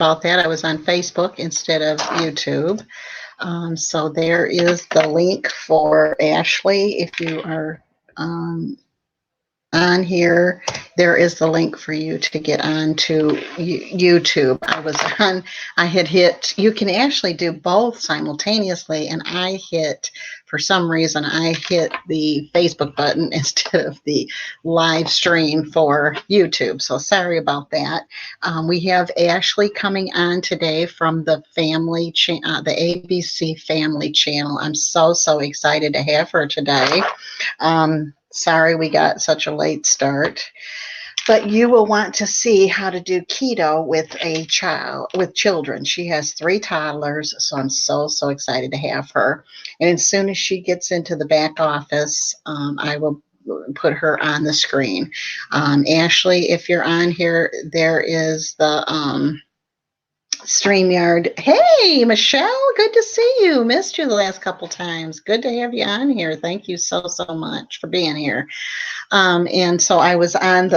about that. I was on Facebook instead of YouTube. So there is the link for Ashley. If you are on here, there is the link for you to get on to YouTube. I had hit, you can actually do both simultaneously, and for some reason, I hit the Facebook button instead of the live stream for YouTube. So sorry about that. We have Ashley coming on today from the the ABC Family Channel. I'm so excited to have her today. Sorry we got such a late start, but you will want to see how to do keto with children. She has 3 toddlers, so I'm so excited to have her. And as soon as she gets into the back office, I will put her on the screen. Ashley, if you're on here, there is the Streamyard. Hey, Michelle, good to see you. Missed you the last couple times. Good to have you on here. Thank you so much for being here. And so I was on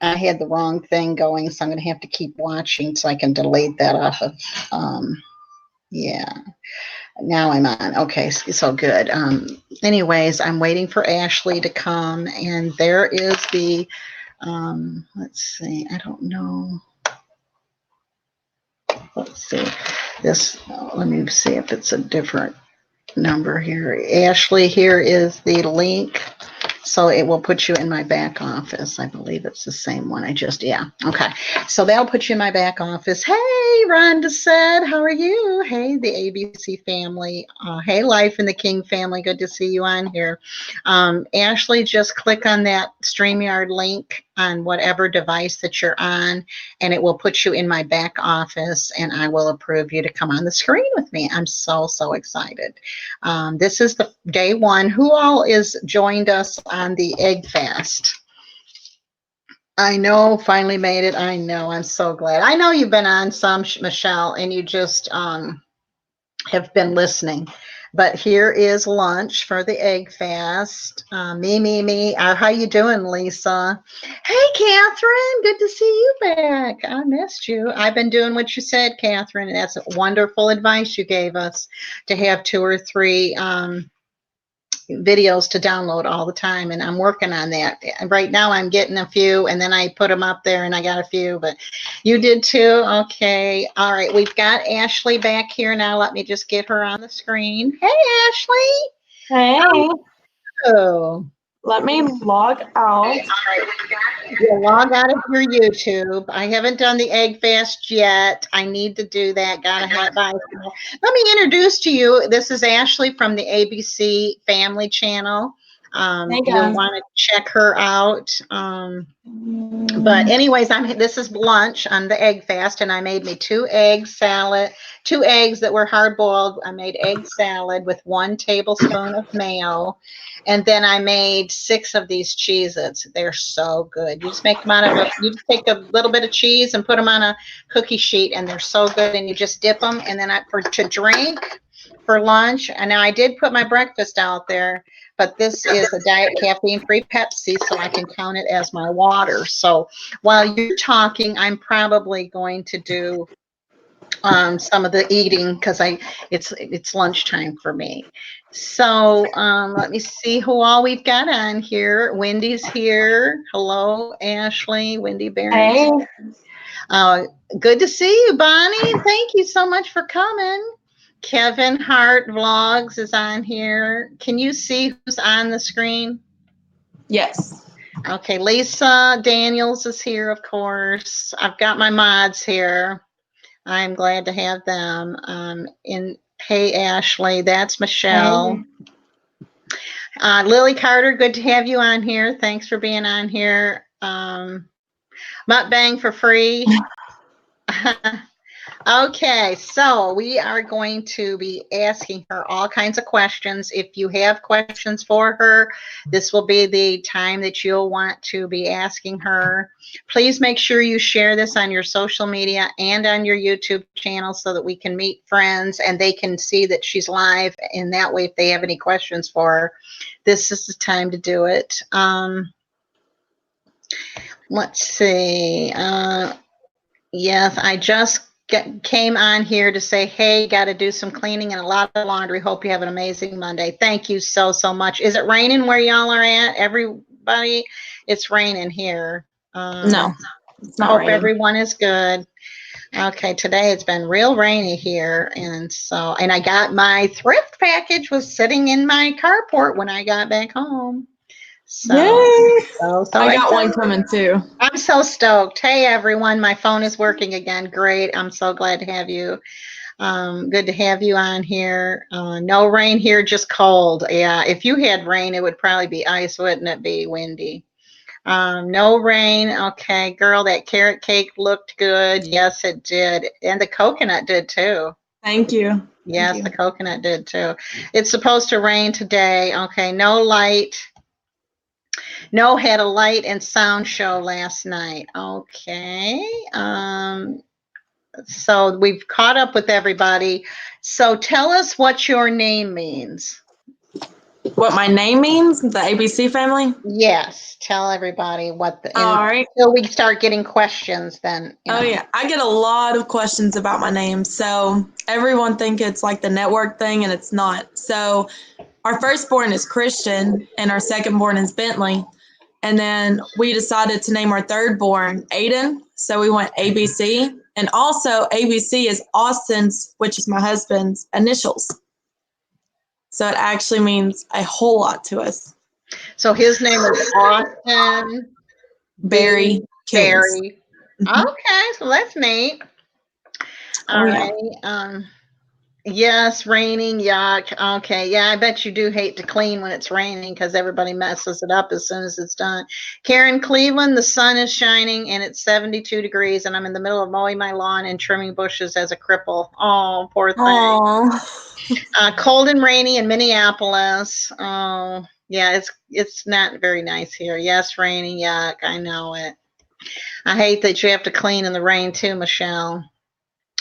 I had the wrong thing going, so I'm going to have to keep watching so I can delete that off of, yeah. Now I'm on. Okay, so good. Anyways, I'm waiting for Ashley to come, and there is the, let's see, I don't know. Let's see this. Let me see if it's a different number here. Ashley, here is the link. So it will put you in my back office. I believe it's the same one. Yeah. Okay. So that'll put you in my back office. Hey, Rhonda said, how are you? Hey, the ABC family. Hey, Life in the King family. Good to see you on here. Ashley, just click on that StreamYard link on whatever device that you're on, and it will put you in my back office, and I will approve you to come on the screen with me. I'm so excited. This is the day 1. Who all is joined us on the egg fast? I know, finally made it. I know, I'm so glad. I know you've been on some, Michelle, and you just have been listening. But here is lunch for the egg fast. Me. How you doing, Lisa? Hey, Catherine. Good to see you back. I missed you. I've been doing what you said, Catherine, and that's wonderful advice you gave us to have 2 or 3 videos to download all the time, and I'm working on that. Right now I'm getting a few, and then I put them up there, and I got a few, but you did too. Okay. All right. We've got Ashley back here now. Let me just get her on the screen. Hey, Ashley. Hey. Oh. Let me log out. You log out of your YouTube. I haven't done the egg fast yet. I need to do that. Gotta have by. Let me introduce to you. This is Ashley from the ABC Family Channel. You'll want to check her out. But anyways, this is lunch on the egg fast, and I made me 2 eggs that were hard boiled. I made egg salad with 1 tablespoon of mayo, and then I made 6 of these Cheez-Its. They're so good. You just make them you just take a little bit of cheese and put them on a cookie sheet, and they're so good. And you just dip them, and then to drink for lunch. And now I did put my breakfast out there, but this is a diet caffeine-free Pepsi, so I can count it as my water. So while you're talking, I'm probably going to do some of the eating because it's lunchtime for me. So let me see who all we've got on here. Wendy's here. Hello, Ashley. Wendy Barron. Hey. Good to see you, Bonnie. Thank you so much for coming. Kevin Hart Vlogs is on here. Can you see who's on the screen? Yes. Okay, Lisa Daniels is here, of course. I've got my mods here. I'm glad to have them. Hey, Ashley, that's Michelle. Hey. Lily Carter, good to have you on here. Thanks for being on here. Mukbang for free. Okay, so we are going to be asking her all kinds of questions. If you have questions for her, this will be the time that you'll want to be asking her. Please make sure you share this on your social media and on your YouTube channel so that we can meet friends and they can see that she's live. And that way, if they have any questions for her, this is the time to do it. Let's see. Yes, I just came on here to say, hey, got to do some cleaning and a lot of laundry. Hope you have an amazing Monday. Thank you so, so much. Is it raining where y'all are at? Everybody, it's raining here. No, it's not Hope raining. everyone is good. Okay, today it's been real rainy here, and I got my thrift package was sitting in my carport when I got back home. So, Yay! so I got one excited. coming too. I'm so stoked. Hey everyone, my phone is working again. Great. I'm so glad to have you. Good to have you on here. No rain here, just cold. Yeah, if you had rain, it would probably be ice, wouldn't it be windy? No rain. Okay, girl, that carrot cake looked good. Yes, it did. And the coconut did too. Thank you. Thank Yes, you. the coconut did too. It's supposed to rain today. Okay, no light. No, had a light and sound show last night. Okay. So we've caught up with everybody. So tell us what your name means. What my name means? The ABC family? Yes, tell everybody what the All right. until we start getting questions then, Oh yeah, I get a lot of questions about my name. So everyone think it's like the network thing, and it's not. So our firstborn is Christian, and our secondborn is Bentley. And then we decided to name our thirdborn Aiden. So we went ABC. And also, ABC is Austin's, which is my husband's initials. So it actually means a whole lot to us. So his name is Austin Barry Kings. Barry. Mhm. Okay, so that's neat. Oh, All yeah. right. Yes, raining, yuck. Okay, yeah, I bet you do hate to clean when it's raining because everybody messes it up as soon as it's done. Karen, Cleveland, the sun is shining and it's 72 degrees, and I'm in the middle of mowing my lawn and trimming bushes as a cripple. Oh, poor thing. Oh, Cold and rainy in Minneapolis. Oh, yeah, it's not very nice here. Yes, raining, yuck. I know it. I hate that you have to clean in the rain too, Michelle.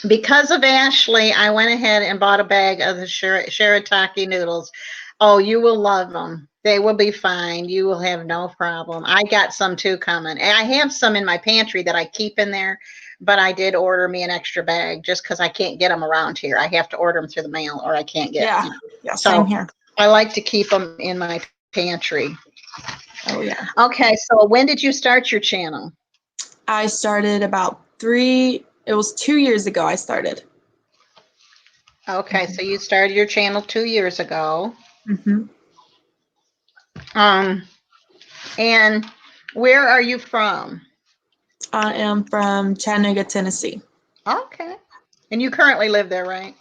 Because of Ashley, I went ahead and bought a bag of the shirataki noodles. Oh, you will love them. They will be fine. You will have no problem. I got some too coming. And I have some in my pantry that I keep in there, but I did order me an extra bag just because I can't get them around here. I have to order them through the mail or I can't get yeah. them. Yeah, same So here. I like to keep them in my pantry. Oh, yeah. Okay, so when did you start your channel? I started it was 2 years ago I started. Okay, so you started your channel 2 years ago. Mm-hmm. Um, and where are you from? I am from Chattanooga, Tennessee. Okay. And you currently live there, right?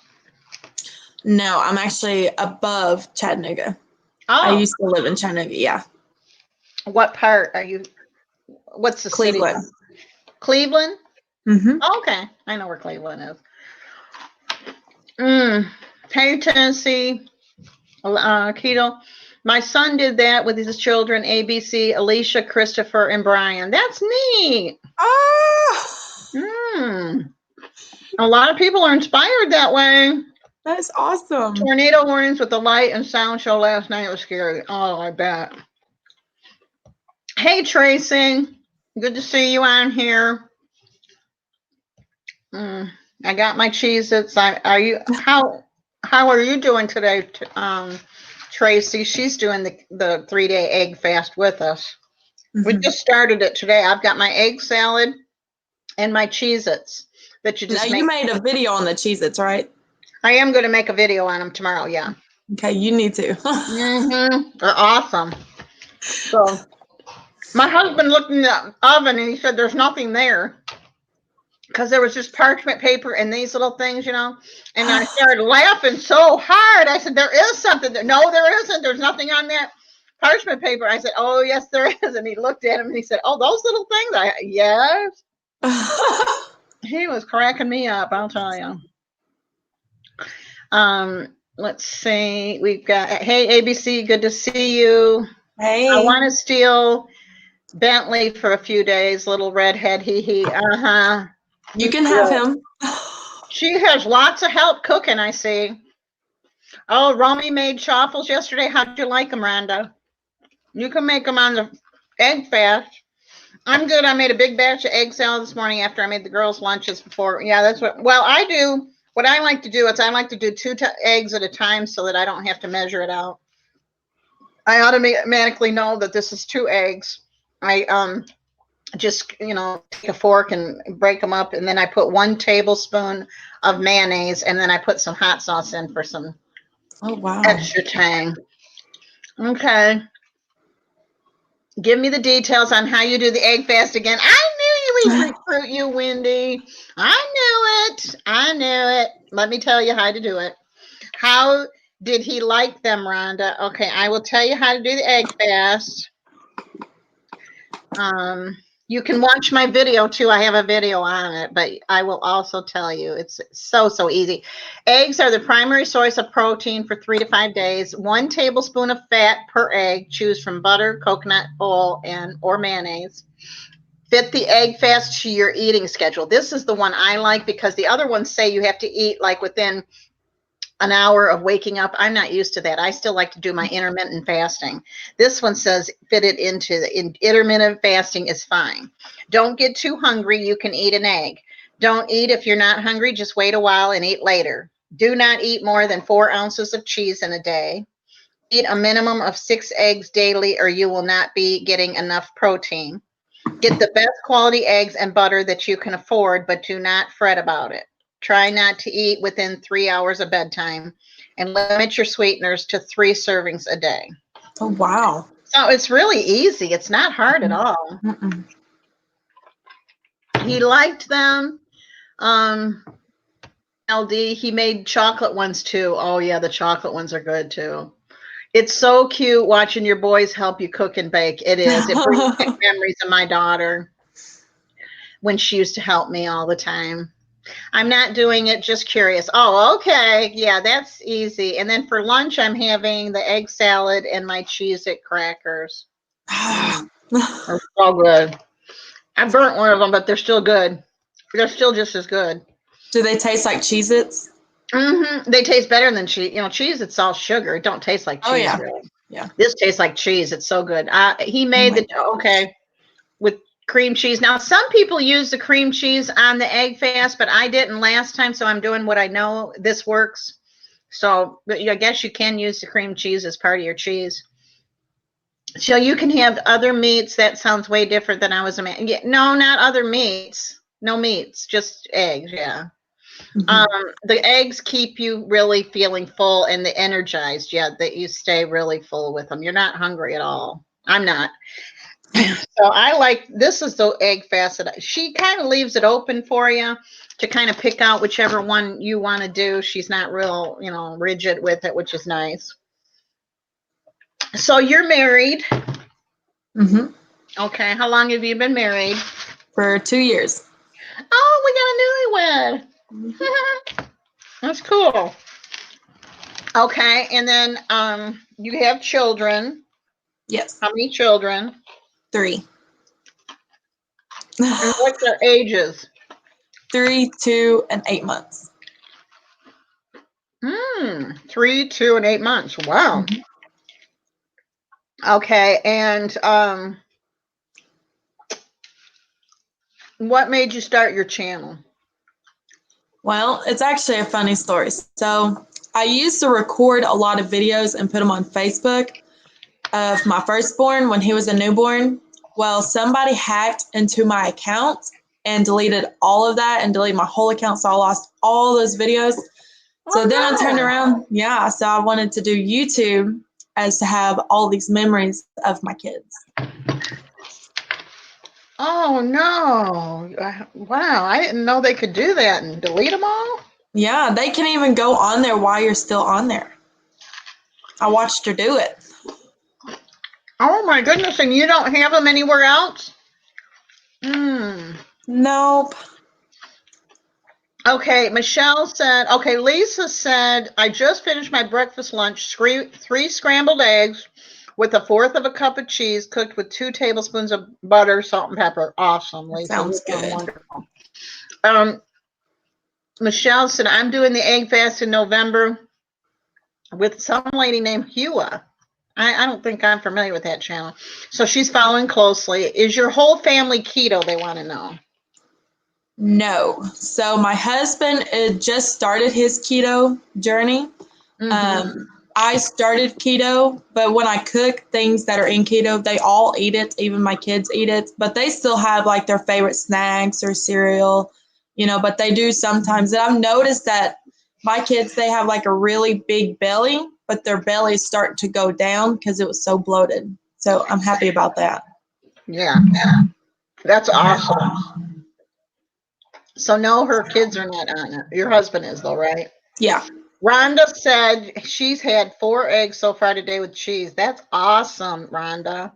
No, I'm actually above Chattanooga. I Oh, used to live in Chattanooga, yeah. what part are you? What's the city? Cleveland. Cleveland? Mm-hmm. Okay. I know where Cleveland is. Mm. Hey, Tennessee. Keto. My son did that with his children, ABC, Alicia, Christopher, and Brian. That's neat. Oh, Mm. A lot of people are inspired that way. that is awesome. Tornado warnings with the light and sound show last night. It was scary. Oh, I bet. Hey, Tracy. Good to see you on here. I got my Cheez-Its. Are you how are you doing today, Tracy? She's doing the 3-day egg fast with us. We Mm-hmm. just started it today. I've got my egg salad and my Cheez-Its that you Now, just you make. made a video on the Cheez-Its, right? I am going to make a video on them tomorrow. Yeah. Okay, you need to. They're awesome. So my husband looked in the oven and he said, "There's nothing there." Because there was just parchment paper and these little things, and I started laughing so hard. I said, "There is something there." No, there isn't. There's nothing on that parchment paper. I said, "Oh, yes, there is." And he looked at him and he said, "Oh, those little things." Yes. He was cracking me up, I'll tell you. Let's see. We've got, hey, ABC, good to see you. I Hey, want to steal Bentley for a few days, little redhead, he. Uh-huh. you can have him. She has lots of help cooking, I see. Oh, Romy made chaffles yesterday. How'd you like them, Rhonda? You can make them on the egg fast. I'm good. I made a big batch of egg salad this morning after I made the girls' lunches before. Yeah, that's what. Well, I do. What I like to do is I like to do two eggs at a time so that I don't have to measure it out. I automatically know that this is 2 eggs. I just take a fork and break them up, and then I put 1 tablespoon of mayonnaise, and then I put some hot sauce in for some wow. extra tang. Okay. Give me the details on how you do the egg fast again. I knew you would recruit you, Wendy. I knew it. I knew it. Let me tell you how to do it. How did he like them, Rhonda? Okay, I will tell you how to do the egg fast. You can watch my video too. I have a video on it, but I will also tell you it's so easy. Eggs are the primary source of protein for 3 to 5 days. 1 tablespoon of fat per egg. Choose from butter, coconut oil, or mayonnaise. Fit the egg fast to your eating schedule. This is the one I like because the other ones say you have to eat like within an hour of waking up. I'm not used to that. I still like to do my intermittent fasting. This one says fit it into the intermittent fasting is fine. Don't get too hungry. You can eat an egg. Don't eat if you're not hungry. Just wait a while and eat later. Do not eat more than 4 ounces of cheese in a day. Eat a minimum of 6 eggs daily or you will not be getting enough protein. Get the best quality eggs and butter that you can afford, but do not fret about it. Try not to eat within 3 hours of bedtime and limit your sweeteners to 3 servings a day. Oh, wow. So it's really easy. It's not hard at all. Mm-mm. He liked them. LD, he made chocolate ones too. Oh, yeah, the chocolate ones are good too. It's so cute watching your boys help you cook and bake. It is. It brings back memories of my daughter when she used to help me all the time. I'm not doing it, just curious. Oh, okay. Yeah, that's easy. And then for lunch, I'm having the egg salad and my Cheez-It crackers. They're so good. I burnt one of them, but they're still good. They're still just as good. Do they taste like Cheez-Its? They taste better than cheese. Cheese, it's all sugar. It don't taste like cheese. Oh, yeah. Really. Yeah. This tastes like cheese. It's so good. He made with cream cheese. Now, some people use the cream cheese on the egg fast, but I didn't last time, so I'm doing what I know. This works. So I guess you can use the cream cheese as part of your cheese. So you can have other meats. That sounds way different than I was imagining. Yeah, no, not other meats. No meats, just eggs. Yeah. Mm-hmm. The eggs keep you really feeling full and the energized. Yeah, that you stay really full with them. You're not hungry at all. I'm not. So I like this is the egg facet. She kind of leaves it open for you to kind of pick out whichever one you want to do. She's not real, rigid with it, which is nice. So you're married. Mm-hmm. Okay. How long have you been married? For 2 years. Oh, we got a newlywed. That's cool. Okay. And then you have children. Yes. How many children? 3. And what's their ages? 3, 2, and 8 months. 3, 2, and 8 months. Wow. Mm-hmm. Okay. And what made you start your channel? Well, it's actually a funny story. So I used to record a lot of videos and put them on Facebook of my firstborn when he was a newborn. Well, somebody hacked into my account and deleted all of that and deleted my whole account. So I lost all those videos. So then I turned around. Yeah. So I wanted to do YouTube as to have all these memories of my kids. Oh, no. Wow. I didn't know they could do that and delete them all. Yeah. They can even go on there while you're still on there. I watched her do it. Oh, my goodness. And you don't have them anywhere else? Nope. Okay, Lisa said, I just finished my breakfast lunch, 3 scrambled eggs with 1/4 of a cup of cheese cooked with 2 tablespoons of butter, salt, and pepper. Awesome, Lisa. Sounds good. Wonderful. Michelle said, I'm doing the egg fast in November with some lady named Hua. I don't think I'm familiar with that channel. So she's following closely. Is your whole family keto? They want to know. No. So my husband just started his keto journey. Mm-hmm. I started keto, but when I cook things that are in keto, they all eat it. Even my kids eat it, but they still have like their favorite snacks or cereal, but they do sometimes. And I've noticed that my kids, they have like a really big belly, but their belly is starting to go down because it was so bloated. So I'm happy about that. Yeah, that's awesome. So no, her kids are not on it. Your husband is though, right? Yeah. Rhonda said she's had 4 eggs so far today with cheese. That's awesome, Rhonda.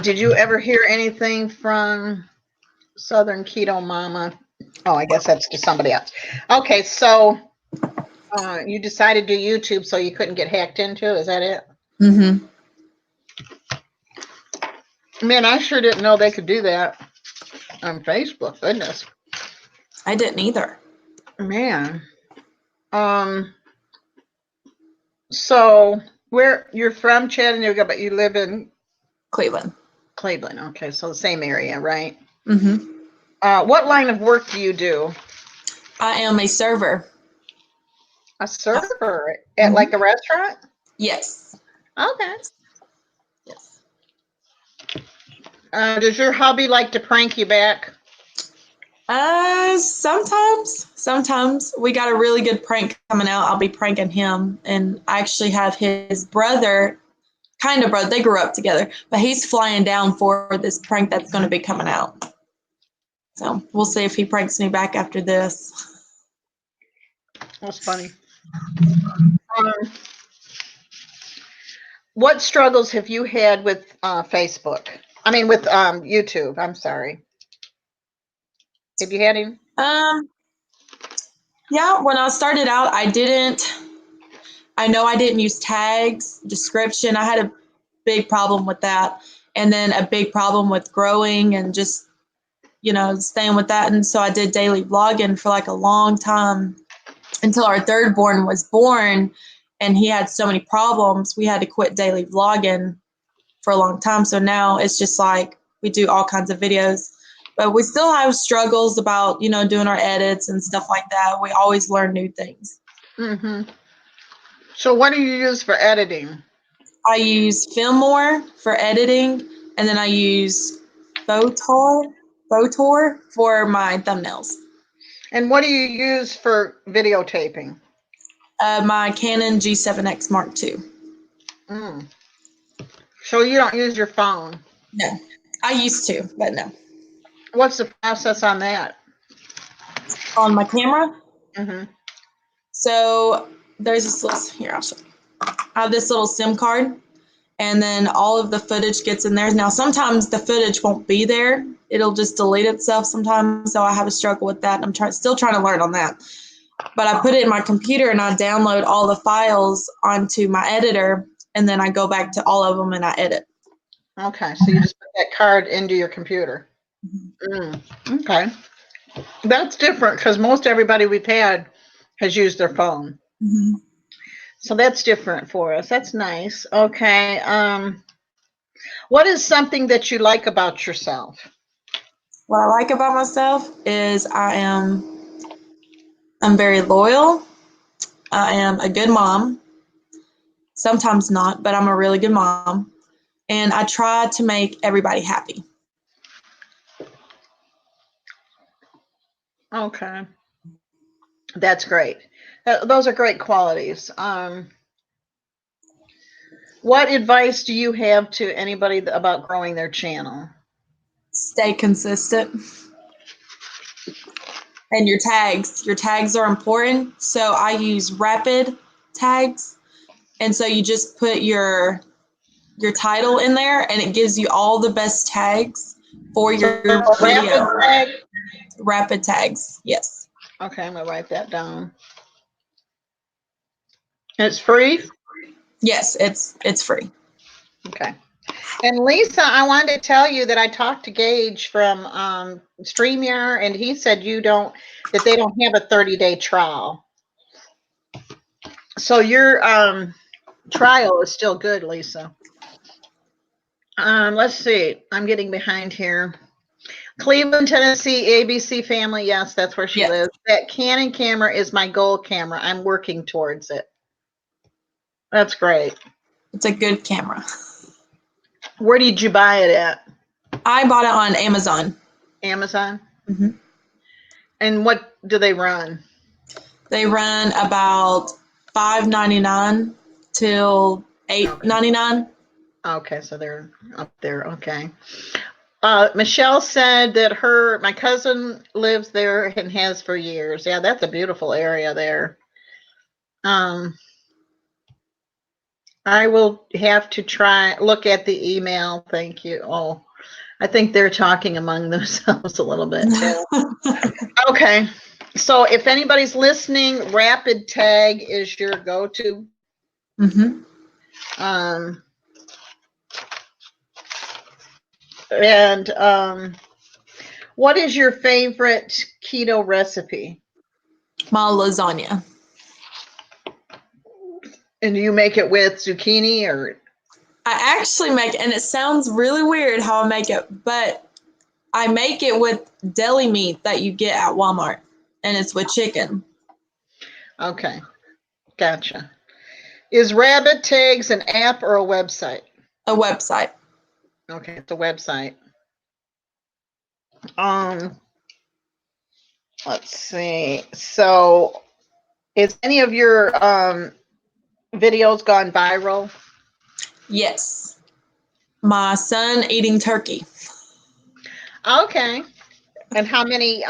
Did you ever hear anything from Southern Keto Mama? Oh, I guess that's to somebody else. Okay, so you decided to do YouTube so you couldn't get hacked into. Is that it? Mm-hmm. Man, I sure didn't know they could do that on Facebook. Goodness, I didn't either. man. Um, so where you're from, Chattanooga, but you live in Cleveland. Cleveland. Okay, so the same area, right? Mm-hmm. What line of work do you do? I am a server. A server at Mm-hmm. like a restaurant? Yes. Okay. Yes. Does your hubby like to prank you back? Sometimes we got a really good prank coming out. I'll be pranking him, and I actually have his brother, kind of brother. They grew up together, but he's flying down for this prank that's going to be coming out. So we'll see if he pranks me back after this. That's funny. Um, what struggles have you had with Facebook? I mean, with YouTube. I'm sorry. Have you had any? Um, yeah, when I started out, I know I didn't use tags, description. I had a big problem with that. And then a big problem with growing and just, staying with that. And so I did daily vlogging for like a long time until our third born was born and he had so many problems. We had to quit daily vlogging for a long time. So now it's just like we do all kinds of videos, but we still have struggles about, doing our edits and stuff like that. We always learn new things. Mm-hmm. So what do you use for editing? I use Filmore for editing, and then I use Photor for my thumbnails. And what do you use for videotaping? My Canon G7X Mark II. Mm. So you don't use your phone. No, I used to, but no. What's the process on that? On my camera, Mm-hmm. so there's this little, here, I'll show you. I have this little SIM card, and then all of the footage gets in there. Now, sometimes the footage won't be there. It'll just delete itself sometimes, so I have a struggle with that. I'm still trying to learn on that. But I put it in my computer, and I download all the files onto my editor, and then I go back to all of them, and I edit. Okay, so you just put that card into your computer. Mm. Okay. That's different because most everybody we've had has used their phone. Mm-hmm. So that's different for us. That's nice. Okay. What is something that you like about yourself? What I like about myself is I'm very loyal. I am a good mom. Sometimes not, but I'm a really good mom. And I try to make everybody happy. Okay. That's great. Those are great qualities. What advice do you have to anybody about growing their channel? Stay consistent. And your tags are important. So I use rapid tags. And so you just put your title in there and it gives you all the best tags for your video. Rapid tag? Rapid tags, yes. Okay, I'm gonna write that down. It's free? Yes, it's free. Okay. And Lisa, I wanted to tell you that I talked to Gage from Streamyard, and he said that they don't have a 30-day trial. So your trial is still good, Lisa. Let's see. I'm getting behind here. Cleveland, Tennessee, ABC family. Yes, that's where she Yes, lives. That Canon camera is my goal camera. I'm working towards it. That's great. it's a good camera. Where did you buy it at? I bought it on Amazon. Amazon? Hmm. And what do they run? They run about $5.99 till $8.99. Okay, so they're up there. Okay. Michelle said that my cousin lives there and has for years. Yeah, that's a beautiful area there. Um, I will have to look at the email. Thank you. Oh, I think they're talking among themselves a little bit too. Okay. So if anybody's listening, Rapid Tag is your go-to. Hmm. Um, and what is your favorite keto recipe? My lasagna. And do you make it with zucchini or? I actually make it, and it sounds really weird how I make it, but I make it with deli meat that you get at Walmart, and it's with chicken. Okay, gotcha. Is Rabbit Tags an app or a website? A website. Okay, it's a website. Um, let's see. So, is any of your videos gone viral? Yes. My son eating turkey. Okay. And how many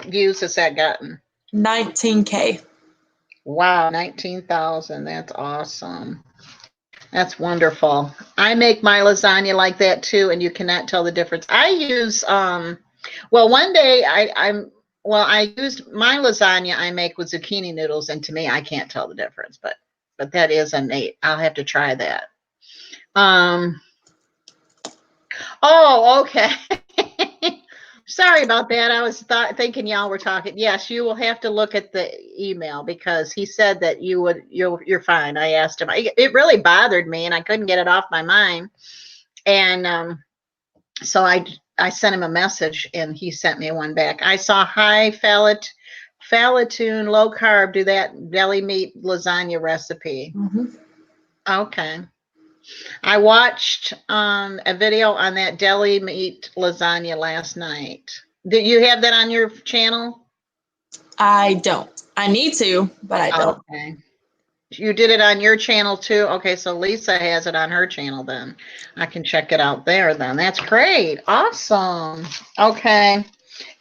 views has that gotten? 19K. Wow, 19,000. That's awesome. That's wonderful. I make my lasagna like that too, and you cannot tell the difference. I use well, one day I used my lasagna I make with zucchini noodles, and to me I can't tell the difference, but that is innate. I'll have to try that. Um oh, okay. Sorry about that. I was thinking y'all were talking. Yes, you will have to look at the email because he said that you're fine. I asked him. It really bothered me, and I couldn't get it off my mind. And so I sent him a message, and he sent me one back. I saw high Falatoon low carb do that deli meat lasagna recipe. Mm-hmm. Okay. I watched a video on that deli meat lasagna last night. Did you have that on your channel? I don't. I need to, but I don't. Okay. You did it on your channel too? Okay, so Lisa has it on her channel then. I can check it out there then. That's great. Awesome. Okay.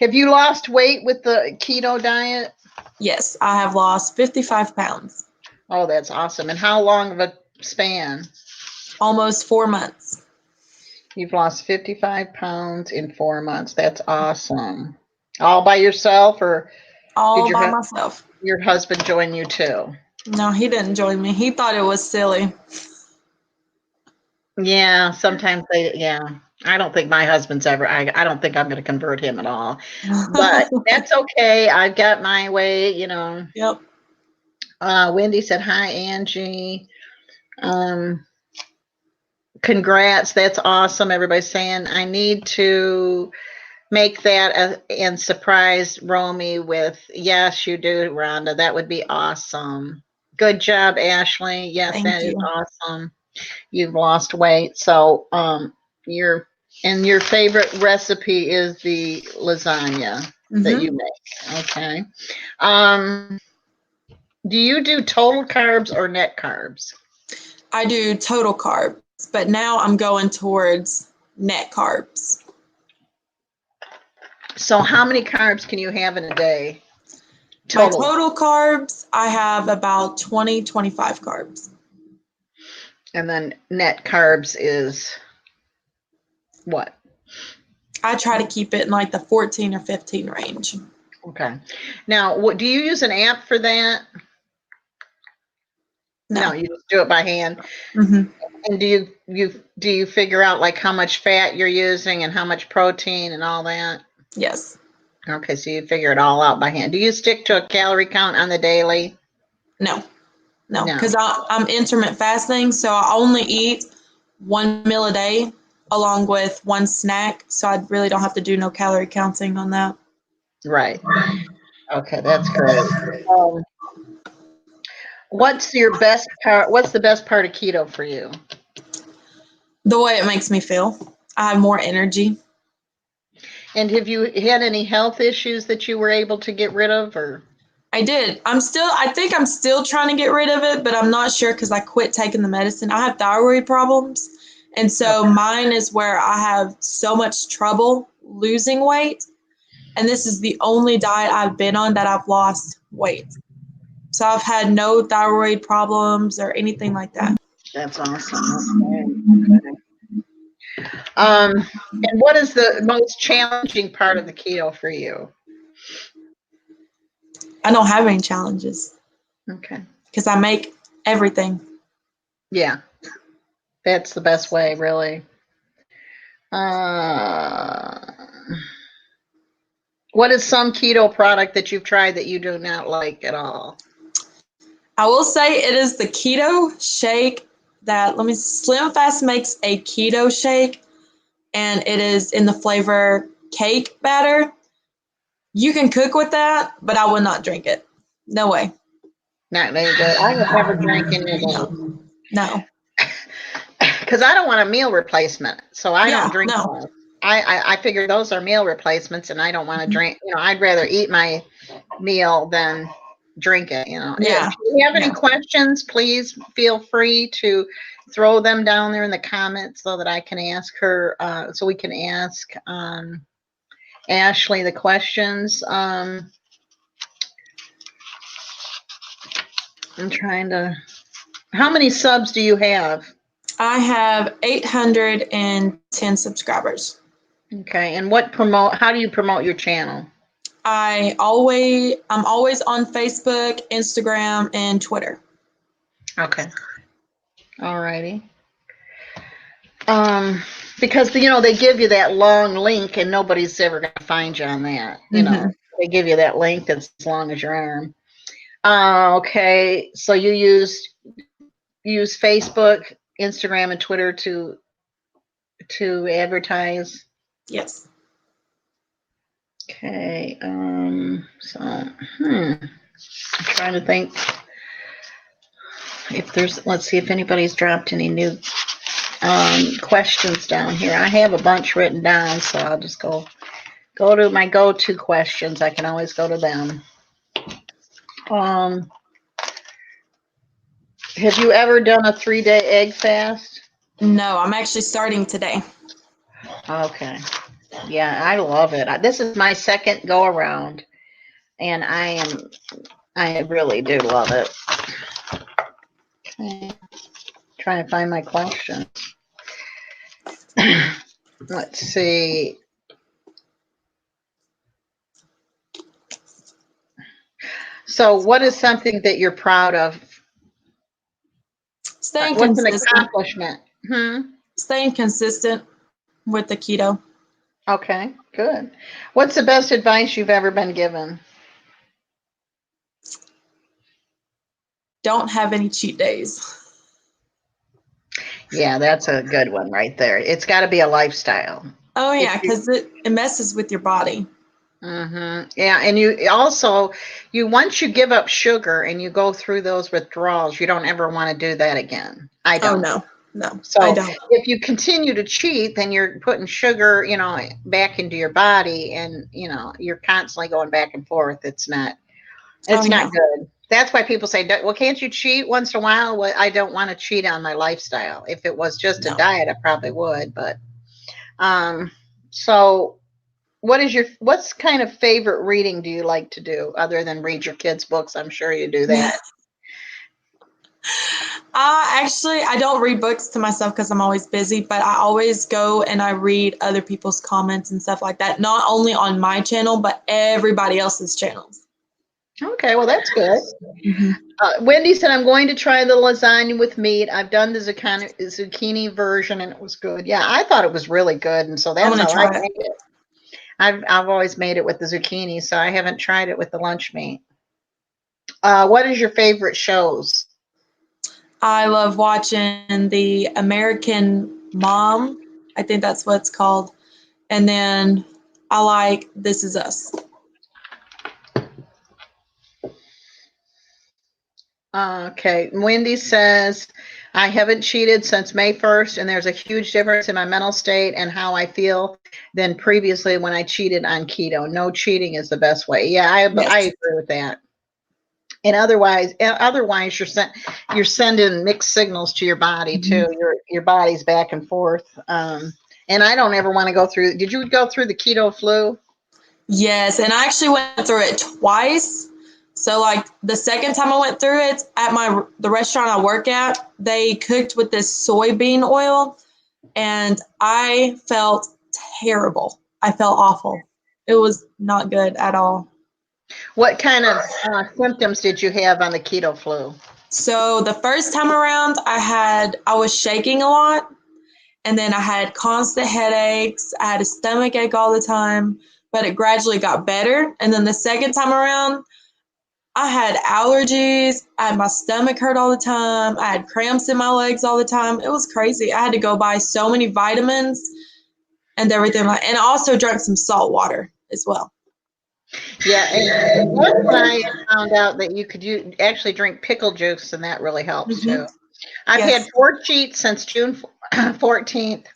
Have you lost weight with the keto diet? Yes, I have lost 55 pounds. Oh, that's awesome. And how long of a span? Almost 4 months. You've lost 55 pounds in 4 months. That's awesome. All by yourself, or did All by myself. your husband join you too? No, he didn't join me. He thought it was silly. Yeah, sometimes yeah. I don't think my husband's I don't think I'm going to convert him at all. But that's okay. I've got my way. Yep. Wendy said, hi, Angie. Um, Congrats. That's awesome. Everybody's saying I need to make that and surprise Romy with, yes, you do, Rhonda. That would be awesome. Good job, Ashley. Yes, Thank that is you. awesome. You've lost weight. So your your favorite recipe is the lasagna that Mm-hmm. you make. Okay. Um, do you do total carbs or net carbs? I do total carbs, but now I'm going towards net carbs. So how many carbs can you have in a day? My Total. total carbs, I have about 20, 25 carbs. And then net carbs is what? I try to keep it in like the 14 or 15 range. Okay. Now, what do you use an app for that? No, No. you just do it by hand. Mm-hmm. And do you figure out like how much fat you're using and how much protein and all that? Yes. Okay, so you figure it all out by hand. Do you stick to a calorie count on the daily? No, no, No. because I'm intermittent fasting, so I only eat one meal a day along with one snack, so I really don't have to do no calorie counting on that. Right. Okay, that's great. Um, what's your best part? What's the best part of keto for you? The way it makes me feel. I have more energy. And have you had any health issues that you were able to get rid of, or? I did. I think I'm still trying to get rid of it, but I'm not sure because I quit taking the medicine. I have thyroid problems. And so Okay. mine is where I have so much trouble losing weight. And this is the only diet I've been on that I've lost weight. So I've had no thyroid problems or anything like that. That's awesome. Okay. And what is the most challenging part of the keto for you? I don't have any challenges Okay. because I make everything. Yeah, that's the best way, really. Uh, what is some keto product that you've tried that you do not like at all? I will say it is the keto shake that Slim Fast makes a keto shake and it is in the flavor cake batter. You can cook with that, but I would not drink it. No way. Not very good. I have never drank any of those No. No. because I don't want a meal replacement, so I don't Yeah, drink no. those. I figure those are meal replacements, and I don't want to drink. I'd rather eat my meal than drink it. If Yeah. you have any Yeah. questions, please feel free to throw them down there in the comments so that I can ask her, so we can ask Ashley the questions. I'm trying to. How many subs do you have? I have 810 subscribers. Okay, and how do you promote your channel? I'm always on Facebook, Instagram, and Twitter. Okay. All righty. Because they give you that long link and nobody's ever gonna find you on that. They give you that link that's as long as your arm. Okay. So you use Facebook, Instagram, and Twitter to advertise. Yes. Okay. So I'm trying to think if let's see if anybody's dropped any new questions down here. I have a bunch written down, so I'll just go to my go-to questions. I can always go to them. Have you ever done a 3-day egg fast? No, I'm actually starting today. Okay. Yeah, I love it. This is my second go around, and I really do love it. Okay. Trying to find my questions. Let's see. So, what is something that you're proud of? Staying What's an consistent. accomplishment? Staying consistent with the keto. Okay, good. What's the best advice you've ever been given? Don't have any cheat days. Yeah, that's a good one right there. It's got to be a lifestyle. Oh yeah, because it messes with your body. Yeah, and you also once you give up sugar and you go through those withdrawals, you don't ever want to do that again. I don't. Oh no, So I don't. if you continue to cheat, then you're putting sugar, back into your body, and you're constantly going back and forth. It's not good. That's why people say, well, can't you cheat once in a while? Well, I don't want to cheat on my lifestyle. If it was just a diet, I probably would. But so what's kind of favorite reading do you like to do other than read your kids' books? I'm sure you do that. Actually, I don't read books to myself because I'm always busy, but I always go and I read other people's comments and stuff like that, not only on my channel, but everybody else's channels. Okay, well, that's good. Wendy said, I'm going to try the lasagna with meat. I've done the zucchini version, and it was good. Yeah, I thought it was really good, and so that's how I made it. I've always made it with the zucchini, so I haven't tried it with the lunch meat. What is your favorite shows? I love watching the American Mom. I think that's what it's called. And then I like This Is Us. Okay. Wendy says, I haven't cheated since May 1st, and there's a huge difference in my mental state and how I feel than previously when I cheated on keto. No cheating is the best way. Yeah, I Yes. agree with that. And otherwise you're sending mixed signals to your body too. Your body's back and forth. And I don't ever want to go through. Did you go through the keto flu? Yes, and I actually went through it twice. So like the second time I went through it at the restaurant I work at, they cooked with this soybean oil and I felt terrible. I felt awful. It was not good at all. What kind of symptoms did you have on the keto flu? So the first time around I was shaking a lot and then I had constant headaches. I had a stomach ache all the time, but it gradually got better. And then the second time around, I had allergies. I had my stomach hurt all the time. I had cramps in my legs all the time. It was crazy. I had to go buy so many vitamins and everything. And I also drank some salt water as well. Yeah, and that's when I found out that you actually drink pickle juice, and that really helps too. I've had Yes. 4 cheats since June 14th.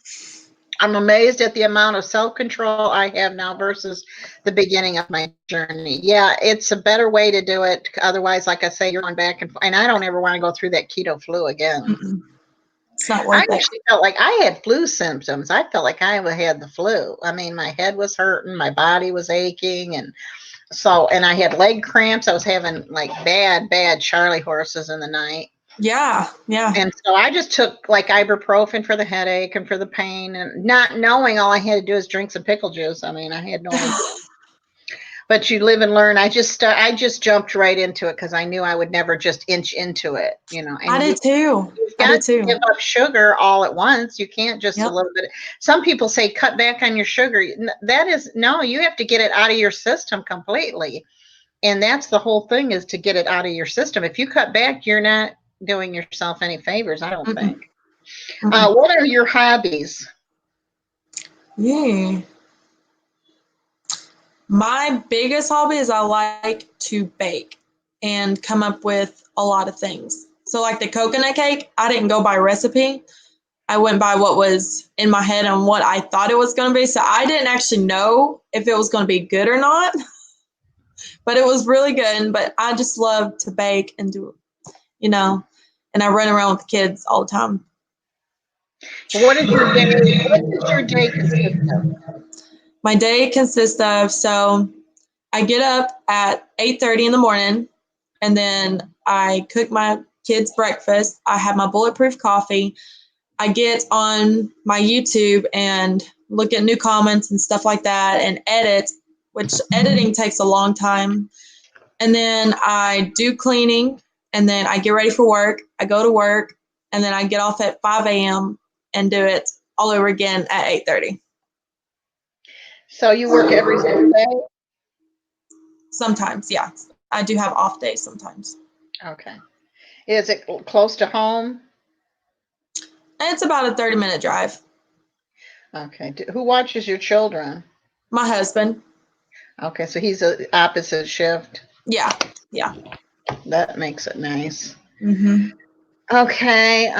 I'm amazed at the amount of self-control I have now versus the beginning of my journey. Yeah, it's a better way to do it. Otherwise, like I say, you're going back and I don't ever want to go through that keto flu again. Mm-mm. It's not I worth it. actually felt like I had flu symptoms. I felt like I had the flu. I mean, my head was hurting, my body was aching, and I had leg cramps. I was having like bad Charlie horses in the night. Yeah. Yeah. And so I just took like ibuprofen for the headache and for the pain, and not knowing all I had to do is drink some pickle juice. I mean, I had no idea. But you live and learn. I just jumped right into it because I knew I would never just inch into it, I and did too. you've I got did to give too. up sugar all at once. You can't just a Yep. little bit. Some people say cut back on your sugar. That is no, you have to get it out of your system completely. And that's the whole thing, is to get it out of your system. If you cut back, you're not doing yourself any favors, I don't Mm-mm. think. Mm-mm. What are your hobbies? Yeah. My biggest hobby is I like to bake and come up with a lot of things. So like the coconut cake, I didn't go by recipe. I went by what was in my head and what I thought it was going to be. So I didn't actually know if it was going to be good or not, but it was really good. But I just love to bake and and I run around with the kids all the time. What is your day? What does your day consist of? My day consists of, so I get up at 8:30 in the morning and then I cook my kids breakfast. I have my bulletproof coffee. I get on my YouTube and look at new comments and stuff like that and edit, which editing takes a long time. And then I do cleaning and then I get ready for work. I go to work and then I get off at 5 a.m. and do it all over again at 8:30. So you work every single day? Sometimes, yeah. I do have off days sometimes. Okay. Is it close to home? And it's about a 30-minute drive. Okay. Who watches your children? My husband. Okay, so he's a opposite shift. Yeah. Yeah. That makes it nice. Mm-hmm. Okay.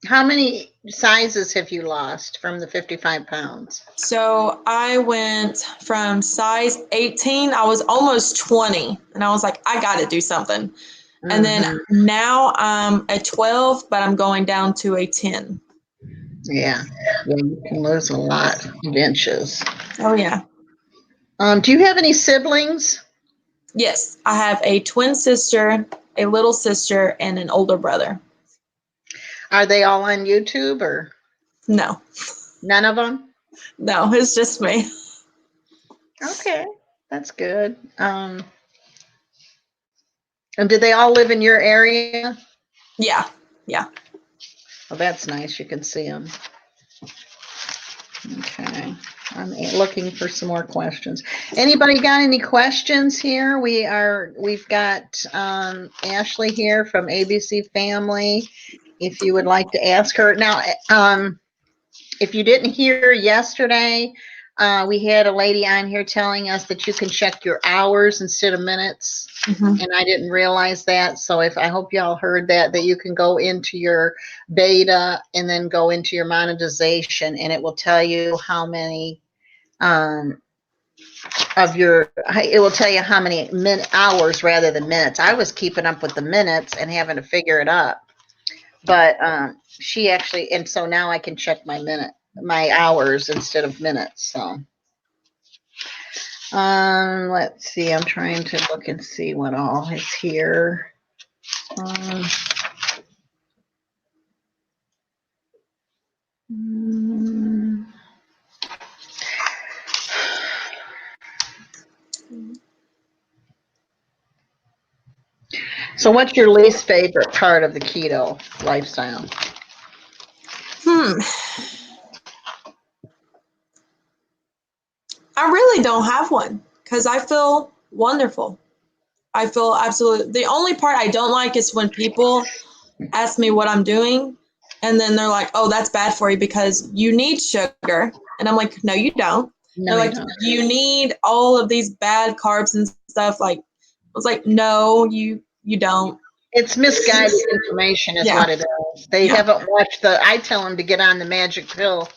How many sizes have you lost from the 55 pounds? So I went from size 18, I was almost 20, and I was like, I got to do something. And then Mhm. now I'm a 12, but I'm going down to a 10. Yeah. Yeah, you can lose a lot of inches. Oh, yeah. Do you have any siblings? Yes, I have a twin sister, a little sister, and an older brother. Are they all on YouTube or No, none of them? no, it's just me. Okay, that's good. And do they all live in your area? Yeah, yeah. Well, that's nice. You can see them. Okay. I'm looking for some more questions. Anybody got any questions here? We've got Ashley here from ABC Family. If you would like to ask her now, if you didn't hear yesterday, we had a lady on here telling us that you can check your hours instead of minutes. Mhm. And I didn't realize that. So I hope y'all heard that you can go into your beta and then go into your monetization, and it will tell you how many it will tell you how many hours rather than minutes. I was keeping up with the minutes and having to figure it up. But she actually, and so now I can check my hours instead of minutes. So let's see. I'm trying to look and see what all is here. Mm. So what's your least favorite part of the keto lifestyle? I really don't have one because I feel wonderful. I feel absolutely. The only part I don't like is when people ask me what I'm doing and then they're like, oh, that's bad for you because you need sugar. And I'm like, no, you don't. No, They're you like, don't. you need all of these bad carbs and stuff. Like, I was like, no, you don't. It's misguided information is Yeah. what it is. They Yeah. haven't watched I tell them to get on the magic pill.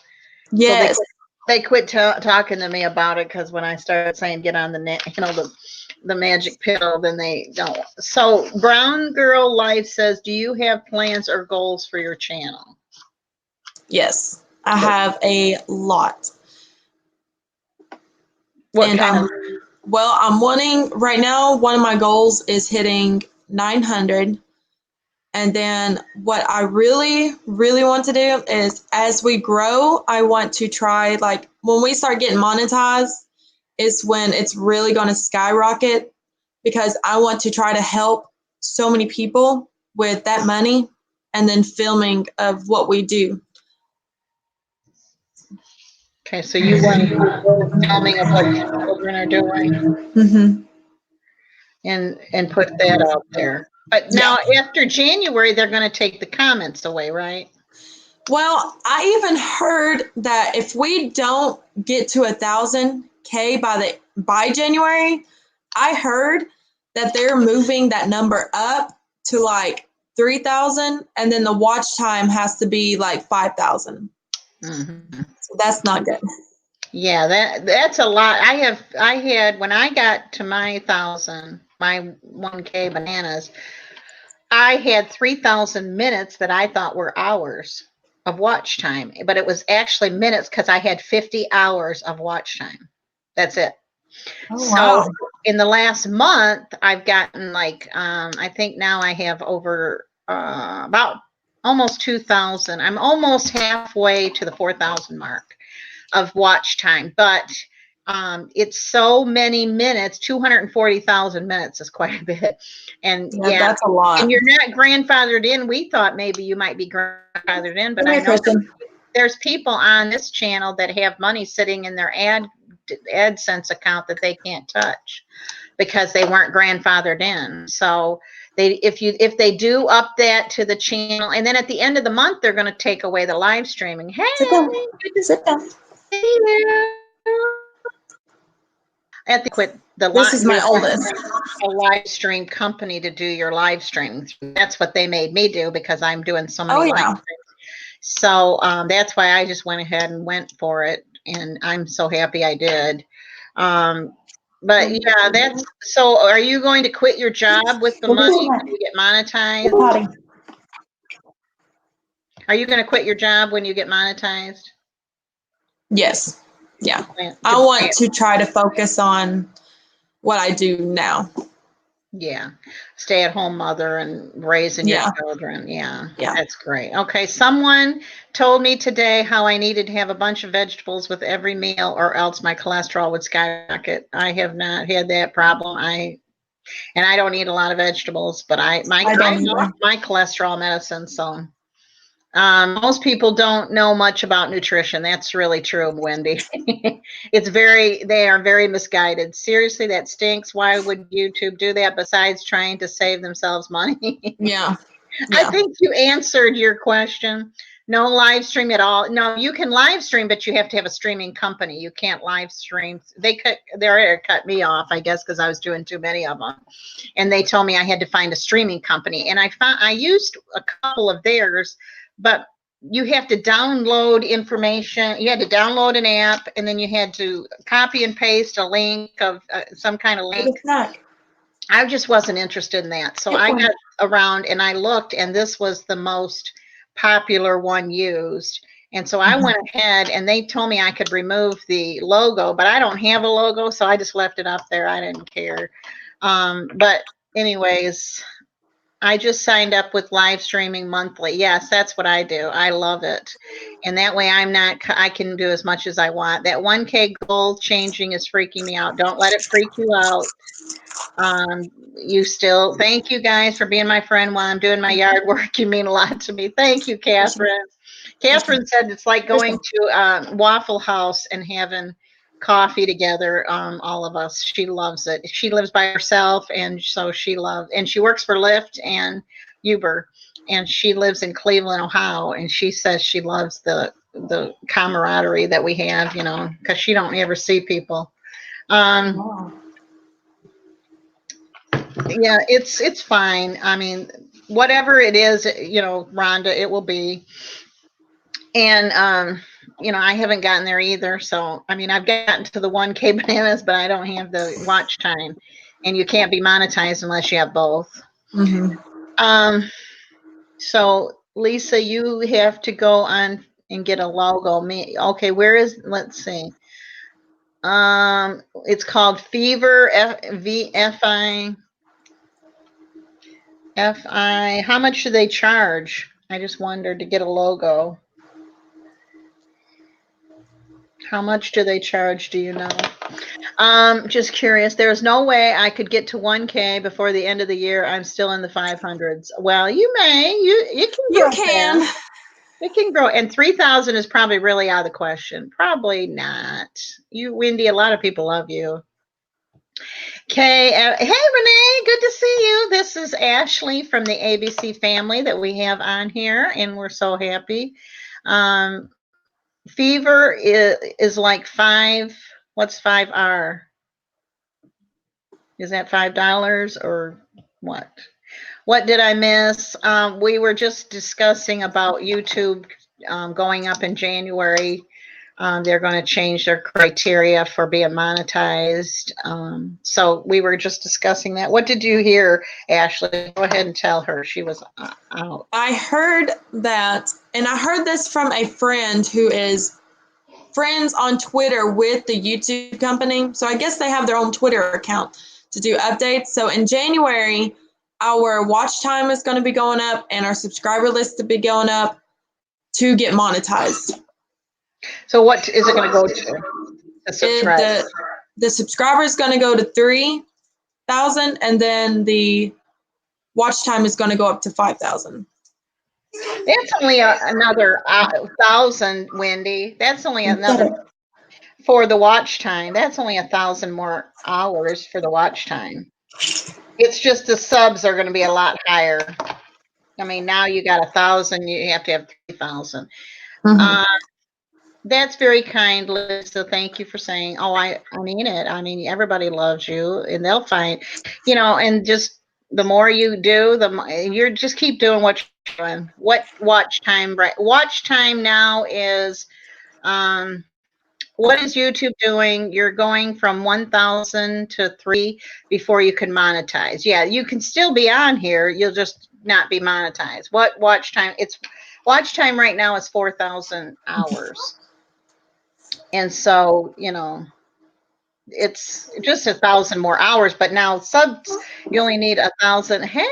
Yes. So they quit talking to me about it because when I started saying get on the magic pill, then they don't. So Brown Girl Life says, do you have plans or goals for your channel? Yes. I have a lot. What kind of? Well, I'm wanting right now, one of my goals is hitting 900. And then what I really, really want to do is as we grow, I want to try, like when we start getting monetized, is when it's really going to skyrocket because I want to try to help so many people with that money and then filming of what we do. Okay, so you want to do filming of what your children are doing Mm-hmm. and put that out there. But now after January, they're going to take the comments away, right? Well, I even heard that if we don't get to 1,000K by January, I heard that they're moving that number up to like 3,000, and then the watch time has to be like 5,000. Mm-hmm. So that's not good. Yeah, that's a lot. I had when I got to my 1K bananas, I had 3,000 minutes that I thought were hours of watch time, but it was actually minutes because I had 50 hours of watch time. That's it. Oh, So wow. in the last month, I've gotten I think now I have over about almost 2,000. I'm almost halfway to the 4,000 mark of watch time, but it's so many minutes. 240,000 minutes is quite a bit, and Yeah, that's a lot. and you're not grandfathered in. We thought maybe you might be grandfathered in, but I know there's people on this channel that have money sitting in their AdSense account that they can't touch because they weren't grandfathered in. So if they do up that to the channel, and then at the end of the month they're going to take away the live streaming. Hey, Sit down. At the quit the This is my oldest. a live stream company to do your live streaming. That's what they made me do because I'm doing so many live streams. So that's why I just went ahead and went for it, and I'm so happy I did. But yeah, so. Are you going to quit your job with the money when you get monetized? Are you going to quit your job when you get monetized? Yes. Yeah. I want to try to focus on what I do now. Yeah. Stay-at-home mother and raising your children. Yeah. That's great. Okay. Someone told me today how I needed to have a bunch of vegetables with every meal or else my cholesterol would skyrocket. I have not had that problem. I don't eat a lot of vegetables, but I'm off my cholesterol medicine, so Most people don't know much about nutrition. That's really true, Wendy. They are very misguided. Seriously, that stinks. Why would YouTube do that besides trying to save themselves money? Yeah. I Yeah. think you answered your question. No live stream at all. No, you can live stream, but you have to have a streaming company. You can't live stream. They cut me off, I guess, because I was doing too many of them. And they told me I had to find a streaming company. And I used a couple of theirs, but you have to download information. You had to download an app, and then you had to copy and paste a link of some kind of link. I just wasn't interested in that. So I got around and I looked, and this was the most popular one used. And so I went ahead and they told me I could remove the logo, but I don't have a logo, so I just left it up there. I didn't care. But anyways, I just signed up with live streaming monthly. Yes, that's what I do. I love it. And that way I can do as much as I want. That 1K goal changing is freaking me out. Don't let it freak you out. Thank you guys for being my friend while I'm doing my yard work. You mean a lot to me. Thank you, Catherine. Catherine said it's like going to Waffle House and having coffee together, all of us. She loves it. She lives by herself, and so and she works for Lyft and Uber, and she lives in Cleveland, Ohio, and she says she loves the camaraderie that we have, because she don't ever see people. Yeah, it's fine. I mean, whatever it is, Rhonda, it will be. And I haven't gotten there either. So I mean, I've gotten to the 1K bananas, but I don't have the watch time. And you can't be monetized unless you have both. So Lisa, you have to go on and get a logo. Okay, let's see. It's called Fever FI. How much do they charge? I just wondered to get a logo. How much do they charge? Do you know? Just curious. There's no way I could get to 1K before the end of the year. I'm still in the 500s. Well, you may. It can grow. You can. Fast. It can grow. And 3,000 is probably really out of the question. Probably not. You, Wendy, a lot of people love you. Okay. Hey, Renee. Good to see you. This is Ashley from the ABC family that we have on here, and we're so happy. Fever is like what's 5R? Is that $5 or what? What did I miss? We were just discussing about YouTube going up in January. They're going to change their criteria for being monetized. So we were just discussing that. What did you hear, Ashley? Go ahead and tell her. She was out. I heard that, and I heard this from a friend who is friends on Twitter with the YouTube company. So I guess they have their own Twitter account to do updates. So in January, our watch time is going to be going up and our subscriber list to be going up to get monetized. So what is it going to go to? The subscriber is going to go to 3,000, and then the watch time is going to go up to 5,000. That's only another 1,000, Wendy. That's only another for the watch time. That's only 1,000 more hours for the watch time. It's just the subs are going to be a lot higher. I mean, now you got 1,000, you have to have 3,000. That's very kind, Lisa. Thank you for saying. Oh, I mean it. I mean, everybody loves you, and they'll find, and just the more you do, you just keep doing what you're doing. What watch time? Right? Watch time now is, what is YouTube doing? You're going from 1,000 to 3 before you can monetize. Yeah, you can still be on here. You'll just not be monetized. What watch time? Watch time right now is 4,000 hours. And so, it's just 1,000 more hours, but now subs, you only need 1,000. Hey,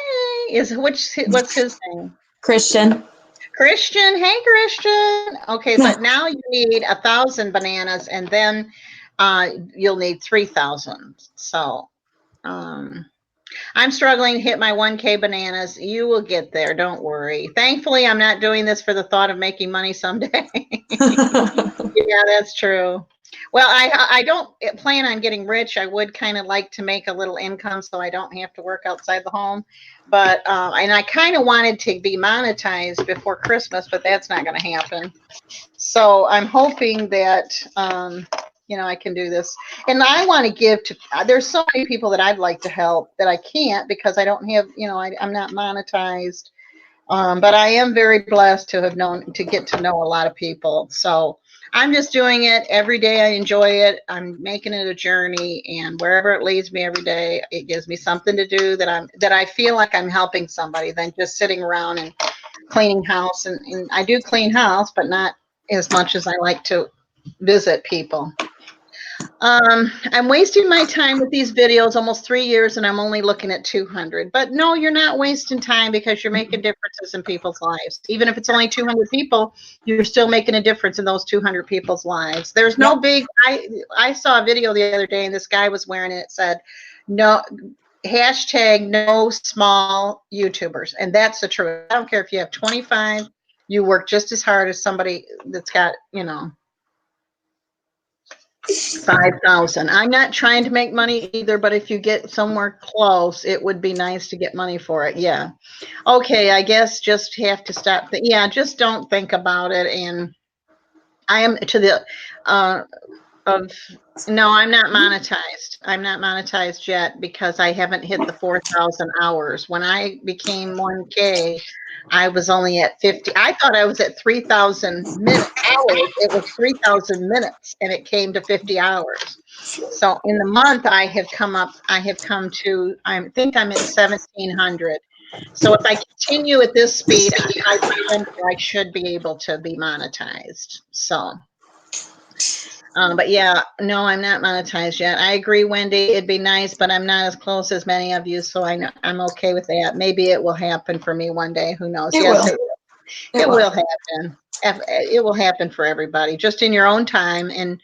what's his name? Christian. Hey, Christian. Okay, but now you need 1,000 bananas, and then you'll need 3,000. So, I'm struggling to hit my 1K bananas. You will get there. Don't worry. Thankfully, I'm not doing this for the thought of making money someday. Yeah, that's true. Well, I don't plan on getting rich. I would kind of like to make a little income so I don't have to work outside the home. But and I kind of wanted to be monetized before Christmas, but that's not going to happen. So I'm hoping that I can do this. And I want to give to. There's so many people that I'd like to help that I can't because I don't have. I'm not monetized. But I am very blessed to have known to get to know a lot of people. So I'm just doing it every day. I enjoy it. I'm making it a journey, and wherever it leads me every day, it gives me something to do that I feel like I'm helping somebody than just sitting around and cleaning house. And I do clean house, but not as much as I like to visit people. I'm wasting my time with these videos almost 3 years and I'm only looking at 200. But no, you're not wasting time because you're making differences in people's lives. Even if it's only 200 people, you're still making a difference in those 200 people's lives. There's no big, I saw a video the other day and this guy was wearing it. It said, no, hashtag no small YouTubers. And that's the truth. I don't care if you have 25, you work just as hard as somebody that's got, 5,000. I'm not trying to make money either, but if you get somewhere close, it would be nice to get money for it. Yeah. Okay, I guess just have to stop. Just don't think about it. And I am to the of no, I'm not monetized. I'm not monetized yet because I haven't hit the 4,000 hours. When I became 1K, I was only at 50. I thought I was at 3,000 hours. It was 3,000 minutes and it came to 50 hours. So in the month I have come to, I think I'm at 1,700. So if I continue at this speed, I should be able to be monetized. So. But yeah, no, I'm not monetized yet. I agree, Wendy. It'd be nice, but I'm not as close as many of you, so I'm okay with that. Maybe it will happen for me one day. Who knows? It Yes, will. It will happen. It will happen for everybody, just in your own time, and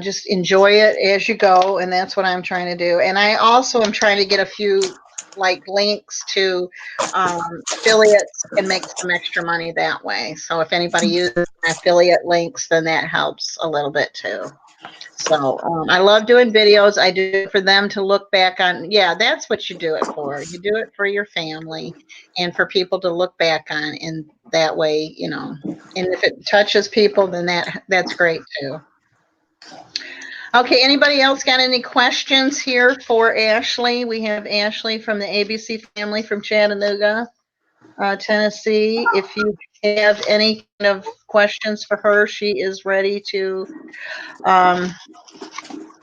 just enjoy it as you go. And that's what I'm trying to do. And I also am trying to get a few links to affiliates and make some extra money that way. So if anybody uses affiliate links, then that helps a little bit too. So I love doing videos. I do it for them to look back on. Yeah, that's what you do it for. You do it for your family and for people to look back on. And that way, and if it touches people, then that's great too. Okay, anybody else got any questions here for Ashley? We have Ashley from the ABC family from Chattanooga, Tennessee. If you have any kind of questions for her, she is ready to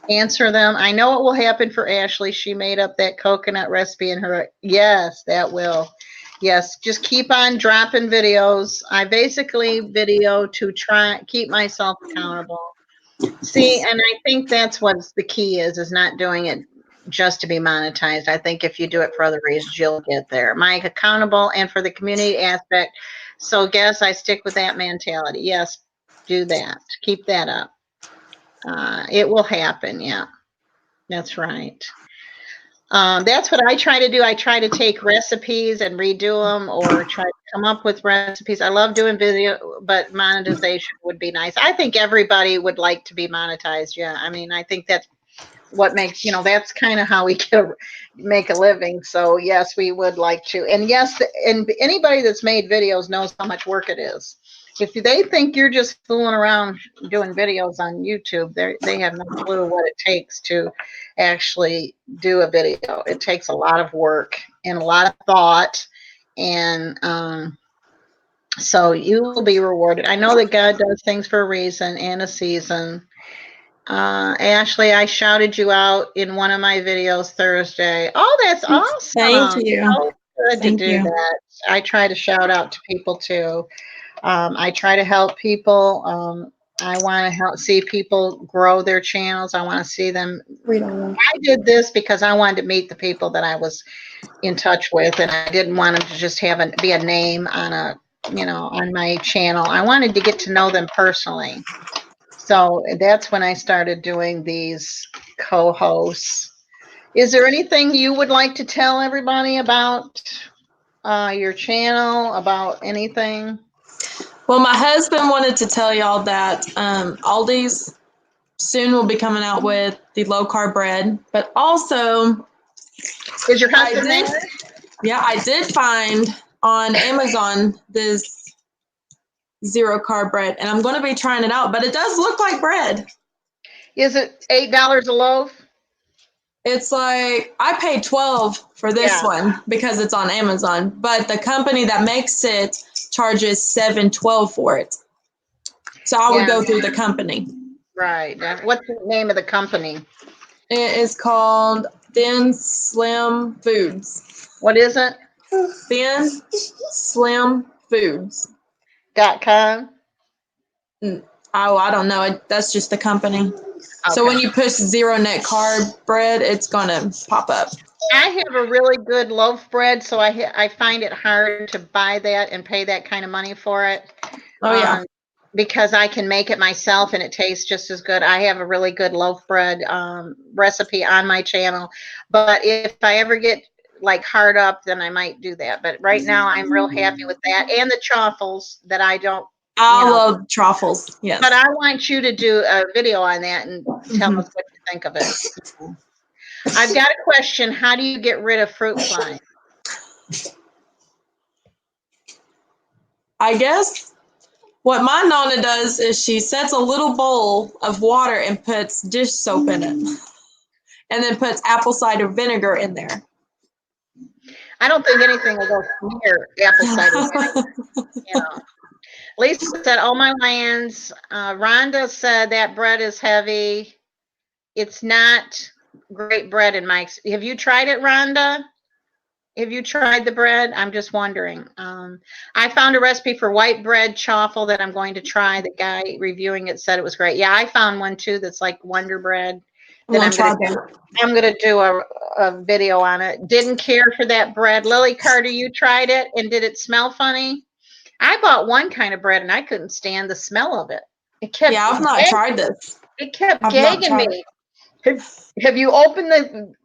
answer them. I know it will happen for Ashley. She made up that coconut recipe in her. Yes, that will. Yes, just keep on dropping videos. I basically video to try keep myself accountable. See, and I think that's what's the key is not doing it just to be monetized. I think if you do it for other reasons, you'll get there. Mike, accountable and for the community aspect. So guess I stick with that mentality. Yes, do that. Keep that up. It will happen. Yeah, that's right. That's what I try to do. I try to take recipes and redo them or try to come up with recipes. I love doing video, but monetization would be nice. I think everybody would like to be monetized. Yeah. I mean, I think that's what makes, that's kind of how we make a living. So yes, we would like to. And yes, and anybody that's made videos knows how much work it is. If they think you're just fooling around doing videos on YouTube, they have no clue what it takes to actually do a video. It takes a lot of work and a lot of thought, and so you will be rewarded. I know that God does things for a reason and a season. Ashley, I shouted you out in one of my videos Thursday. Oh, that's awesome. Thank you. So good to do that. I try to shout out to people too. I try to help people. I want to see people grow their channels. I want to see them. I did this because I wanted to meet the people that I was in touch with, and I didn't want them to just be a name on on my channel. I wanted to get to know them personally. So that's when I started doing these co-hosts. Is there anything you would like to tell everybody about your channel, about anything? Well, my husband wanted to tell y'all that Aldi's soon will be coming out with the low carb bread, but also Is your I husband did, there? yeah, I did find on Amazon this zero carb bread, and I'm going to be trying it out, but it does look like bread. Is it $8 a loaf? It's like I paid $12 for this one because it's on Amazon, but the company that makes it charges $7.12 for it. So I would go through the company. Right. What's the name of the company? It is called Thin Slim Foods. What is it? Thin Slim Foods. .com? Oh, I don't know. That's just the company. Okay. So when you push zero net carb bread, it's going to pop up. I have a really good loaf bread, so I find it hard to buy that and pay that kind of money for it. Oh, yeah. Because I can make it myself and it tastes just as good. I have a really good loaf bread recipe on my channel, but if I ever get like hard up, then I might do that. But right now I'm real happy with that and the chaffles that I don't. I love truffles. Yes. But I want you to do a video on that and tell us what you think of it. I've got a question. How do you get rid of fruit flies? I guess what my Nonna does is she sets a little bowl of water and puts dish soap in it, and then puts apple cider vinegar in there. I don't think anything will go near apple cider vinegar. Lisa said, "Oh my lands." Rhonda said that bread is heavy. It's not great bread in my. Have you tried it, Rhonda? Have you tried the bread? I'm just wondering. I found a recipe for white bread chaffle that I'm going to try. The guy reviewing it said it was great. Yeah, I found one too that's like Wonder Bread. Then I'm gonna do a video on it. Didn't care for that bread. Lily Carter, you tried it and did it smell funny? I bought one kind of bread and I couldn't stand the smell of it. It kept I've not tried this. It kept gagging me. Have you opened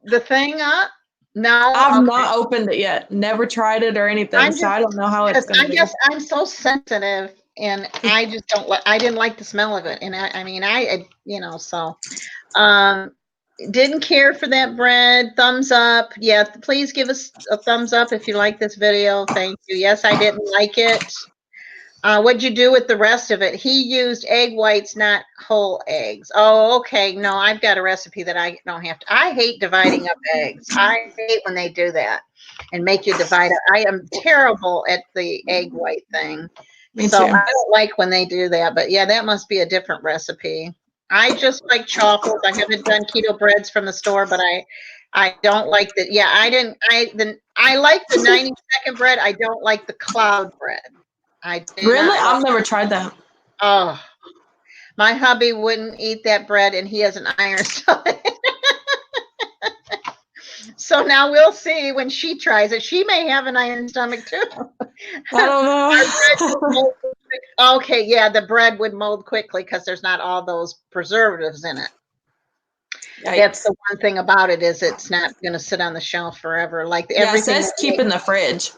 the thing up? No, I've not opened it yet. Never tried it or anything, so I don't know how it's going to be. I'm so sensitive, and I just don't like. I didn't like the smell of it, and I mean, so. Didn't care for that bread. Thumbs up. Yeah, please give us a thumbs up if you like this video. Thank you. Yes, I didn't like it. What'd you do with the rest of it? He used egg whites, not whole eggs. Oh, okay. No, I've got a recipe that I don't have to. I hate dividing up eggs. I hate when they do that and make you divide it. I am terrible at the egg white thing. Me so too. I don't like when they do that. But yeah, that must be a different recipe. I just like chaffles. I haven't done keto breads from the store, but I don't like that. Yeah, I like the 90-second bread. I don't like the cloud bread. Really? I've never tried that. Oh, my hubby wouldn't eat that bread, and he has an iron stomach. So now we'll see when she tries it. She may have an iron stomach too. I don't know. Okay, yeah, the bread would mold quickly because there's not all those preservatives in it. Yikes. That's the one thing about it is it's not going to sit on the shelf forever. Like everything. It says keep in the fridge.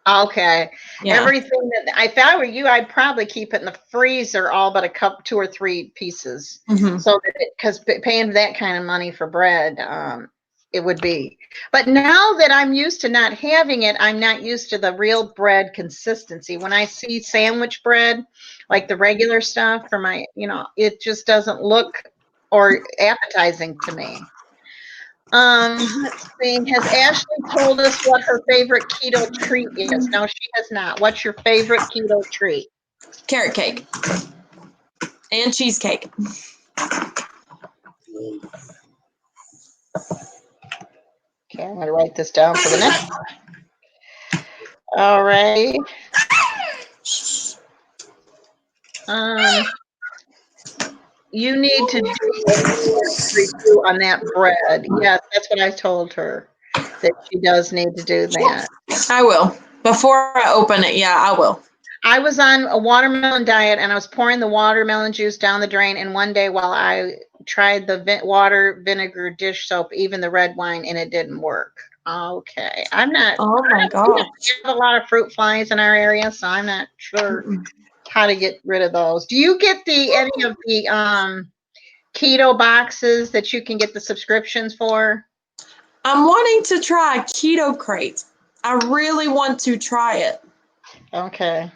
Okay. Yeah. Everything that if I were you, I'd probably keep it in the freezer, all but a cup, 2 or 3 pieces. So that because paying that kind of money for bread, it would be. But now that I'm used to not having it, I'm not used to the real bread consistency. When I see sandwich bread, like the regular stuff for my, it just doesn't look or appetizing to me. Let's see. Has Ashley told us what her favorite keto treat is? No, she has not. What's your favorite keto treat? Carrot cake and cheesecake. Okay, I'm going to write this down for the next one. All right. You need to do a review on that bread. Yes, that's what I told her, that she does need to do that. I will. Before I open it, yeah, I will. I was on a watermelon diet and I was pouring the watermelon juice down the drain. And one day while I tried the water vinegar dish soap, even the red wine, and it didn't work. Okay. Oh my We gosh. have a lot of fruit flies in our area, so I'm not sure Mm-mm. how to get rid of those. Do you get any of the keto boxes that you can get the subscriptions for? I'm wanting to try Keto Crate. I really want to try it. Okay.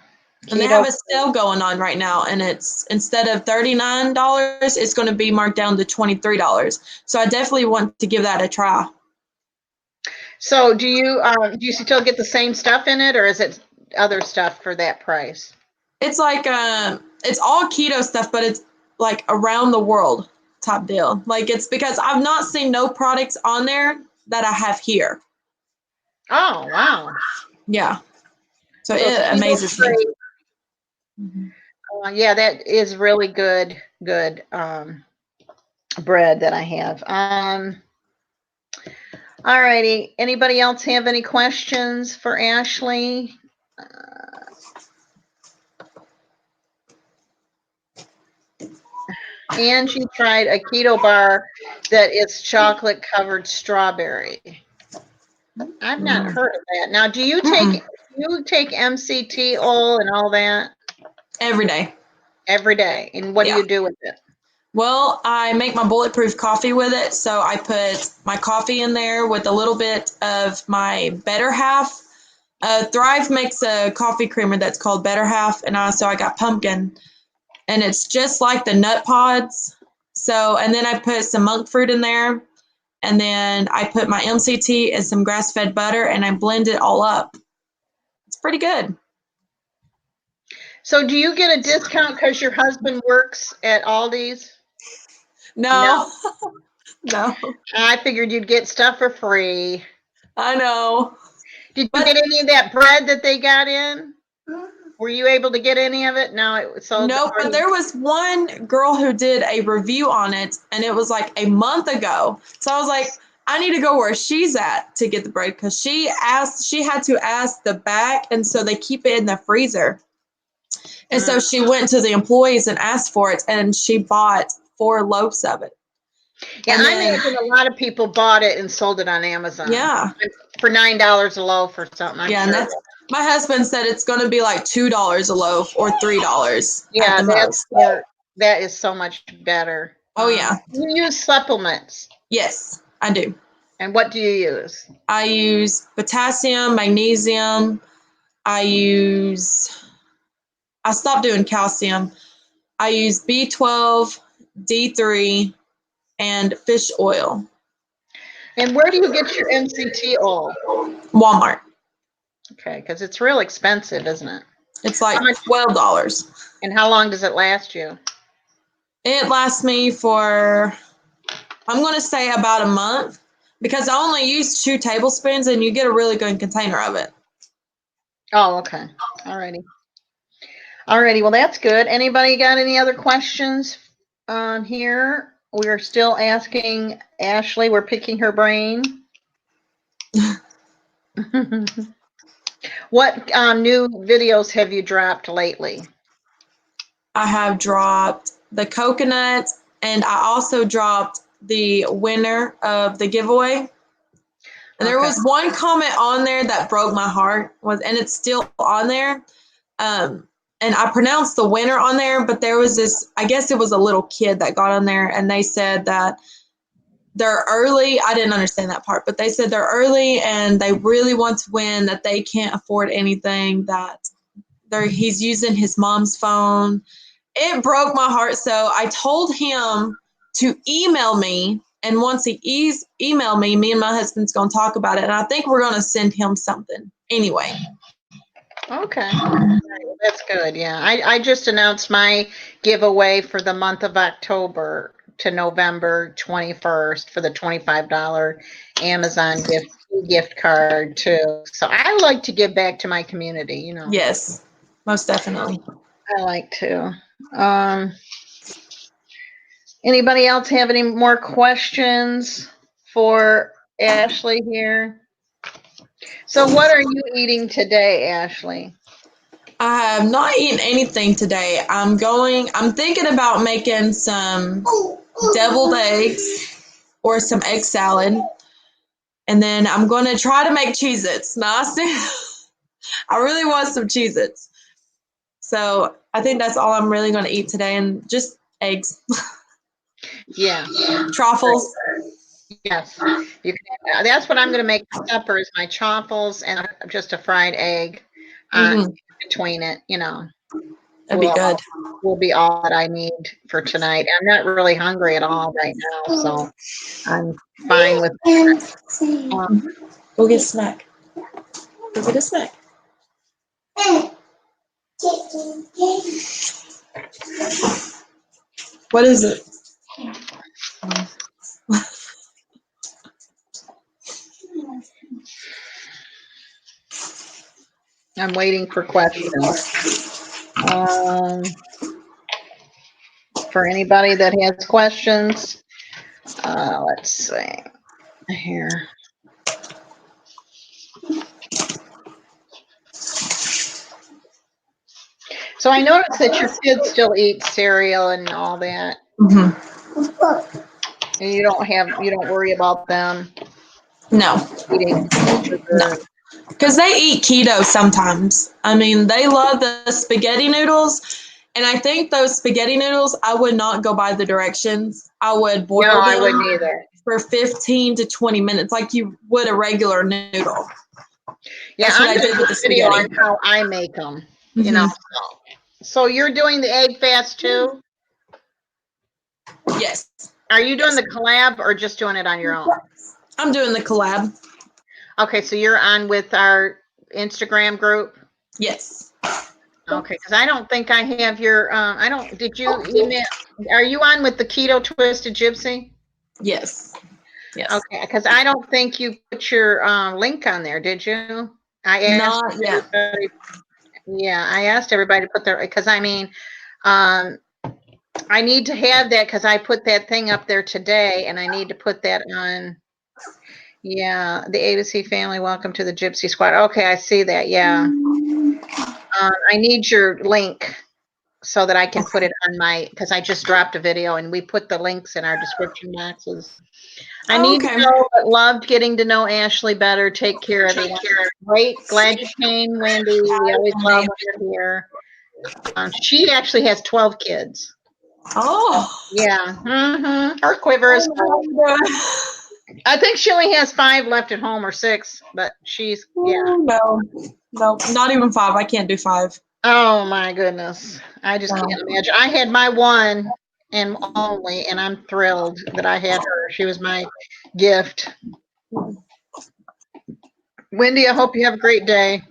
And they have a sale going on right now, and it's instead of $39, it's going to be marked down to $23. So I definitely want to give that a try. So do you still get the same stuff in it, or is it other stuff for that price? It's like it's all keto stuff, but it's like around the world type deal. Like it's because I've not seen no products on there that I have here. Oh, wow. Yeah. So So it keto amazes me. free. Mhm. Yeah, that is really good bread that I have. All righty. Anybody else have any questions for Ashley? Angie tried a keto bar that is chocolate covered strawberry. I've not heard of that. Now, do you Mm-mm. take MCT oil and all that Every day. every day? And what do Yeah. you do with it? Well, I make my bulletproof coffee with it. So I put my coffee in there with a little bit of my Better Half. Thrive makes a coffee creamer that's called Better Half, and I got pumpkin, and it's just like the nut pods. So, and then I put some monk fruit in there, and then I put my MCT and some grass-fed butter, and I blend it all up. It's pretty good. So, do you get a discount because your husband works at Aldi's? No. No, no, I figured you'd get stuff for free. I know. Did you But get any of that bread that they got in? Were you able to get any of it? No, it was sold no, but already. there was one girl who did a review on it, and it was like a month ago. So I was like, I need to go where she's at to get the bread because she had to ask the back, and so they keep it in the freezer. And so she went to the employees and asked for it, and she bought 4 loaves of it. Yeah, And I then, imagine a lot of people bought it and sold it on Amazon yeah, for $9 a loaf or something. I'm yeah, and sure. that's my husband said it's going to be like $2 a loaf or $3 at Yeah, the most. that is so much better. Oh yeah, You use supplements, yes, I do. and what do you use? I use potassium, magnesium. I stopped doing calcium. I use B12, D3, and fish oil. And where do you get your MCT oil? Walmart. Okay, because it's real expensive, isn't it? It's How like much, $12. and how long does it last you? It lasts me for, I'm going to say about a month because I only use 2 tablespoons and you get a really good container of it. Oh, okay. Alrighty. Alrighty, well, that's good. Anybody got any other questions on here? We're still asking Ashley, we're picking her brain. What new videos have you dropped lately? I have dropped the coconut, and I also dropped the winner of the giveaway. And there was one comment on there that broke my heart, and it's still on there. And I pronounced the winner on there, but there was this, I guess it was a little kid that got on there, and they said that they're early. I didn't understand that part, but they said they're early and they really want to win, that they can't afford anything, that he's using his mom's phone. It broke my heart. So I told him to email me. And once he emailed me, me and my husband's going to talk about it. And I think we're going to send him something anyway. Okay. That's good. Yeah. I just announced my giveaway for the month of October to November 21st for the $25 Amazon gift card too. So I like to give back to my community, you know. Yes, most definitely. I like to. Anybody else have any more questions for Ashley here? So what are you eating today, Ashley? I have not eaten anything today. I'm thinking about making some deviled eggs or some egg salad. And then I'm going to try to make Cheez-Its. Now, I really want some Cheez-Its. So I think that's all I'm really going to eat today, and just eggs. Yeah. Truffles. Yes. You can, that's what I'm going to make for supper is my chaffles and just a fried egg between it, you know. That'd be good. Will be all that I need for tonight. I'm not really hungry at all right now, so I'm fine with Go get a snack. Go get a snack. What is it? I'm waiting for questions. For anybody that has questions, let's see here. So I noticed that your kids still eat cereal and all that. And you don't worry about them No. eating sugar. No. Because they eat keto sometimes. I mean, they love the spaghetti noodles. And I think those spaghetti noodles, I would not go by the directions. I would boil them I wouldn't either. for 15 to 20 minutes, like you would a regular noodle. Yeah, That's what I did with the spaghetti. On how I make them. You know. So you're doing the egg fast too? Yes. Are you doing the collab or just doing it on your own? I'm doing the collab. Okay, so you're on with our Instagram group? Yes. Okay, because I don't think I have your, did you email, are you on with the Keto Twisted Gypsy? Yes. Yes. Okay, because I don't think you put your link on there, did you? I asked Not yet. Yeah, I asked everybody to put their, because I mean, I need to have that because I put that thing up there today and I need to put that on. Yeah, the ABC family, welcome to the Gypsy Squad. Okay, I see that. Yeah. I need your link so that I can put it on my, because I just dropped a video and we put the links in our description boxes. I need to know, but loved getting to know Ashley better. Take care of everyone. Great. Glad you came, Wendy. We always love when you're here. She actually has 12 kids. Oh. Yeah. Her quiver is full. I think she only has 5 left at home or 6, but she's, yeah. No, not even 5. I can't do 5. Oh my goodness. I just can't imagine. I had my one and only, and I'm thrilled that I had her. She was my gift. Wendy, I hope you have a great day.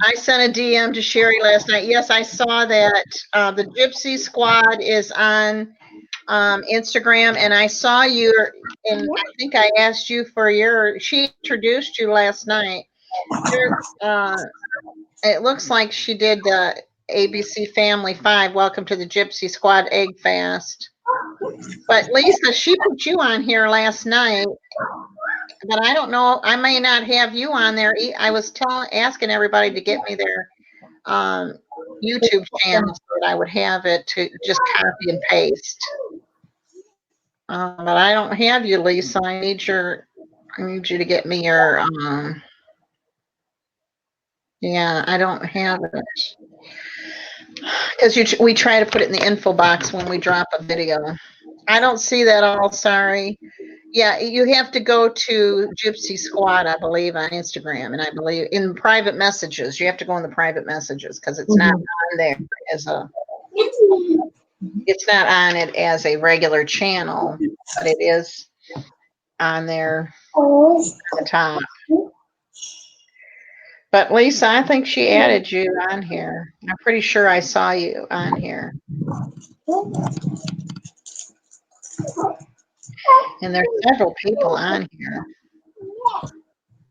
I sent a DM to Sherry last night. Yes, I saw that. The Gypsy Squad is on Instagram, and I saw you, and I think I asked you for she introduced you last night. It looks like she did the ABC Family 5, welcome to the Gypsy Squad Egg Fast. But Lisa, she put you on here last night, but I don't know, I may not have you on there. I was asking everybody to get me their YouTube channel so that I would have it to just copy and paste. But I don't have you, Lisa. I need you to get me your yeah, I don't have it. Because we try to put it in the info box when we drop a video. I don't see that all, sorry. Yeah, you have to go to Gypsy Squad, I believe, on Instagram, and I believe in private messages. You have to go in the private messages because it's not on there it's not on it as a regular channel, but it is on there on the top. But Lisa, I think she added you on here. I'm pretty sure I saw you on here. And there's several people on here.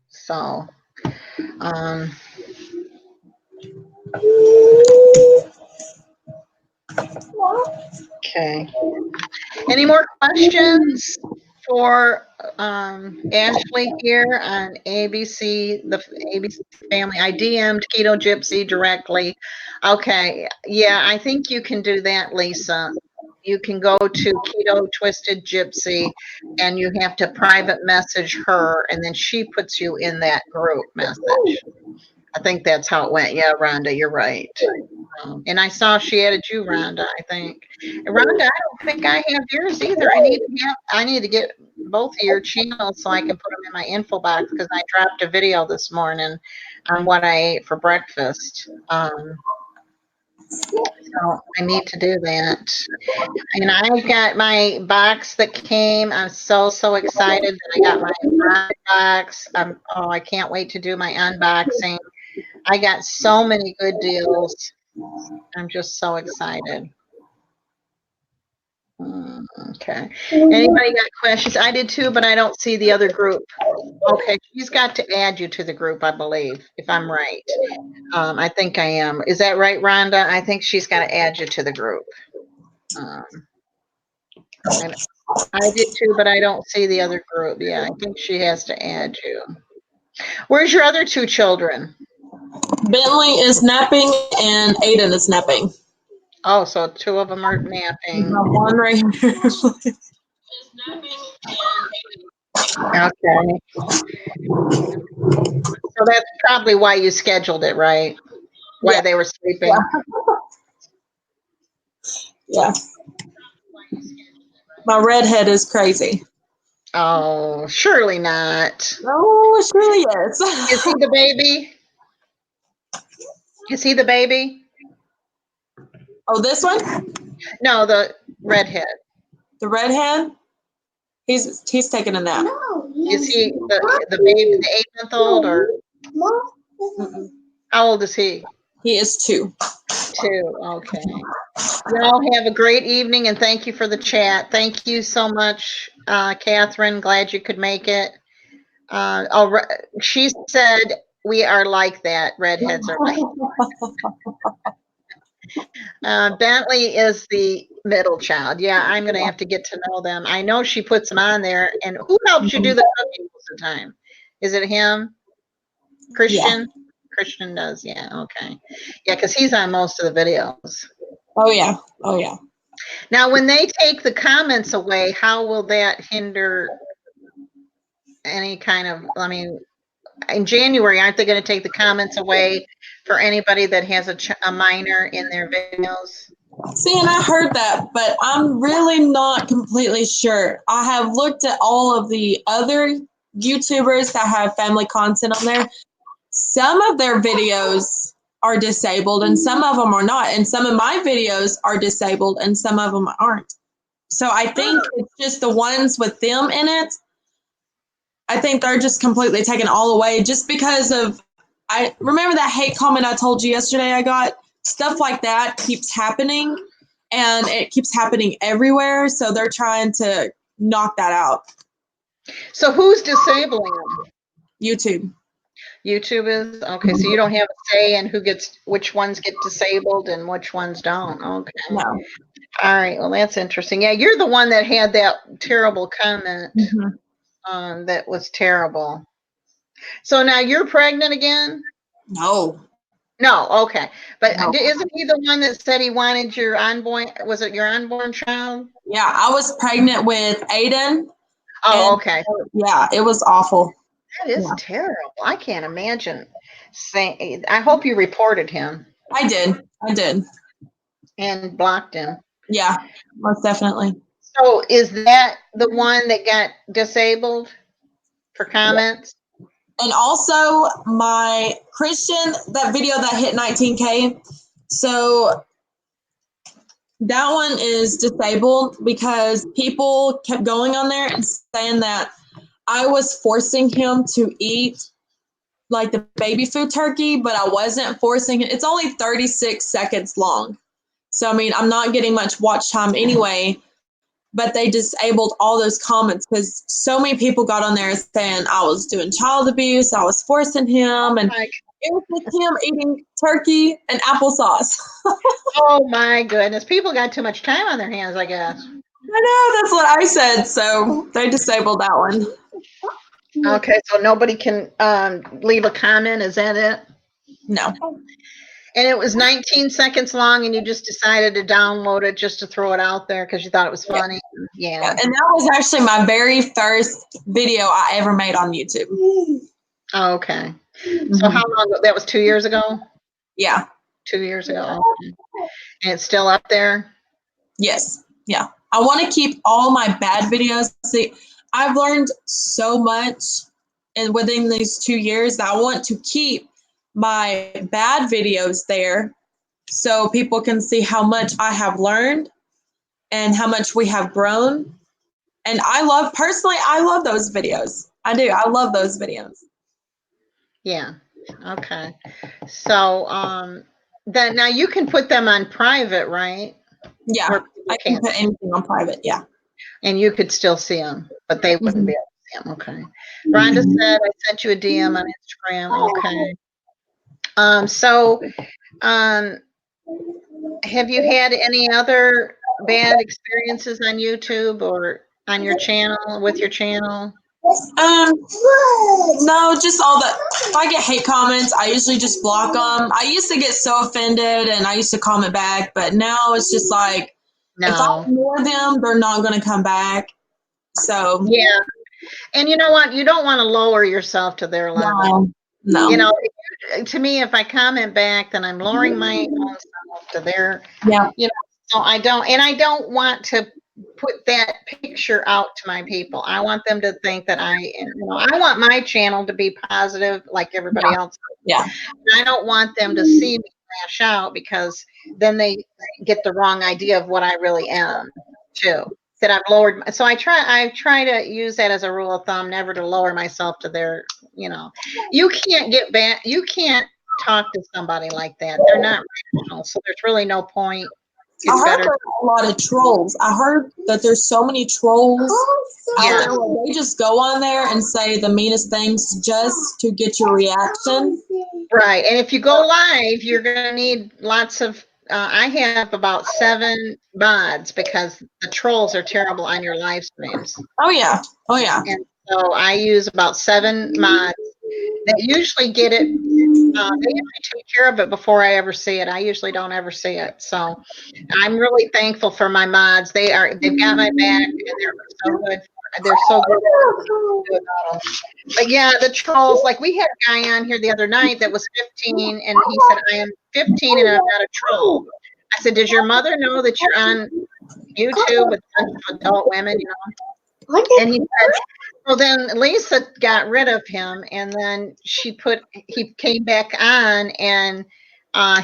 So, okay. Any more questions for Ashley here on ABC, the ABC family. I DM'd Keto Gypsy directly. Okay, yeah, I think you can do that, Lisa. You can go to Keto Twisted Gypsy and you have to private message her, and then she puts you in that group message. I think that's how it went. Yeah, Rhonda, you're right. And I saw she added you, Rhonda, I think. And Rhonda, I don't think I have yours either. I need to get both of your channels so I can put them in my info box because I dropped a video this morning on what I ate for breakfast. So I need to do that. And I've got my box that came. I'm so excited that I got my box. I can't wait to do my unboxing. I got so many good deals. I'm just so excited. Okay. Anybody got questions? I did too, but I don't see the other group. Okay, she's got to add you to the group, I believe, if I'm right. I think I am. Is that right, Rhonda? I think she's got to add you to the group. And I did too, but I don't see the other group. Yeah, I think she has to add you. Where's your other two children? Bentley is napping and Aiden is napping. Oh, so two of them are napping. One right here. Okay. So that's probably why you scheduled it, right? Why they were sleeping. Yeah. My redhead is crazy. Oh, surely not. Oh, it surely is. Is he the baby? Is he the baby? Oh, this one? No, the redhead. The redhead? He's taking a nap. Is he the baby, the 8-month-old, or how old is he? He is 2. 2. Okay. Y'all have a great evening, and thank you for the chat. Thank you so much, Catherine. Glad you could make it. She said we are like that. Redheads are like. Bentley is the middle child. Yeah, I'm going to have to get to know them. I know she puts them on there. And who helps you do the cooking most of the time? Is it him? Christian? Yeah. Christian does. Yeah. Okay. Yeah, because he's on most of the videos. Oh, yeah. Oh, yeah. Now, when they take the comments away, how will that hinder any kind of, I mean, in January, aren't they going to take the comments away for anybody that has a minor in their videos? See, and I heard that, but I'm really not completely sure. I have looked at all of the other YouTubers that have family content on there. Some of their videos are disabled and some of them are not. And some of my videos are disabled and some of them aren't. So I think it's just the ones with them in it. I think they're just completely taken all away just because of, I remember that hate comment I told you yesterday I got. Stuff like that keeps happening and it keeps happening everywhere. So they're trying to knock that out. So who's disabling them? YouTube. YouTube is? Okay, so you don't have a say in which ones get disabled and which ones don't. Okay. No. All right, well, that's interesting. Yeah, you're the one that had that terrible comment. That was terrible. So now you're pregnant again? No. No, okay. But isn't he the one that said he wanted your unborn, was it your unborn child? Yeah, I was pregnant with Aiden. Oh, okay. Yeah, it was awful. That is terrible. I can't imagine saying, I hope you reported him. I did. And blocked him. Yeah, most definitely. So is that the one that got disabled for comments? And also my Christian, that video that hit 19K. So that one is disabled because people kept going on there and saying that I was forcing him to eat like the baby food turkey, but I wasn't forcing it. It's only 36 seconds long. So, I mean, I'm not getting much watch time anyway, but they disabled all those comments because so many people got on there saying I was doing child abuse, I was forcing him, and it was with him eating turkey and applesauce. Oh my goodness. People got too much time on their hands, I guess. I know, that's what I said. So they disabled that one. Okay, so nobody can leave a comment. Is that it? No. And it was 19 seconds long, and you just decided to download it just to throw it out there because you thought it was funny. Yeah. And that was actually my very first video I ever made on YouTube. Oh, okay. So how long ago? That was 2 years ago? Yeah. 2 years ago. Okay. And it's still up there? Yes. Yeah. I want to keep all my bad videos. See, I've learned so much within these 2 years that I want to keep my bad videos there so people can see how much I have learned and how much we have grown. And I love those videos. I do. I love those videos. Yeah. Okay. So then now you can put them on private, right? Yeah. I can put anything on private. Yeah. And you could still see them, but they wouldn't be able to see them. Okay. Rhonda said I sent you a DM on Instagram. Okay. Have you had any other bad experiences on YouTube or on your channel, with your channel? No, just all the, if I get hate comments, I usually just block them. I used to get so offended and I used to comment back, but now it's just like, if I ignore them, they're not going to come back. So, yeah. And you know what? You don't want to lower yourself to their level. No. You know, to me, if I comment back, then I'm lowering my own self to their, you know, so I don't want to put that picture out to my people. I want them to think that I want my channel to be positive like everybody else. Yeah. And I don't want them to see me crash out because then they get the wrong idea of what I really am too. That I've lowered. So I try to use that as a rule of thumb, never to lower myself to their, you can't get back. You can't talk to somebody like that. They're not rational. So there's really no point. I heard there's a lot of trolls. I heard that there's so many trolls out there where they just go on there and say the meanest things just to get your reaction. Right. And if you go live, you're going to need lots of, I have about 7 mods because the trolls are terrible on your live streams. Oh, yeah. Oh, yeah. And so I use about 7 mods that usually get it. They usually take care of it before I ever see it. I usually don't ever see it. So I'm really thankful for my mods. They've got my back and they're so good. They're so good. But yeah, the trolls, like we had a guy on here the other night that was 15 and he said, I am 15 and I'm not a troll. I said, does your mother know that you're on YouTube with a bunch of adult women, And he said, well, then Lisa got rid of him, and then he came back on, and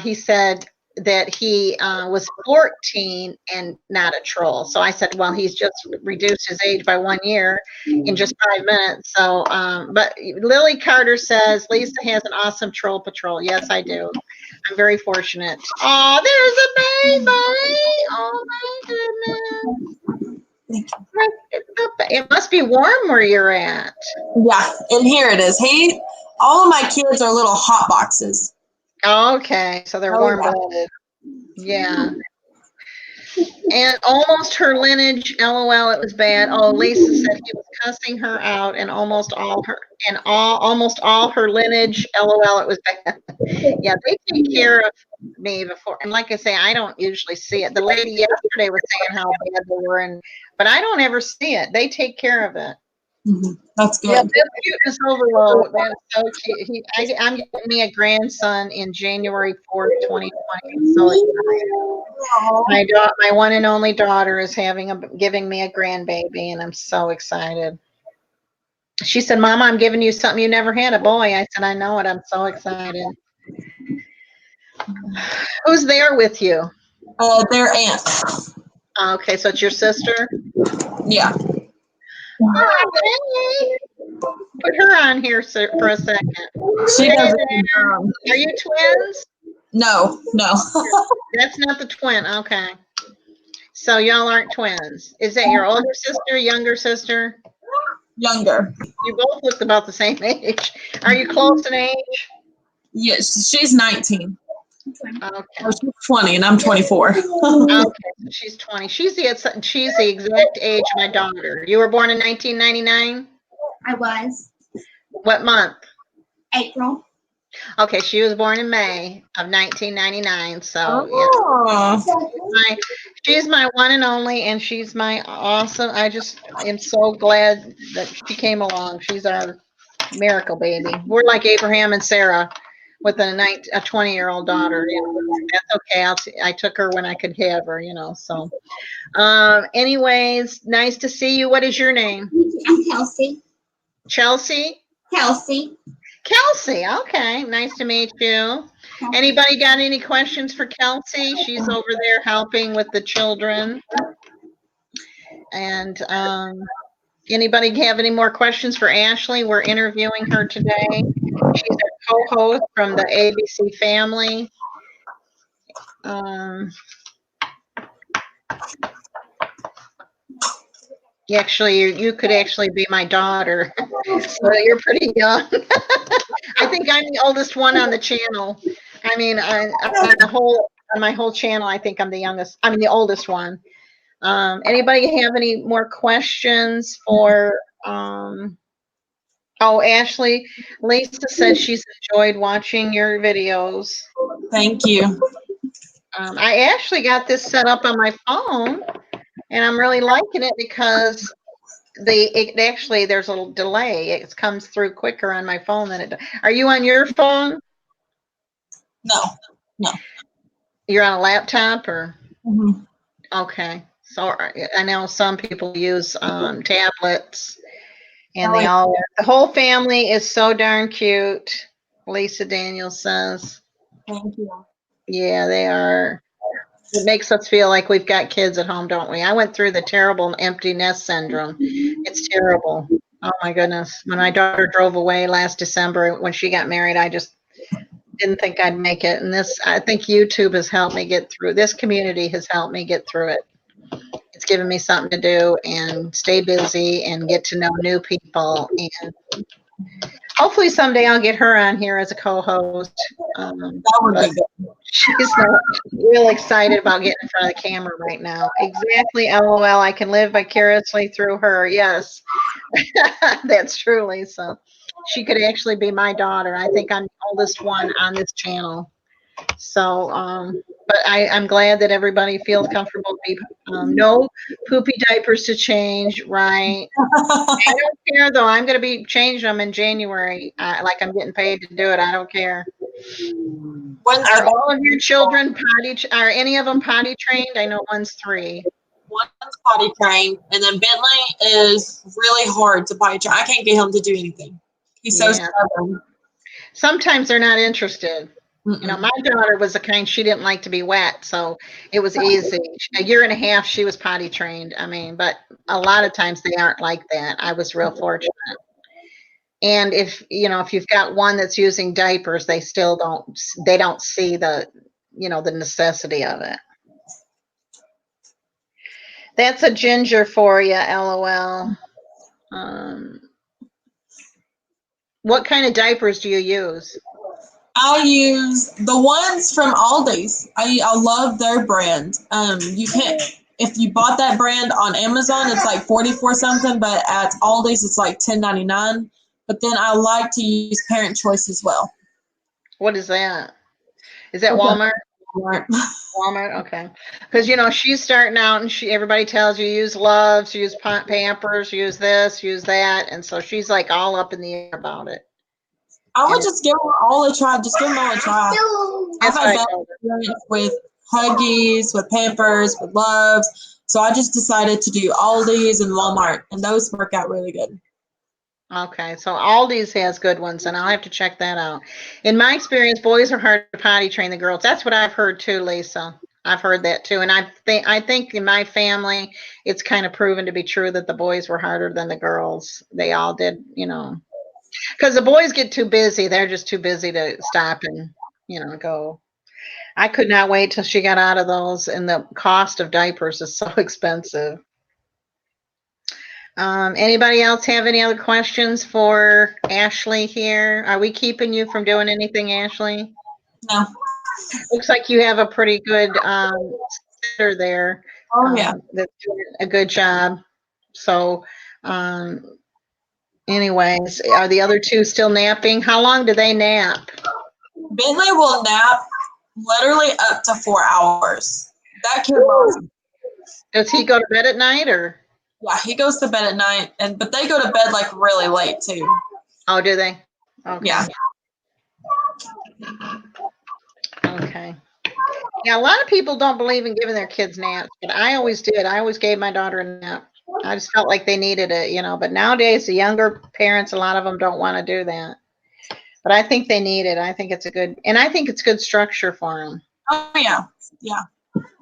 he said that he was 14 and not a troll. So I said, well, he's just reduced his age by 1 year in just 5 minutes. So, but Lily Carter says, Lisa has an awesome troll patrol. Yes, I do. I'm very fortunate. Oh, there's a baby. Oh, my goodness. It must be warm where you're at. Yeah, and here it is. All of my kids are little hot boxes. Okay, so they're warm-blooded. Yeah. And almost her lineage, LOL, it was bad. Oh, Lisa said he was cussing her out, and almost all her lineage, LOL, it was bad. Yeah, they take care of me before, and like I say, I don't usually see it. The lady yesterday was saying how bad they were, but I don't ever see it. They take care of it. That's good. Yeah, that's cuteness overload. That's so cute. I'm getting me a grandson in January 4th, 2020. So my one and only daughter is giving me a grandbaby, and I'm so excited. She said, Mama, I'm giving you something you never had, a boy. I said, I know it. I'm so excited. Who's there with you? Their aunt. Okay, so it's your sister? Yeah. Oh, put her on here for a second. She doesn't. Are you twins? No. That's not the twin. Okay. So y'all aren't twins. Is that your older sister, younger sister? Younger. You both look about the same age. Are you close in age? Yes, she's 19. Okay. Oh, she's 20 and I'm 24. Okay, she's 20. She's the exact age of my daughter. You were born in 1999? I was. What month? April. Okay, she was born in May of 1999. So yeah, Oh, she's my one and only, and she's my awesome. I just am so glad that she came along. She's our miracle baby. We're like Abraham and Sarah with a 20-year-old daughter. You know, that's okay. I took her when I could have her. You know, so. Anyways, nice to see you. What is your name? I'm Kelsey. Chelsea? Kelsey. Kelsey. Okay. Nice to meet you. Anybody got any questions for Kelsey? She's over there helping with the children. And anybody have any more questions for Ashley? We're interviewing her today. She's a co-host from the ABC family. Actually, you could actually be my daughter. So you're pretty young. I think I'm the oldest one on the channel. I mean, on my whole channel, I think I'm the youngest. I'm the oldest one. Anybody have any more questions for? Oh, Ashley, Lisa said she's enjoyed watching your videos. thank you. I actually got this set up on my phone, and I'm really liking it because there's a little delay. It comes through quicker on my phone than it. Are you on your phone? No. You're on a laptop or? Mhm. Okay. So I know some people use tablets, and Oh, the whole family is so darn cute. Lisa Daniels says, thank you. yeah, they are. It makes us feel like we've got kids at home, don't we? I went through the terrible empty nest syndrome. It's terrible. Oh my goodness. When my daughter drove away last December, when she got married, I just didn't think I'd make it. And I think YouTube has helped me get through. This community has helped me get through it. It's given me something to do and stay busy and get to know new people. And hopefully someday I'll get her on here as a co-host. That would But be good. she's not real excited about getting in front of the camera right now. Exactly. LOL. I can live vicariously through her. Yes, that's true, Lisa. She could actually be my daughter. I think I'm the oldest one on this channel. So, but I'm glad that everybody feels comfortable. No poopy diapers to change, right? I don't care though. I'm going to be changing them in January. Like I'm getting paid to do it. I don't care. Are all of your children are any of them potty trained? I know one's 3. One's potty trained, and then Bentley is really hard to potty train. I can't get him to do anything. He's so stubborn. Sometimes they're not interested. Mm-mm. You know, my daughter was the kind, she didn't like to be wet, so it was easy. A year and a half, she was potty trained. I mean, but a lot of times they aren't like that. I was real fortunate. And if you've got one that's using diapers, they don't see the necessity of it. That's a ginger for you, LOL. What kind of diapers do you use? I'll use the ones from Aldi's. I love their brand. You can't if you bought that brand on Amazon, it's like 44 something, but at Aldi's it's like 10.99. But then I like to use Parent Choice as well. What is that? Is that Walmart? Walmart, okay. Because she's starting out, and everybody tells you use Loves, use Pampers, use this, use that, and so she's like all up in the air about it. I would just give them all a try. Just give them all a try. I've had bad experience with Huggies, with Pampers, with Loves. So I just decided to do Aldi's and Walmart, and those work out really good. Okay, so Aldi's has good ones, and I'll have to check that out. In my experience, boys are hard to potty train the girls. That's what I've heard too, Lisa. I've heard that too, and I think in my family, it's kind of proven to be true that the boys were harder than the girls. They all did, because the boys get too busy. They're just too busy to stop and go. I could not wait till she got out of those, and the cost of diapers is so expensive. Anybody else have any other questions for Ashley here? Are we keeping you from doing anything, Ashley? No. Looks like you have a pretty good sitter there. Oh yeah. That's doing a good job. So, um, anyways, are the other two still napping? How long do they nap? Bentley will nap literally up to 4 hours. That kid loves. Does he go to bed at night or? Yeah, he goes to bed at night, but they go to bed like really late too. Oh, do they? Okay. Yeah. Okay. Yeah, a lot of people don't believe in giving their kids naps, but I always did. I always gave my daughter a nap. I just felt like they needed it, but nowadays the younger parents, a lot of them don't want to do that. But I think they need it. I think it's good structure for them. Oh yeah. Yeah.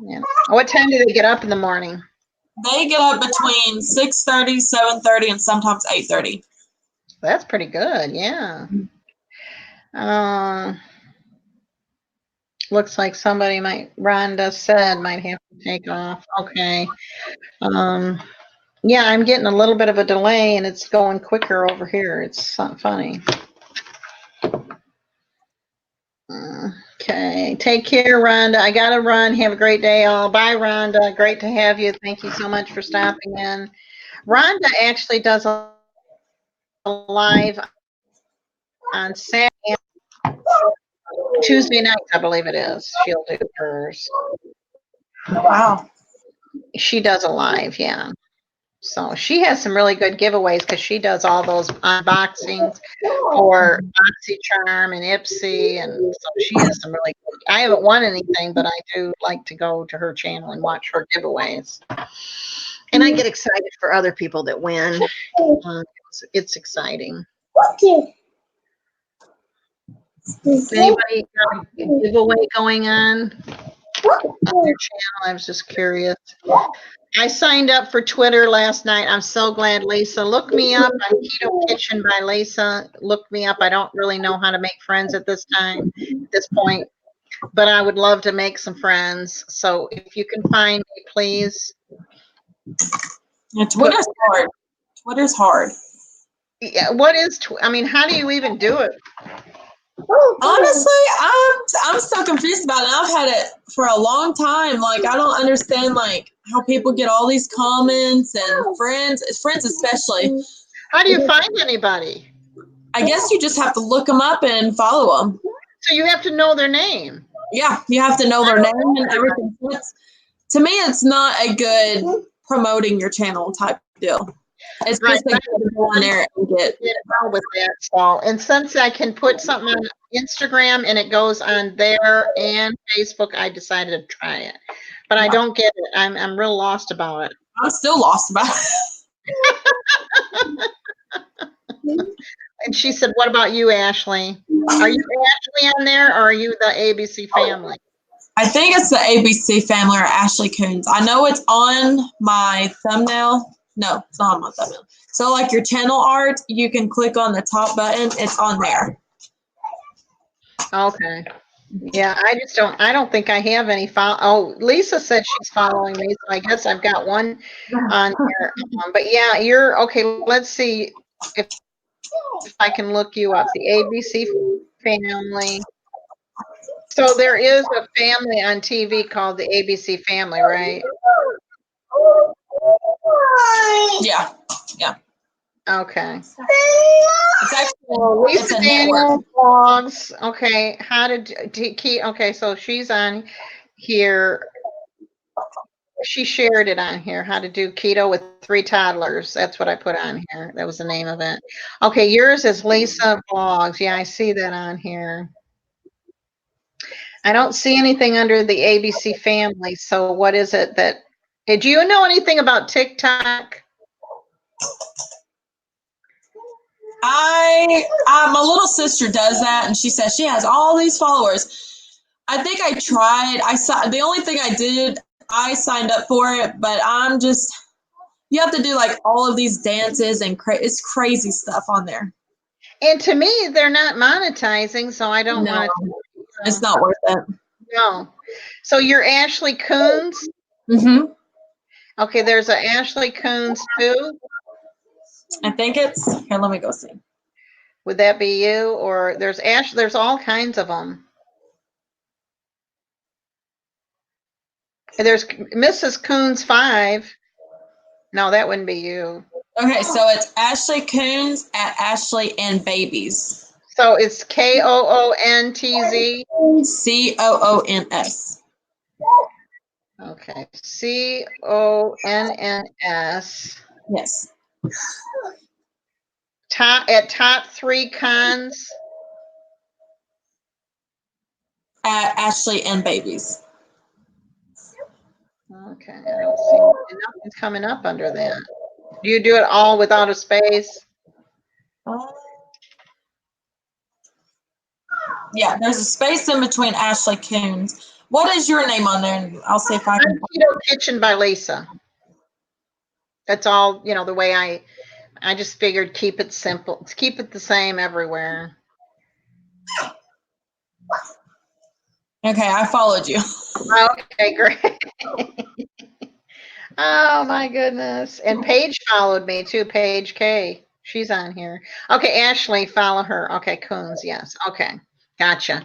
Yeah. What time do they get up in the morning? They get up between 6:30, 7:30, and sometimes 8:30. That's pretty good. Yeah. Looks like somebody Rhonda said might have to take off. Okay. Yeah, I'm getting a little bit of a delay and it's going quicker over here. It's funny. Okay. Take care, Rhonda. I got to run. Have a great day all. Bye, Rhonda. Great to have you. Thank you so much for stopping in. Rhonda actually does a live on Saturday, Tuesday nights, I believe it is. She'll do hers. Wow. She does a live, yeah. So she has some really good giveaways because she does all those unboxings for BoxyCharm and Ipsy, and so she has some really good. I haven't won anything, but I do like to go to her channel and watch her giveaways. And I get excited for other people that win. It's exciting. Anybody got a giveaway going on their channel? I was just curious. I signed up for Twitter last night. I'm so glad, Lisa. Look me up. I'm Keto Kitchen by Lisa. Look me up. I don't really know how to make friends at this point, but I would love to make some friends. So if you can find me, please. Yeah, Twitter's hard. Twitter's hard. Yeah, how do you even do it? Honestly, I'm so confused about it. I've had it for a long time. Like I don't understand like how people get all these comments and friends especially. How do you find anybody? I guess you just have to look them up and follow them. So you have to know their name. Yeah, you have to know their name and everything. To me, it's not a good promoting your channel type deal. It's Right. just like go on there and get well with that. So, and since I can put something on Instagram and it goes on there and Facebook, I decided to try it. But I don't get it. I'm real lost about it. I'm still lost about it. And she said, "What about you, Ashley? Are you Ashley on there, or are you the ABC family?" I think it's the ABC family or Ashley Coons. I know it's on my thumbnail. No, it's not on my thumbnail. So like your channel art, you can click on the top button. It's on there. Okay. Yeah, I don't think I have any Oh, Lisa said she's following me, so I guess I've got one on here. But yeah, you're okay. Let's see if I can look you up. The ABC family. So there is a family on TV called the ABC family, right? Yeah. Yeah. Okay. It's actually it's a network. Vlogs. Okay. Okay, so she's on here. She shared it on here. How to do keto with 3 toddlers. That's what I put on here. That was the name of it. Okay, yours is Lisa Vlogs. Yeah, I see that on here. I don't see anything under the ABC family. So what is it that? Do you know anything about TikTok? My little sister does that, and she says she has all these followers. I think I tried. The only thing I did, I signed up for it, but you have to do like all of these dances and it's crazy stuff on there. And to me, they're not monetizing, so I don't want to. It's not worth it. No. So you're Ashley Coons? Mm-hmm. Okay, there's a Ashley Coons too. I think it's here. Let me go see. Would that be you? Or there's all kinds of them. There's Mrs. Coons 5. No, that wouldn't be you. Okay, so it's Ashley Coons at Ashley and Babies. So it's KOONTZ. COONS. Okay, CONNS. Yes. Top 3 cons. At Ashley and Babies. Okay, I don't see nothing's coming up under that. Do you do it all without a space? Yeah, there's a space in between Ashley Coons. What is your name on there? And I'll see if I can. Keto Kitchen by Lisa. That's all, the way I just figured keep it simple. Keep it the same everywhere. Okay, I followed you. Okay, great. Oh my goodness. And Paige followed me too, Paige K. She's on here. Okay, Ashley, follow her. Okay, Coons, yes. Okay, gotcha.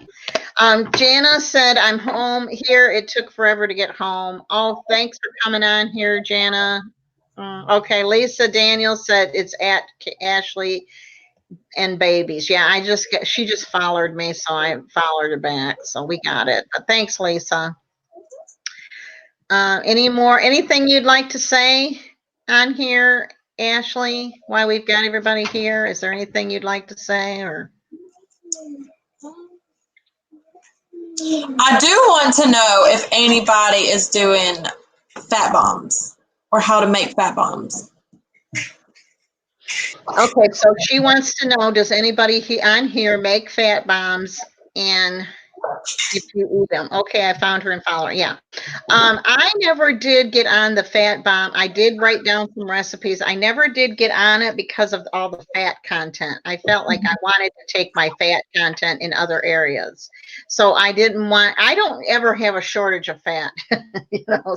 Jana said, I'm home here. It took forever to get home. Oh, thanks for coming on here, Jana. Okay, Lisa Daniel said it's at Ashley and Babies. Yeah, she just followed me, so I followed her back. So we got it. But thanks, Lisa. Anything you'd like to say on here, Ashley, while we've got everybody here? Is there anything you'd like to say, or? I do want to know if anybody is doing fat bombs or how to make fat bombs. Okay, so she wants to know, does anybody on here make fat bombs, and if you eat them? Okay, I found her and followed her. Yeah. I never did get on the fat bomb. I did write down some recipes. I never did get on it because of all the fat content. I felt like I wanted to take my fat content in other areas. So I don't ever have a shortage of fat,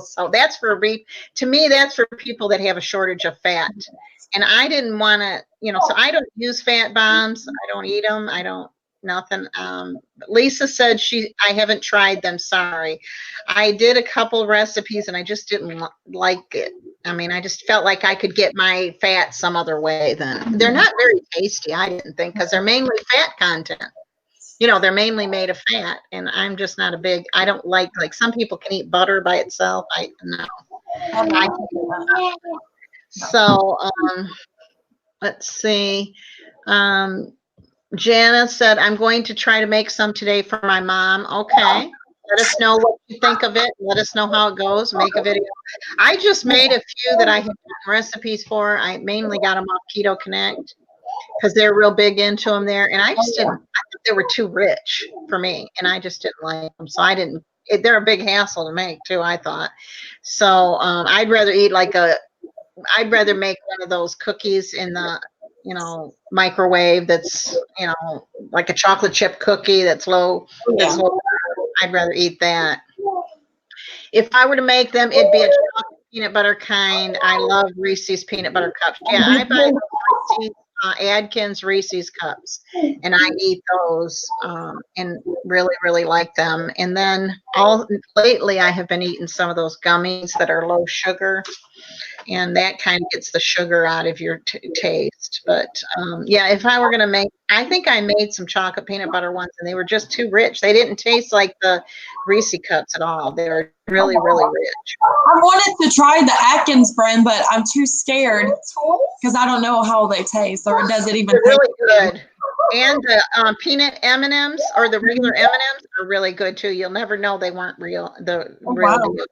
so that's to me, that's for people that have a shortage of fat. And I didn't want to, so I don't use fat bombs. I don't eat them. I don't, nothing. Lisa said I haven't tried them. Sorry. I did a couple recipes and I just didn't like it. I mean, I just felt like I could get my fat some other way then. They're not very tasty, I didn't think, because they're mainly fat content. They're mainly made of fat, and I'm just not I don't like some people can eat butter by itself. No. So, let's see. Jana said, I'm going to try to make some today for my mom. Okay. Let us know what you think of it. Let us know how it goes. Make a video. I just made a few that I had recipes for. I mainly got them off Keto Connect because they're real big into them there. And I thought they were too rich for me, and I just didn't like them. So they're a big hassle to make too, I thought. So I'd rather make one of those cookies in the microwave that's like a chocolate chip cookie that's low. I'd rather eat that. If I were to make them, it'd be a chocolate peanut butter kind. I love Reese's peanut butter cups. Yeah, I buy Reese's, Adkins Reese's cups, and I eat those and really, really like them. And then lately I have been eating some of those gummies that are low sugar, and that kind of gets the sugar out of your taste. But yeah, if I were going to make, I think I made some chocolate peanut butter ones, and they were just too rich. They didn't taste like the Reese cups at all. They were really, really rich. I wanted to try the Atkins brand, but I'm too scared because I don't know how they taste, or does it even taste really good. And the peanut M&Ms or the regular M&Ms are really good too. You'll never know they weren't real. Real deal.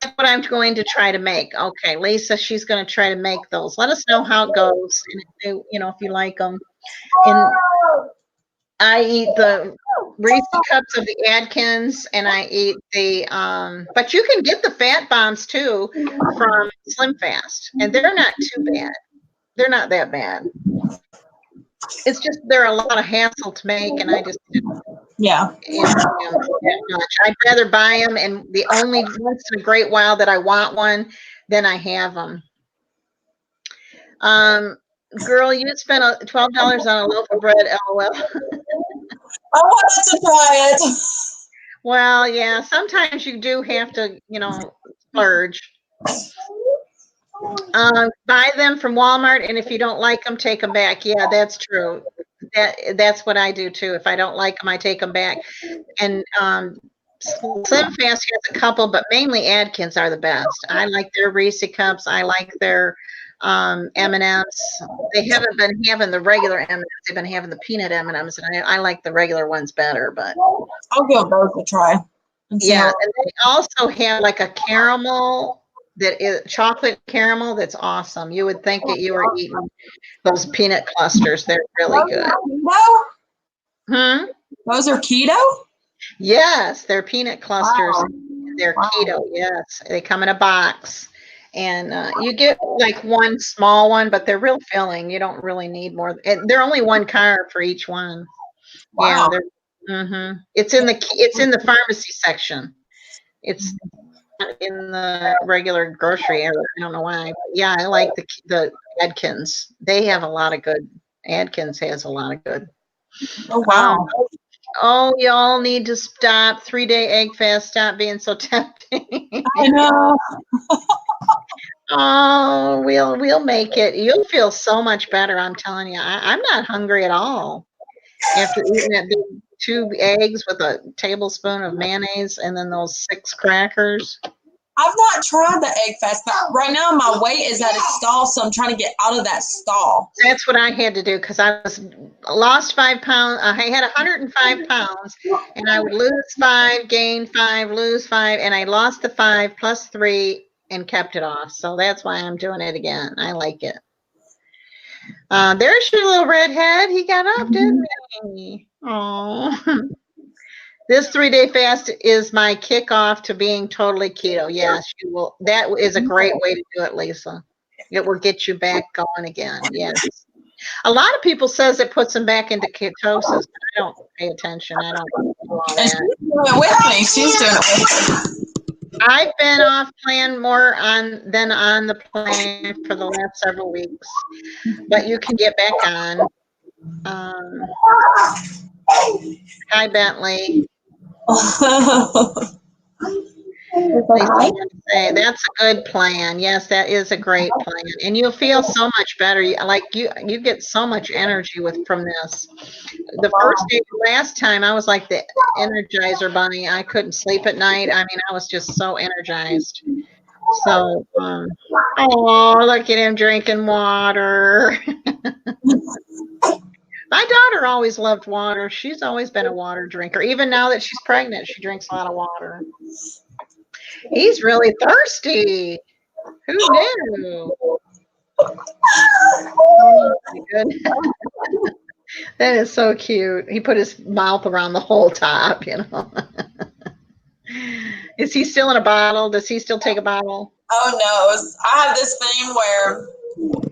That's what I'm going to try to make. Okay, Lisa, she's going to try to make those. Let us know how it goes, and if you like them. And I eat the Reese cups of the Adkins, and I eat the but you can get the fat bombs too from Slim Fast, and they're not too bad. They're not that bad. It's just they're a lot of hassle to make, and I just I'd rather buy them, and the only once in a great while that I want one, then I have them. Girl, you spent $12 on a loaf of bread, LOL. I wanted to try it. Well, yeah, sometimes you do have to, splurge. Buy them from Walmart, and if you don't like them, take them back. Yeah, that's true. That's what I do too. If I don't like them, I take them back. And Slim Fast has a couple, but mainly Adkins are the best. I like their Reese cups. I like their M&Ms. They haven't been having the regular M&Ms. They've been having the peanut M&Ms, and I like the regular ones better. But I'll give those a try. yeah, and they also have like a caramel that is chocolate caramel that's awesome. You would think that you were eating those peanut clusters. They're really good. Those are keto? Yes, they're peanut clusters. Wow. They're keto. Yes, they come in a box, and you get like one small one, but they're real filling. You don't really need more. They're only one carb for each one. Wow. Yeah, it's in the pharmacy section. It's not in the regular grocery area. I don't know why. But yeah, I like the Adkins. They have a lot of good. Adkins has a lot of good. Oh wow. Oh, y'all need to stop 3-day egg fast. Stop being so tempting. I know. Oh, we'll make it. You'll feel so much better. I'm telling you. I'm not hungry at all after eating that big 2 eggs with a tablespoon of mayonnaise and then those 6 crackers. I've not tried the egg fast, but right now my weight is at a stall, so I'm trying to get out of that stall. That's what I had to do because I lost 5 pounds. I had 105 pounds, and I would lose 5, gain 5, lose 5, and I lost the 5 plus 3 and kept it off. So that's why I'm doing it again. I like it. There's your little redhead. He got up, didn't he? Oh. This 3-day fast is my kickoff to being totally keto. Yes, you will. That is a great way to do it, Lisa. It will get you back going again. Yes. A lot of people says it puts them back into ketosis, but I don't pay attention. I don't do all And that. she's doing it with me. She's doing it with me. I've been off plan more than on the plan for the last several weeks, but you can get back on. Hi, Bentley. That's a good plan. Yes, that is a great plan, and you'll feel so much better. You get so much energy from this. The first day, last time, I was like the Energizer Bunny. I couldn't sleep at night. I mean, I was just so energized. So, oh, look at him drinking water. My daughter always loved water. She's always been a water drinker. Even now that she's pregnant, she drinks a lot of water. He's really thirsty. Who knew? Oh, my goodness. That is so cute. He put his mouth around the whole top, Is he still in a bottle? Does he still take a bottle? Oh no. I have this thing where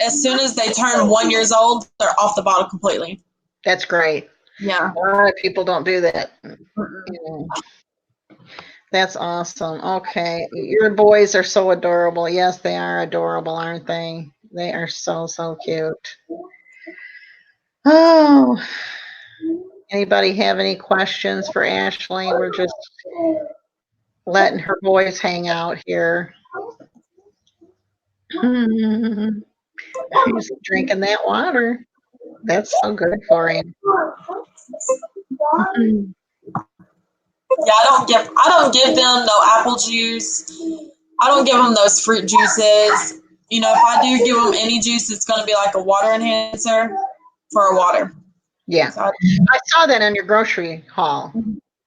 as soon as they turn 1 year old, they're off the bottle completely. That's great. Yeah. A lot of people don't do that. That's awesome. Okay. Your boys are so adorable. Yes, they are adorable, aren't they? They are so, so cute. Oh, anybody have any questions for Ashley? We're just letting her boys hang out here. He's drinking that water. That's so good for him. Yeah, I don't give them no apple juice. I don't give them those fruit juices. If I do give them any juice, it's going to be like a water enhancer for a water. Yeah. So I saw that on your grocery haul.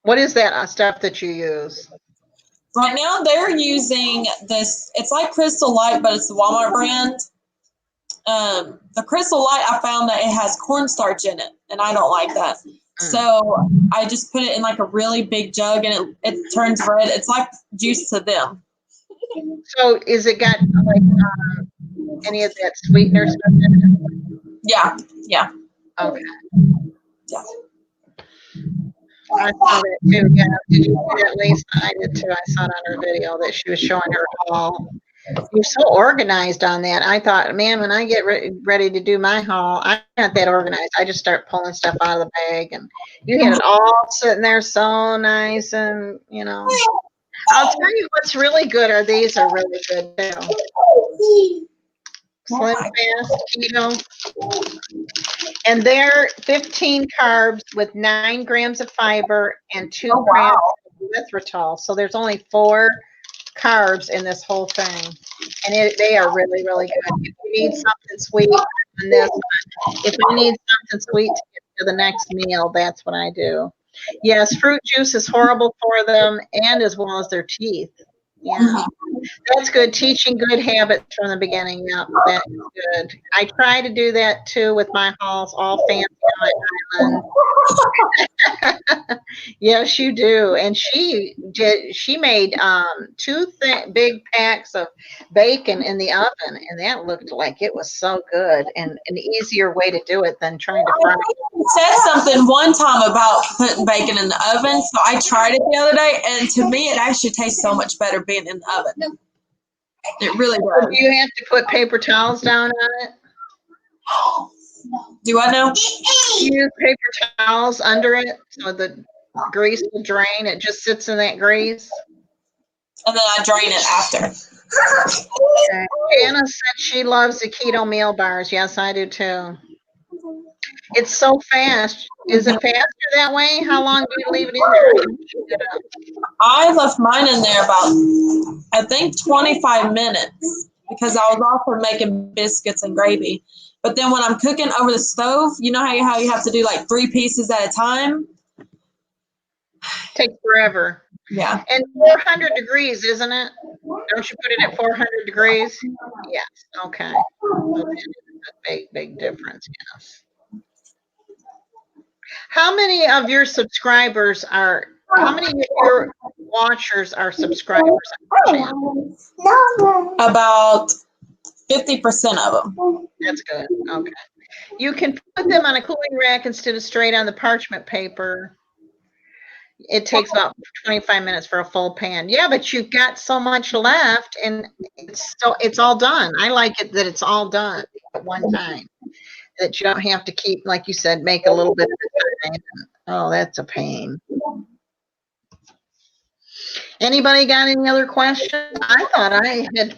What is that stuff that you use? right now they're using this. It's like Crystal Light, but it's the Walmart brand. The Crystal Light, I found that it has cornstarch in it, and I don't like that. So I just put it in like a really big jug, and it turns red. It's like juice to them. So is it got like any of that sweetener stuff in it? Yeah. Okay. Yeah. I saw that too. Yeah. Did you see that, Lisa? I did too. I saw it on her video that she was showing her haul. You're so organized on that. I thought, man, when I get ready to do my haul, I'm not that organized. I just start pulling stuff out of the bag, and you had it all sitting there so nice, and I'll tell you what's really good are these are really good too. Slim Fast Keto. And they're 15 carbs with 9 grams of fiber and 2 grams of erythritol. So there's only 4 carbs in this whole thing. And they are really, really good. If you need something sweet on this, if I need something sweet to get to the next meal, that's what I do. Yes, fruit juice is horrible for them and as well as their teeth. Yeah. That's good. Teaching good habits from the beginning. Yeah, that's good. I try to do that too with my hauls, all fancy on my island. Yes, you do. And she made 2 big packs of bacon in the oven, and that looked like it was so good and an easier way to do it than trying to fry it. You said something one time about putting bacon in the oven, so I tried it the other day, and to me, it actually tastes so much better being in the oven. It really does. Do you have to put paper towels down on it? Do I know? You use paper towels under it so the grease will drain. It just sits in that grease. And then I drain it after. Okay. Anna said she loves the keto meal bars. Yes, I do too. It's so fast. Is it faster that way? How long do you leave it in there? I left mine in there about, I think, 25 minutes because I was also making biscuits and gravy. But then when I'm cooking over the stove, you know how you have to do like 3 pieces at a time? Takes forever. Yeah. And 400 degrees, isn't it? Don't you put it at 400 degrees? Yes. Okay. So that is a big, big difference. Yes. How many of your subscribers are? How many of your watchers are subscribers on your channel? About 50% of them. That's good. Okay. You can put them on a cooling rack instead of straight on the parchment paper. It takes about 25 minutes for a full pan. Yeah, but you've got so much left, and it's all done. I like it that it's all done at one time. That you don't have to keep, like you said, make a little bit at a time. Oh, that's a pain. Anybody got any other questions? I thought I had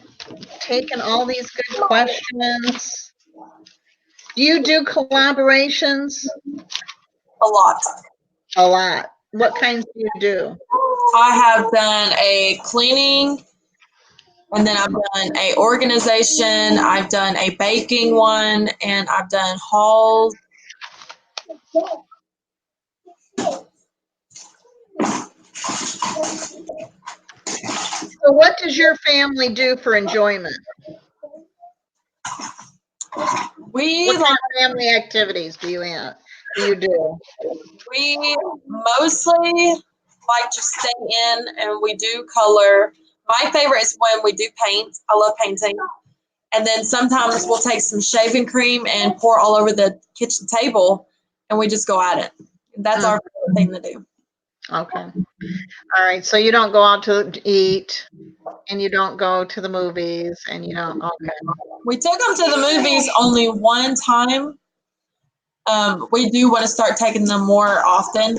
taken all these good questions. Do you do collaborations? A lot. A lot. What kinds do you do? I have done a cleaning, and then I've done a organization, I've done a baking one, and I've done hauls. So what does your family do for enjoyment? What kind of family activities do you have? We mostly like to stay in, and we do color. My favorite is when we do paint. I love painting. And then sometimes we'll take some shaving cream and pour all over the kitchen table, and we just go at it. That's our favorite thing to do. Okay. All right. So you don't go out to eat, and you don't go to the movies, and you don't. Okay. We took them to the movies only one time. We do want to start taking them more often,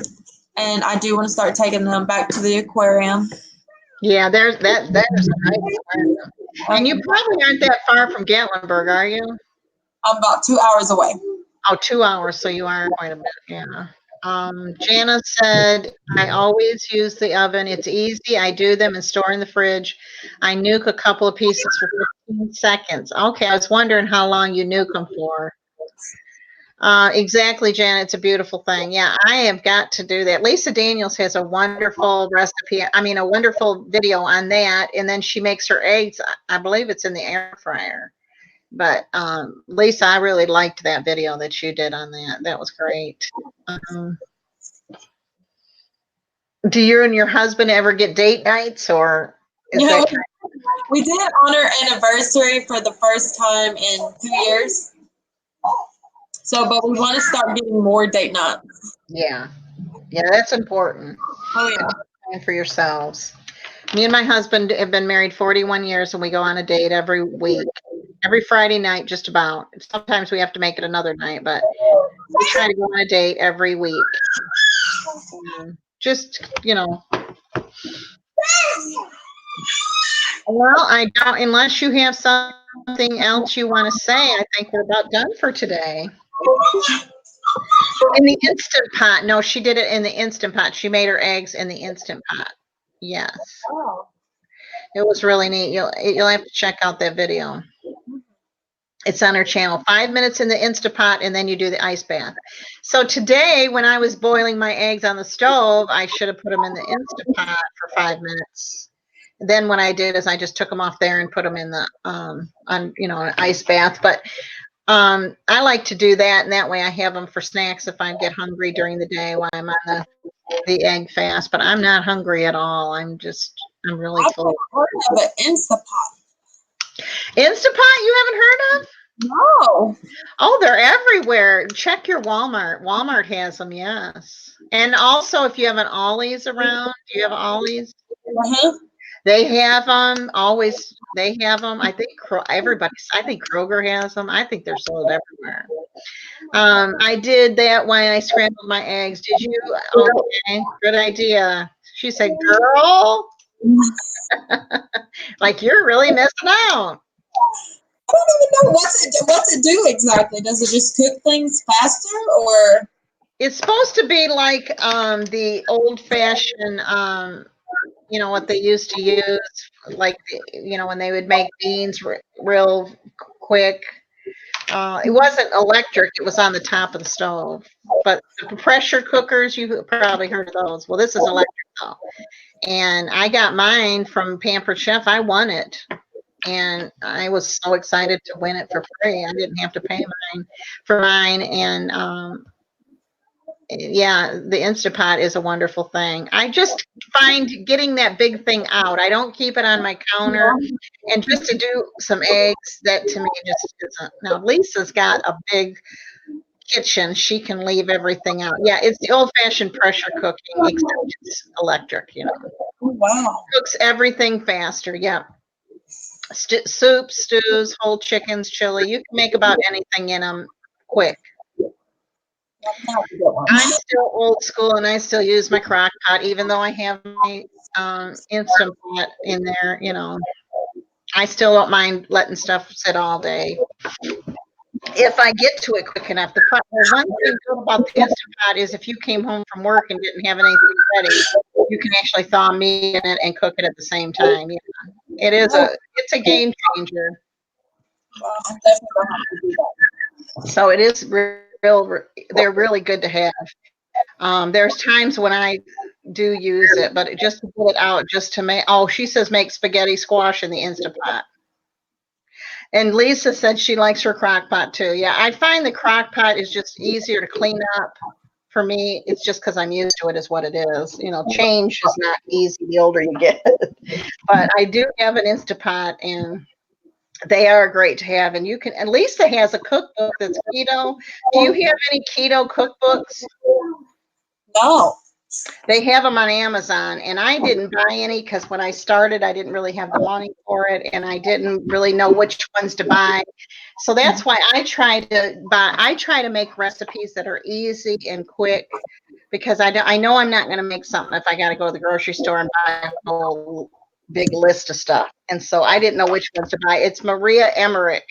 and I do want to start taking them back to the aquarium. Yeah, there's that. There's a nice aquarium. And you probably aren't that far from Gatlinburg, are you? I'm about 2 hours away. Oh, 2 hours. So you are quite a bit. Yeah. Jana said, I always use the oven. It's easy. I do them and store in the fridge. I nuke a couple of pieces for 15 seconds. Okay, I was wondering how long you nuke them for. Exactly, Janet. It's a beautiful thing. Yeah, I have got to do that. Lisa Daniels has a wonderful recipe. I mean, a wonderful video on that. And then she makes her eggs. I believe it's in the air fryer. But Lisa, I really liked that video that you did on that. That was great. Do you and your husband ever get date nights, or is that kind of... We did on our anniversary for the first time in 2 years. So, but we want to start getting more date nights. Yeah. Yeah, that's important. Oh, yeah. And for yourselves. Me and my husband have been married 41 years, and we go on a date every week, every Friday night, just about. Sometimes we have to make it another night, but we try to go on a date every week. Just, well, I don't, unless you have something else you want to say, I think we're about done for today. In the Instant Pot. No, she did it in the Instant Pot. She made her eggs in the Instant Pot. Yes. Oh. It was really neat. You'll have to check out that video. It's on her channel. 5 minutes in the Instant Pot, and then you do the ice bath. So today, when I was boiling my eggs on the stove, I should have put them in the Instant Pot for 5 minutes. Then what I did is I just took them off there and put them in the an ice bath. But I like to do that, and that way I have them for snacks if I get hungry during the day while I'm on the egg fast. But I'm not hungry at all. I'm really full. I've heard of an Instapot. Instapot you haven't heard of? No. Oh, they're everywhere. Check your Walmart. Walmart has them, yes. And also, if you have an Ollie's around, do you have Ollie's? Uh-huh. They have them. Always, they have them. I think I think Kroger has them. I think they're sold everywhere. I did that when I scrambled my eggs. Did you? Okay, good idea. She said, "Girl, like you're really missing out." I don't even know what's it do exactly. Does it just cook things faster, or? It's supposed to be like the old-fashioned, what they used to use, like when they would make beans real quick. It wasn't electric; it was on the top of the stove. But the pressure cookers, you probably heard of those. Well, this is electric though, and I got mine from Pampered Chef. I won it. And I was so excited to win it for free. I didn't have to pay for mine. And yeah, the Instapot is a wonderful thing. I just find getting that big thing out. I don't keep it on my counter. And just to do some eggs, that to me just isn't. Now, Lisa's got a big kitchen. She can leave everything out. Yeah, it's the old-fashioned pressure cooking, except it's electric, Wow. Cooks everything faster. Yeah. Soup, stews, whole chickens, chili. You can make about anything in them quick. I'm still old school, and I still use my crock pot, even though I have my Instant Pot in there. I still don't mind letting stuff sit all day if I get to it quick enough. The one thing good about the Instant Pot is if you came home from work and didn't have anything ready, you can actually thaw meat in it and cook it at the same time. It's a game changer. So it is they're really good to have. There's times when I do use it, but just to get it out, just to make. Oh, she says make spaghetti squash in the Instant Pot. And Lisa said she likes her crock pot too. Yeah, I find the crock pot is just easier to clean up. For me, it's just because I'm used to it, is what it is. Change is not easy the older you get. But I do have an Instapot, and they are great to have. And Lisa has a cookbook that's keto. Do you have any keto cookbooks? No. They have them on Amazon, and I didn't buy any because when I started, I didn't really have the money for it, and I didn't really know which ones to buy. So that's why I try to make recipes that are easy and quick, because I know I'm not going to make something if I got to go to the grocery store and buy a whole big list of stuff. And so I didn't know which ones to buy. It's Maria Emmerich.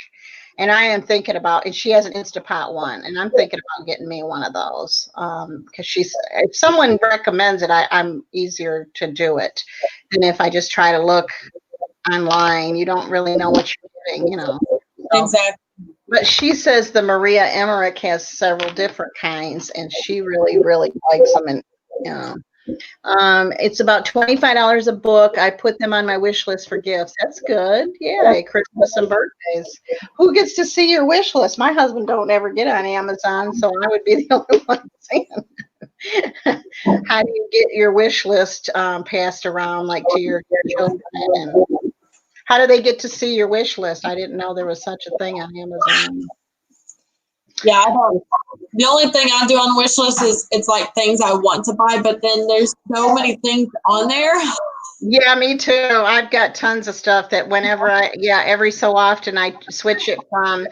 And I am thinking about, and she has an Instapot one, and I'm thinking about getting me one of those because if someone recommends it, I'm easier to do it than if I just try to look online. You don't really know what you're getting, Exactly. But she says the Maria Emmerich has several different kinds, and she really, really likes them. And it's about $25 a book. I put them on my wish list for gifts. That's good. Yeah, Christmas and birthdays. Who gets to see your wish list? My husband don't ever get on Amazon, so I would be the only one seeing. How do you get your wish list passed around, like to your children? And how do they get to see your wish list? I didn't know there was such a thing on Amazon. Yeah, I don't. The only thing I do on the wish list is it's like things I want to buy, but then there's so many things on there. Yeah, me too. I've got tons of stuff that whenever every so often I switch it from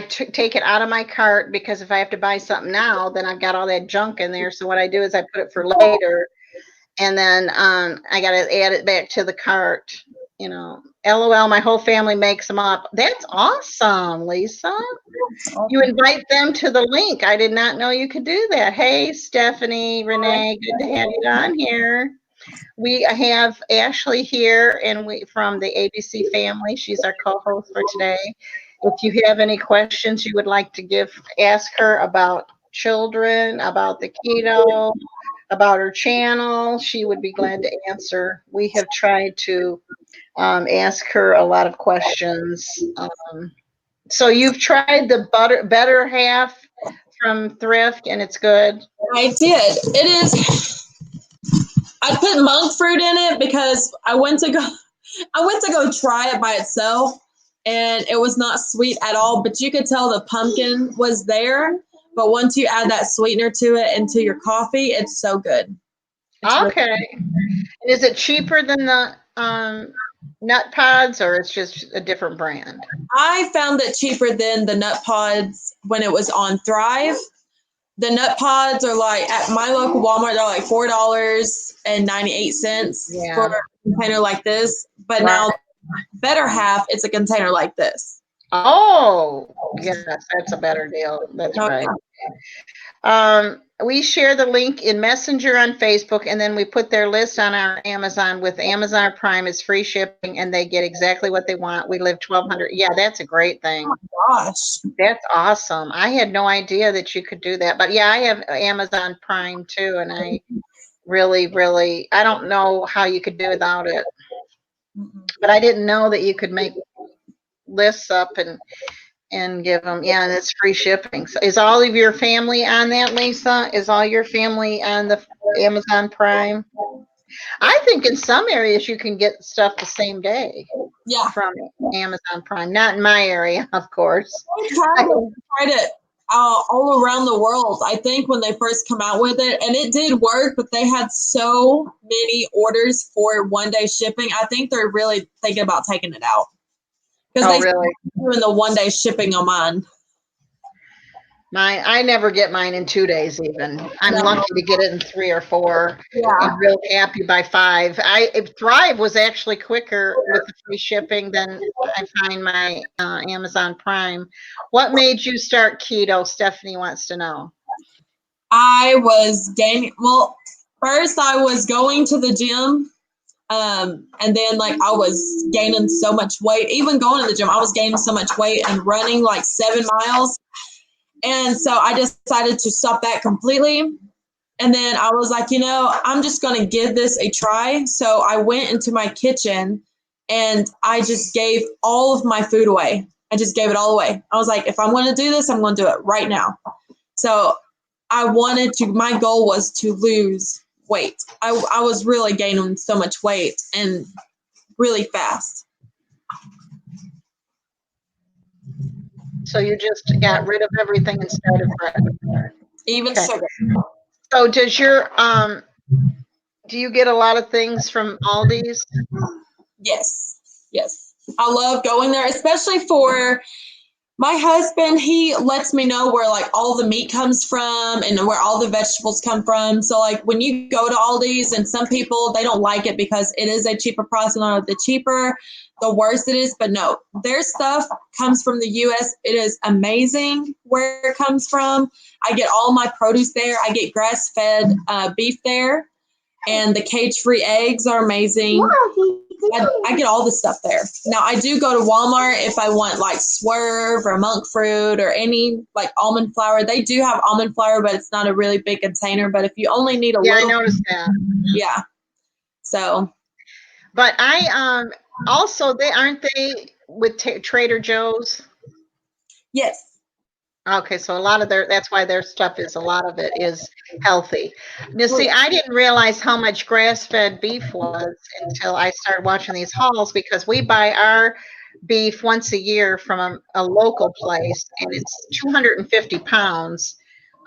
take it out of my cart because if I have to buy something now, then I've got all that junk in there. So what I do is I put it for later, and then I got to add it back to the cart. LOL, my whole family makes them up. That's awesome, Lisa. You invite them to the link. I did not know you could do that. Hey, Stephanie, Renee, good to have you on here. We have Ashley here, and we from the ABC family. She's our co-host for today. If you have any questions you would like to ask her about children, about the keto, about her channel, she would be glad to answer. We have tried to ask her a lot of questions. So you've tried the better half from Thrift, and it's good. I did. It is. I put monk fruit in it because I went to go try it by itself, and it was not sweet at all. But you could tell the pumpkin was there. But once you add that sweetener to it into your coffee, it's so good. Okay. And is it cheaper than the nut pods, or it's just a different brand? I found it cheaper than the nut pods when it was on Thrive. The nut pods are like at my local Walmart, they're like $4.98 for a container like this. But now, better half, it's a container like this. Oh, yes, that's a better deal. That's right. We share the link in Messenger on Facebook, and then we put their list on our Amazon. With Amazon Prime, is free shipping, and they get exactly what they want. We live 1,200. Yeah, that's a great thing. Oh my gosh, that's awesome. I had no idea that you could do that, but yeah, I have Amazon Prime too, and I really, I don't know how you could do without it, but I didn't know that you could make lists up and give them. Yeah, and it's free shipping. So is all of your family on that, Lisa? Is all your family on the Amazon Prime? I think in some areas you can get stuff the same day. Yeah, from Amazon Prime. Not in my area, of course. I tried it all around the world. I think when they first come out with it, and it did work, but they had so many orders for 1-day shipping. I think they're really thinking about taking it out because they really doing the 1-day shipping on mine. I never get mine in 2 days even. I'm lucky to get it in 3 or 4. Yeah. I'm real happy by 5. Thrive was actually quicker with the free shipping than I find my Amazon Prime. What made you start keto? Stephanie wants to know. I was first I was going to the gym. And then I was gaining so much weight. Even going to the gym, I was gaining so much weight and running like 7 miles. And so I decided to stop that completely. And then I was like, I'm just going to give this a try. So I went into my kitchen and I just gave all of my food away. I just gave it all away. I was like, if I'm going to do this, I'm going to do it right now. So my goal was to lose weight. I was really gaining so much weight and really fast. So you just got rid of everything and started bread. Even sugar. So does your do you get a lot of things from Aldi's? Yes. I love going there, especially for my husband. He lets me know where all the meat comes from and where all the vegetables come from. So when you go to Aldi's, and some people, they don't like it because it is a cheaper price, and the cheaper, the worse it is. But no, their stuff comes from the U.S. It is amazing where it comes from. I get all my produce there. I get grass-fed beef there, and the cage-free eggs are amazing. I get all the stuff there. Now, I do go to Walmart if I want Swerve or monk fruit or any almond flour. They do have almond flour, but it's not a really big container. But if you only need a little. Yeah, I noticed that. Yeah. So. But I also aren't they with Trader Joe's? Yes. Okay, so that's why their stuff a lot of it is healthy. Now, see, I didn't realize how much grass-fed beef was until I started watching these hauls, because we buy our beef once a year from a local place, and it's 250 pounds,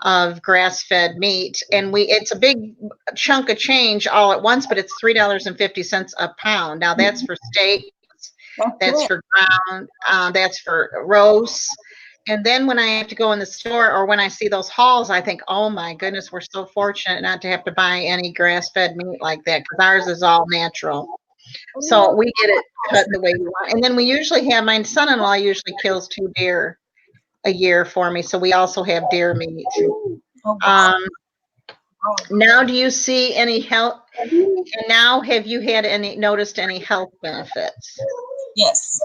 of grass-fed meat, and it's a big chunk of change all at once, but it's $3.50 a pound. Now that's for steaks, that's for ground, that's for roasts. And then when I have to go in the store or when I see those hauls, I think, oh my goodness, we're so fortunate not to have to buy any grass-fed meat like that because ours is all natural. So we get it cut the way we want. And then we usually have, my son-in-law usually kills 2 deer a year for me, so we also have deer meat. Now, do you see any health? And now, have you had noticed any health benefits? Yes.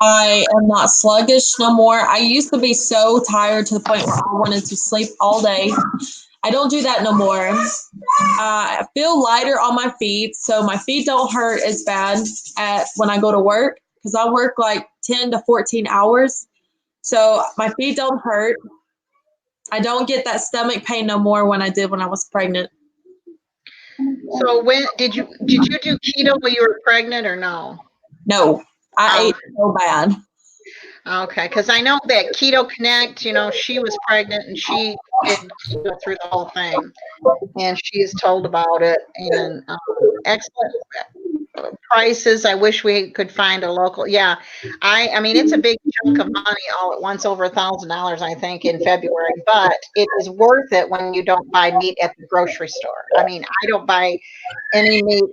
I am not sluggish no more. I used to be so tired to the point where I wanted to sleep all day. I don't do that no more. I feel lighter on my feet, so my feet don't hurt as bad when I go to work because I work like 10 to 14 hours. So my feet don't hurt. I don't get that stomach pain no more when I did when I was pregnant. So when did you do keto when you were pregnant or no? No, I ate so bad. Okay, because I know that Keto Connect, she was pregnant and she did keto through the whole thing, and she is told about it. And excellent prices. I wish we could find a local. Yeah, I mean it's a big chunk of money all at once, over $1,000, I think, in February. But it is worth it when you don't buy meat at the grocery store. I mean, I don't buy any meat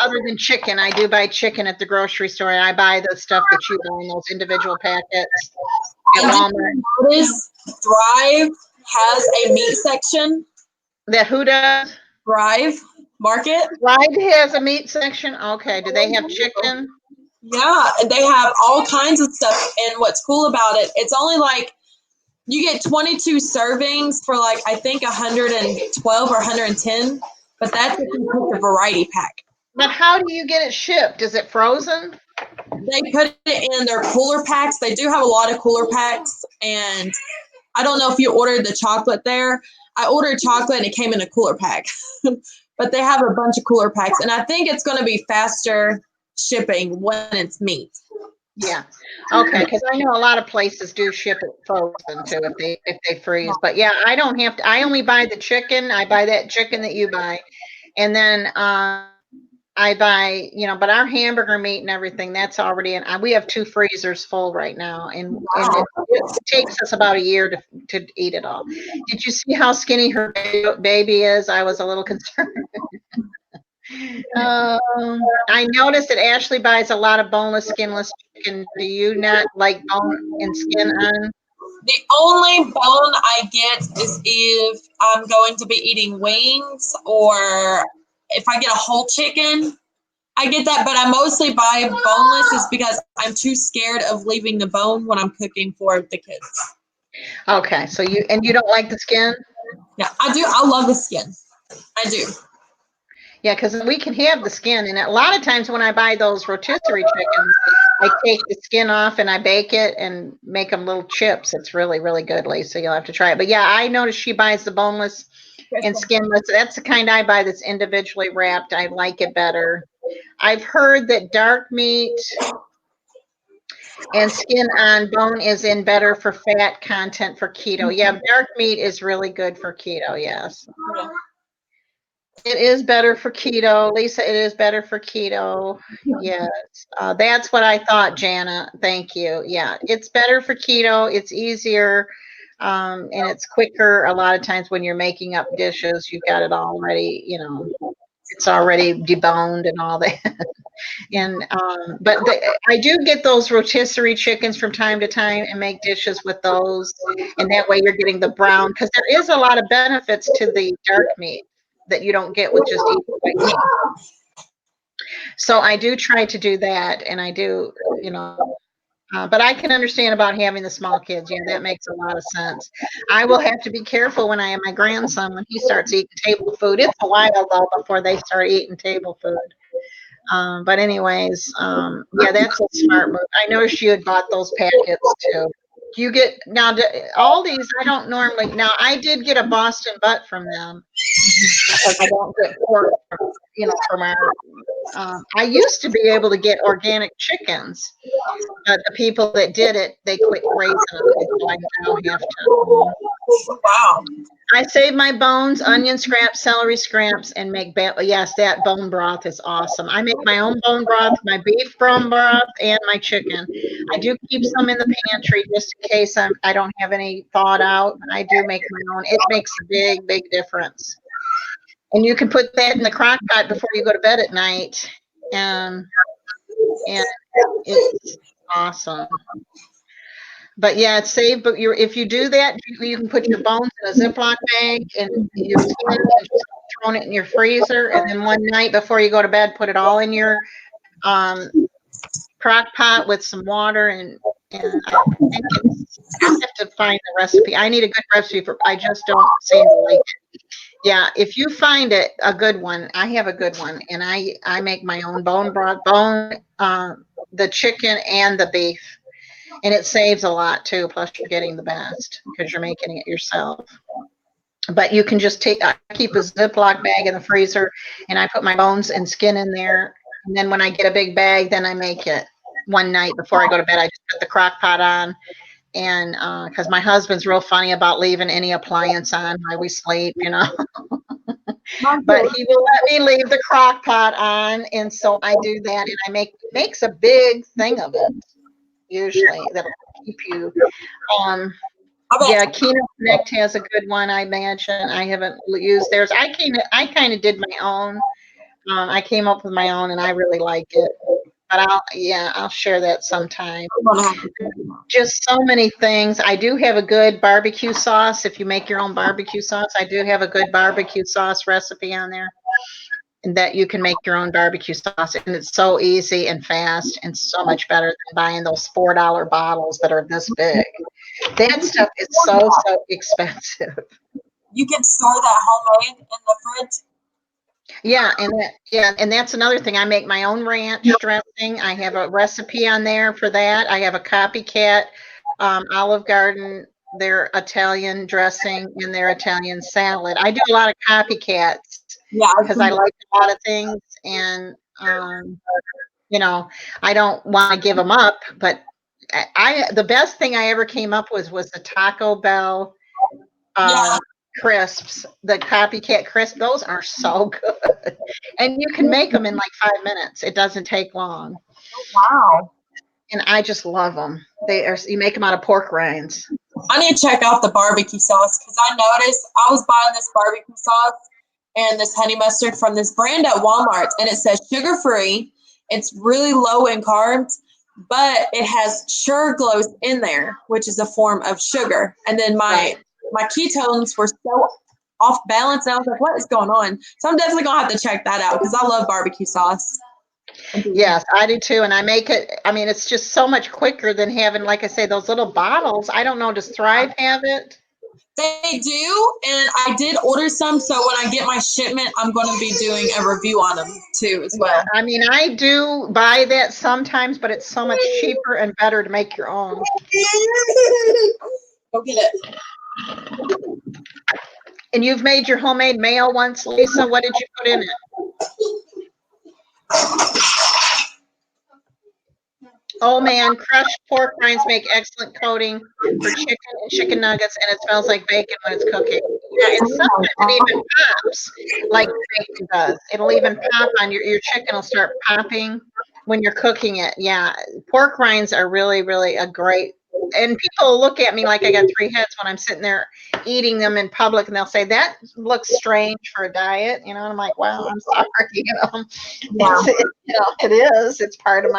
other than chicken. I do buy chicken at the grocery store, and I buy the stuff that you buy in those individual packets at Walmart. Notice Thrive has a meat section. That who does? Thrive Market. Thrive has a meat section. Okay. Do they have chicken? Yeah, they have all kinds of stuff. And what's cool about it, it's only like you get 22 servings for like I think 112 or 110, but that's if you put the variety pack. But how do you get it shipped? Is it frozen? They put it in their cooler packs. They do have a lot of cooler packs, and I don't know if you ordered the chocolate there. I ordered chocolate and it came in a cooler pack. But they have a bunch of cooler packs, and I think it's going to be faster shipping when it's meat. Yeah. Okay. Because I know a lot of places do ship it frozen too if they freeze. But yeah, I don't have to. I only buy the chicken. I buy that chicken that you buy, and then I buy, but our hamburger meat and everything that's already in. We have 2 freezers full right now, and it takes us about a year to eat it all. Did you see how skinny her baby is? I was a little concerned. I noticed that Ashley buys a lot of boneless, skinless chicken. Do you not like bone and skin on? The only bone I get is if I'm going to be eating wings or if I get a whole chicken. I get that, but I mostly buy boneless is because I'm too scared of leaving the bone when I'm cooking for the kids. Okay, so you don't like the skin? Yeah, I do. I love the skin. I do. Yeah, because we can have the skin, and a lot of times when I buy those rotisserie chickens, I take the skin off and I bake it and make them little chips. It's really, really good, Lisa. You'll have to try it. But yeah, I noticed she buys the boneless and skinless. That's the kind I buy that's individually wrapped. I like it better. I've heard that dark meat and skin on bone is in better for fat content for keto. Yeah, dark meat is really good for keto, yes. It is better for keto. Lisa, it is better for keto. Yes. That's what I thought, Jana. Thank you. Yeah, it's better for keto. It's easier and it's quicker. A lot of times when you're making up dishes, you've got it already, it's already deboned and all that. And I do get those rotisserie chickens from time to time and make dishes with those, and that way you're getting the brown, because there is a lot of benefits to the dark meat that you don't get with just eating white meat. So I do try to do that, and I do, but I can understand about having the small kids. Yeah, that makes a lot of sense. I will have to be careful when I have my grandson when he starts eating table food. It's a while though before they start eating table food. But anyways, yeah, that's a smart move. I noticed you had bought those packets too. You get now all these. I don't normally. Now I did get a Boston butt from them because I don't get pork, from our. I used to be able to get organic chickens, but the people that did it, they quit raising them, so I now have to. Wow. I save my bones, onion scraps, celery scraps, and make yes, that bone broth is awesome. I make my own bone broth, my beef bone broth, and my chicken. I do keep some in the pantry just in case I don't have any thawed out. I do make my own. It makes a big, big difference. And you can put that in the crock pot before you go to bed at night, and it's awesome. But yeah, it's safe. But if you do that, you can put your bones in a Ziploc bag and your skin and just throw it in your freezer. And then one night before you go to bed, put it all in your crock pot with some water. And I think I have to find the recipe. I need a good recipe I just don't seem to like it. Yeah, if you find it, a good one, I have a good one. And I make my own bone broth, the chicken and the beef. And it saves a lot too. Plus, you're getting the best because you're making it yourself. But you can just I keep a Ziploc bag in the freezer, and I put my bones and skin in there. And then when I get a big bag, then I make it one night before I go to bed. I just put the crock pot on, and because my husband's real funny about leaving any appliance on while we sleep, But he will let me leave the crock pot on, and so I do that, and makes a big thing of it. Usually that'll keep you. Yeah, Keno Connect has a good one. I imagine I haven't used theirs. I kind of did my own. I came up with my own, and I really like it. But I'll share that sometime. Just so many things. I do have a good barbecue sauce. If you make your own barbecue sauce, I do have a good barbecue sauce recipe on there. And that you can make your own barbecue sauce, and it's so easy and fast and so much better than buying those $4 bottles that are this big. That stuff is so expensive. You can store that homemade in the fridge. Yeah, and that's another thing. I make my own ranch dressing. I have a recipe on there for that. I have a copycat Olive Garden, their Italian dressing and their Italian salad. I do a lot of copycats. Yeah, because I like a lot of things, and I don't want to give them up. But the best thing I ever came up with was the Taco Bell crisps, the copycat crisp. Those are so good, and you can make them in like 5 minutes. It doesn't take long. Wow! And I just love them. You make them out of pork rinds. I need to check out the barbecue sauce because I noticed I was buying this barbecue sauce and this honey mustard from this brand at Walmart, and it says sugar-free. It's really low in carbs, but it has sucralose in there, which is a form of sugar. And then my ketones were so off balance, and I was like, what is going on? So I'm definitely going to have to check that out because I love barbecue sauce. Yes, I do too. And I make it, it's just so much quicker than having, like I say, those little bottles. I don't know, does Thrive have it? They do, and I did order some, so when I get my shipment, I'm going to be doing a review on them too as well. Yeah, I do buy that sometimes, but it's so much cheaper and better to make your own. Go get it. And you've made your homemade mayo once, Lisa. What did you put in it? Oh man, crushed pork rinds make excellent coating for chicken and chicken nuggets, and it smells like bacon when it's cooking. Yeah, and sometimes it even pops like bacon does. It'll even pop on your chicken will start popping when you're cooking it. Yeah, pork rinds are really, really a great. And people look at me like I got 3 heads when I'm sitting there eating them in public, and they'll say that looks strange for a diet, and I'm like, wow, I'm sorry, it is. It's part of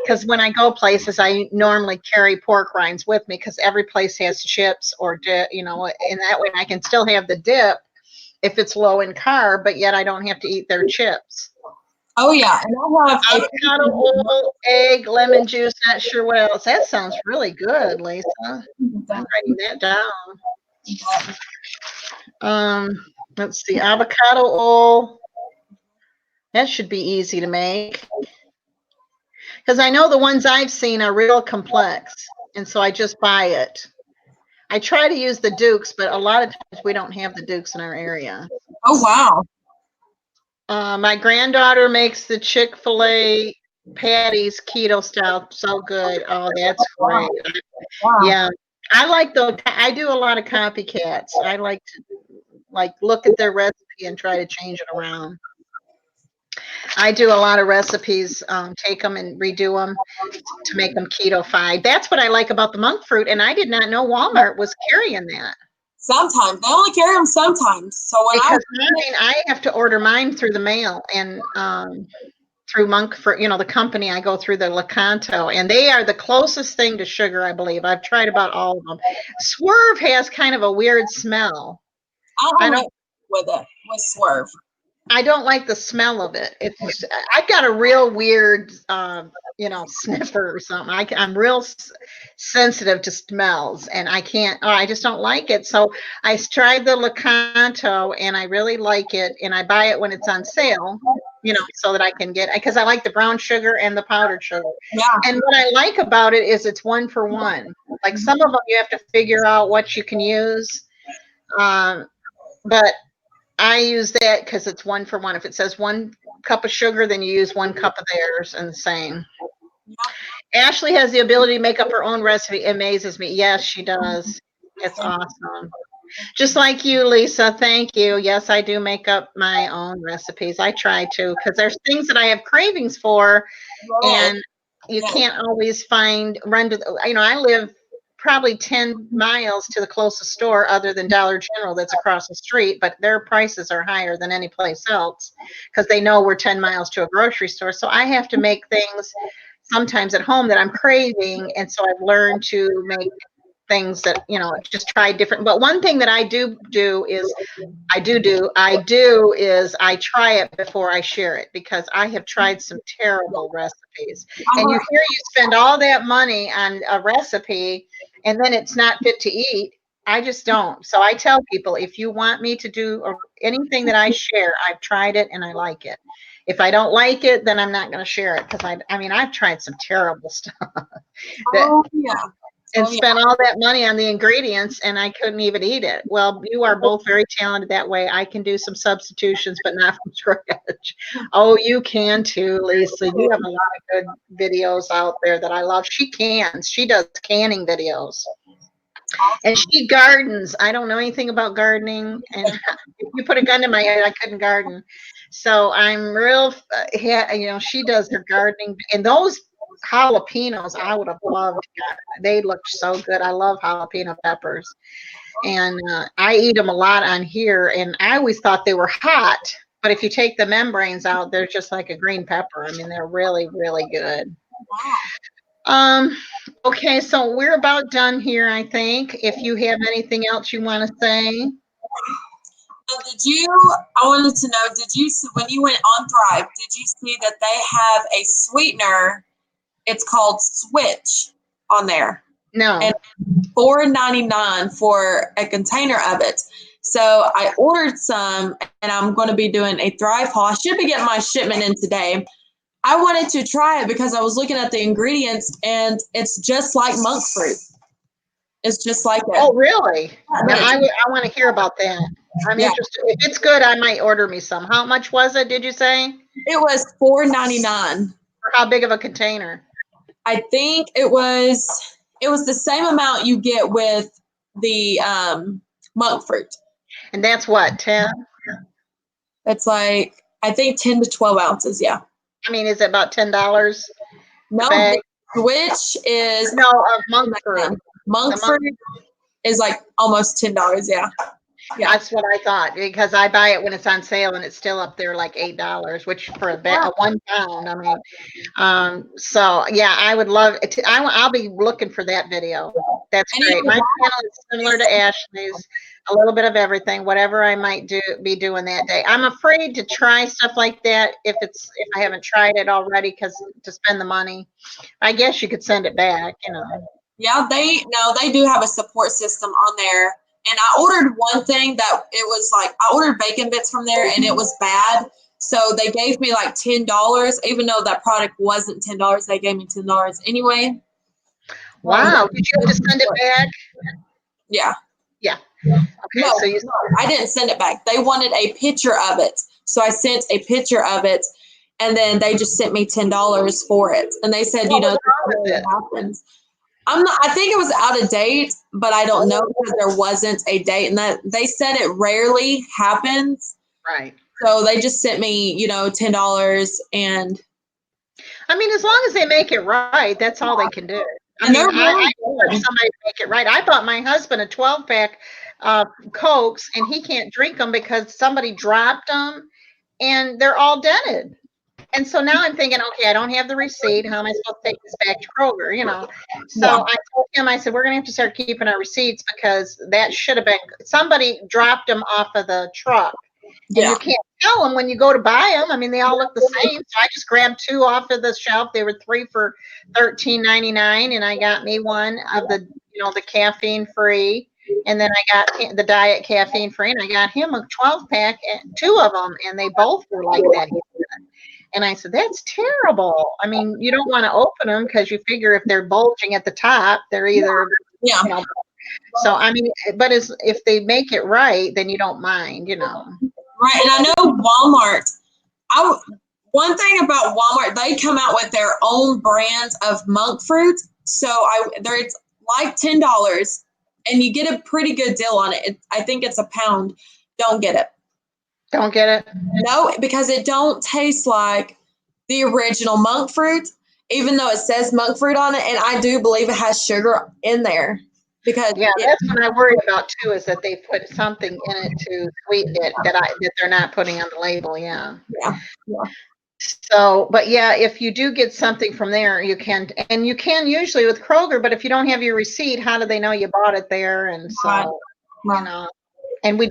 because when I go places, I normally carry pork rinds with me because every place has chips or dip, and that way I can still have the dip if it's low in carb, but yet I don't have to eat their chips. Oh yeah, and I have avocado oil, egg, lemon juice. Not sure what else. That sounds really good, Lisa. I'm writing that down. Let's see, avocado oil. That should be easy to make because I know the ones I've seen are real complex. and so I just buy it. I try to use the Dukes, but a lot of times we don't have the Dukes in our area. Oh, wow. My granddaughter makes the Chick-fil-A patties keto style so good. Oh, that's great. Wow. Yeah. I do a lot of copycats. I like to look at their recipe and try to change it around. I do a lot of recipes, take them and redo them to make them keto-fied. That's what I like about the monk fruit, and I did not know Walmart was carrying that. Sometimes. They only carry them sometimes. So when Because I have to order mine through the mail and through Monk for the company. I go through the Lakanto, and they are the closest thing to sugar, I believe. I've tried about all of them. Swerve has kind of a weird smell. I don't with Swerve. I don't like the smell of it. I've got a real weird, sniffer or something. I'm real sensitive to smells, and I can't. Oh, I just don't like it. So I tried the Lakanto, and I really like it, and I buy it when it's on sale. So that I can get, because I like the brown sugar and the powdered sugar. Yeah. And what I like about it is it's 1 for 1. Like some of them you have to figure out what you can use, but I use that because it's 1 for 1. If it says 1 cup of sugar, then you use 1 cup of theirs, and the same. Ashley has the ability to make up her own recipe. It amazes me. Yes, she does. It's awesome. Just like you, Lisa. Thank you. Yes, I do make up my own recipes. I try to, because there's things that I have cravings for, and you can't always run to. I live probably 10 miles to the closest store other than Dollar General that's across the street, but their prices are higher than any place else because they know we're 10 miles to a grocery store. So I have to make things sometimes at home that I'm craving, and so I've learned to make things that just try different. But one thing that I do is I try it before I share it, because I have tried some terrible recipes. And you hear you spend all that money on a recipe and then it's not fit to eat. I just don't. So I tell people, if you want me to do anything that I share, I've tried it and I like it. If I don't like it, then I'm not going to share it, because I've tried some terrible stuff. Spent all that money on the ingredients and I couldn't even eat it. Well, you are both very talented that way. I can do some substitutions, but not from scratch. Oh, you can too, Lisa. You have a lot of good videos out there that I love. She does canning videos. And she gardens. I don't know anything about gardening. And if you put a gun to my head, I couldn't garden. So I'm real, she does her gardening. And those jalapenos, I would have loved. They looked so good. I love jalapeno peppers. And I eat them a lot on here. And I always thought they were hot. But if you take the membranes out, they're just like a green pepper. They're really, really good. Okay, so we're about done here, I think. If you have anything else you want to say. I wanted to know, when you went on Thrive, did you see that they have a sweetener? It's called Switch on there. No. And $4.99 for a container of it. So I ordered some, and I'm going to be doing a Thrive haul. I should be getting my shipment in today. I wanted to try it because I was looking at the ingredients, and it's just like monk fruit. It's just like it. Oh, really? Now, I want to hear about that. I'm interested. If it's good, I might order me some. How much was it, did you say? It was $4.99. For how big of a container? I think it was the same amount you get with the monk fruit. And that's what, 10? It's like, I think 10 to 12 ounces, yeah. Is it about $10? No, which is of monk fruit. Monk fruit is like almost $10, yeah. That's what I thought, because I buy it when it's on sale and it's still up there like $8, which for a 1 pound. So yeah, I would love it. I'll be looking for that video. That's great. My channel is similar to Ashley's, a little bit of everything, whatever I might be doing that day. I'm afraid to try stuff like that if I haven't tried it already, because to spend the money. I guess you could send it back, Yeah, they do have a support system on there. And I ordered one thing that it was like, I ordered bacon bits from there and it was bad. So they gave me like $10, even though that product wasn't $10. They gave me $10 anyway. Wow. Did you have to send it back? Yeah. Yeah. Okay. No, So you, no, I didn't send it back. They wanted a picture of it. So I sent a picture of it, and then they just sent me $10 for it. And they said, what you know, was this wrong with really it? happens. I think it was out of date, but I don't know because there wasn't a date. And that they said it rarely happens. Right. So they just sent me, you know, $10 and I mean, as long as they make it right, that's all they can do. I and mean, they're I really prefer good. somebody to make it right. I bought my husband a 12-pack Cokes, and he can't drink them because somebody dropped them, and they're all dented. And so now I'm thinking, okay, I don't have the receipt. How am I supposed to take this back to Kroger? You know. So Yeah. I told him, I said, we're gonna have to start keeping our receipts because that should have been somebody dropped them off of the truck. And Yeah. you can't tell them when you go to buy them. I mean, they all look the same. So I just grabbed two off of the shelf. They were 3 for $13.99, and I got me one of the, the caffeine free, and then I got the diet caffeine free, and I got him a 12-pack, two of them, and they both were like that. And I said, that's terrible. I mean, you don't want to open them because you figure if they're bulging at the top, they're either, Yeah. So I mean, but if they make it right, then you don't mind, Right. And I know Walmart. One thing about Walmart, they come out with their own brands of monk fruit. So it's like $10, and you get a pretty good deal on it. I think it's a pound. Don't get it. Don't get it? No, because it don't taste like the original monk fruit, even though it says monk fruit on it. And I do believe it has sugar in there because that's what I worry about too, is that they put something in it to sweeten it that they're not putting on the label. Yeah. Yeah. So, but yeah, if you do get something from there, you can usually with Kroger, but if you don't have your receipt, how do they know you bought it there? And so, Right. and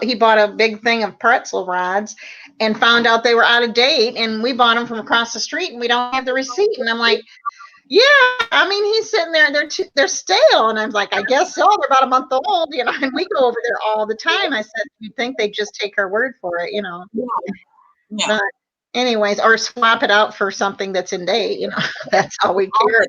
he bought a big thing of pretzel rods and found out they were out of date, and we bought them from across the street, and we don't have the receipt. And I'm like, yeah, I mean, he's sitting there, they're stale. And I'm like, I guess so. They're about a month old, and we go over there all the time. I said, you'd think they'd just take our word for it, Yeah. But anyways, or swap it out for something that's in date, that's all we care.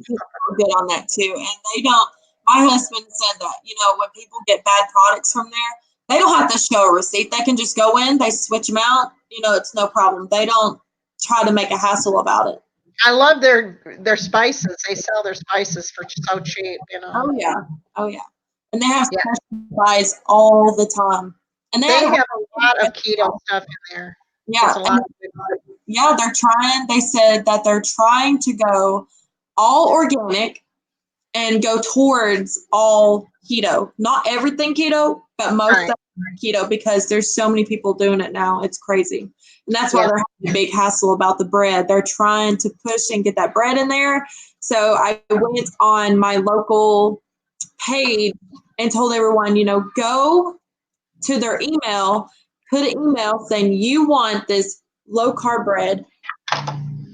Good on that too. And they don't, my husband said that, when people get bad products from there, they don't have to show a receipt. They can just go in, they switch them out, it's no problem. They don't try to make a hassle about it. I love their spices. They sell their spices for so cheap, Oh yeah. And they have special buys all the time. And they have a lot of keto stuff in there. Yeah. They said that they're trying to go all organic and go towards all keto. Not everything keto, but most of keto, because there's so many people doing it now. It's crazy. And that's why they're having a big hassle about the bread. They're trying to push and get that bread in there. So I went on my local page and told everyone, go to their email, put an email saying you want this low carb bread,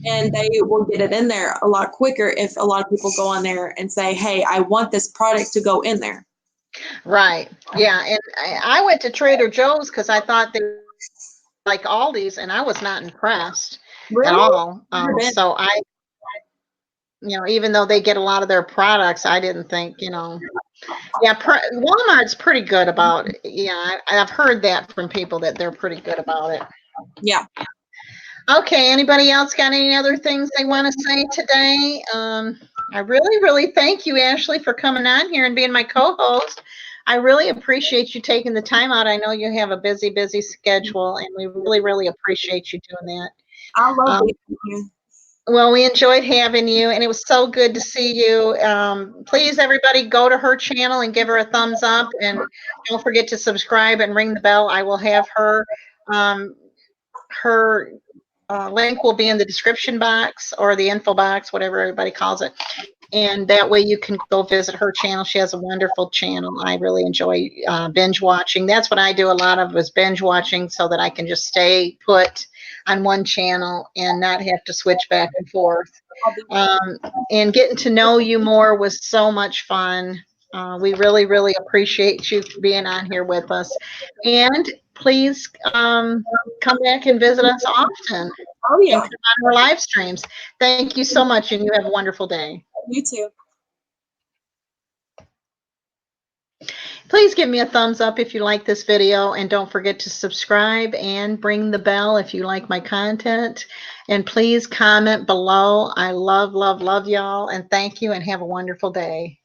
and they will get it in there a lot quicker if a lot of people go on there and say, hey, I want this product to go in there. Right. Yeah. And I went to Trader Joe's because I thought they were like Aldi's, and I was not impressed at all. So even though they get a lot of their products, I didn't think, Walmart's pretty good about it. Yeah, I've heard that from people that they're pretty good about it. Yeah. Okay, anybody else got any other things they want to say today? I really, really thank you, Ashley, for coming on here and being my co-host. I really appreciate you taking the time out. I know you have a busy, busy schedule, and we really, really appreciate you doing that. I love you. Well, we enjoyed having you, and it was so good to see you. Please, everybody, go to her channel and give her a thumbs up, and don't forget to subscribe and ring the bell. I will have her link will be in the description box or the info box, whatever everybody calls it. And that way you can go visit her channel. She has a wonderful channel. I really enjoy binge watching. That's what I do a lot of, is binge watching, so that I can just stay put on one channel and not have to switch back and forth. And getting to know you more was so much fun. We really, really appreciate you being on here with us. And please come back and visit us often. Oh, yeah. And come on our live streams. Thank you so much, and you have a wonderful day. You too. Please give me a thumbs up if you like this video, and don't forget to subscribe and ring the bell if you like my content. And please comment below. I love, love, love y'all, and thank you, and have a wonderful day.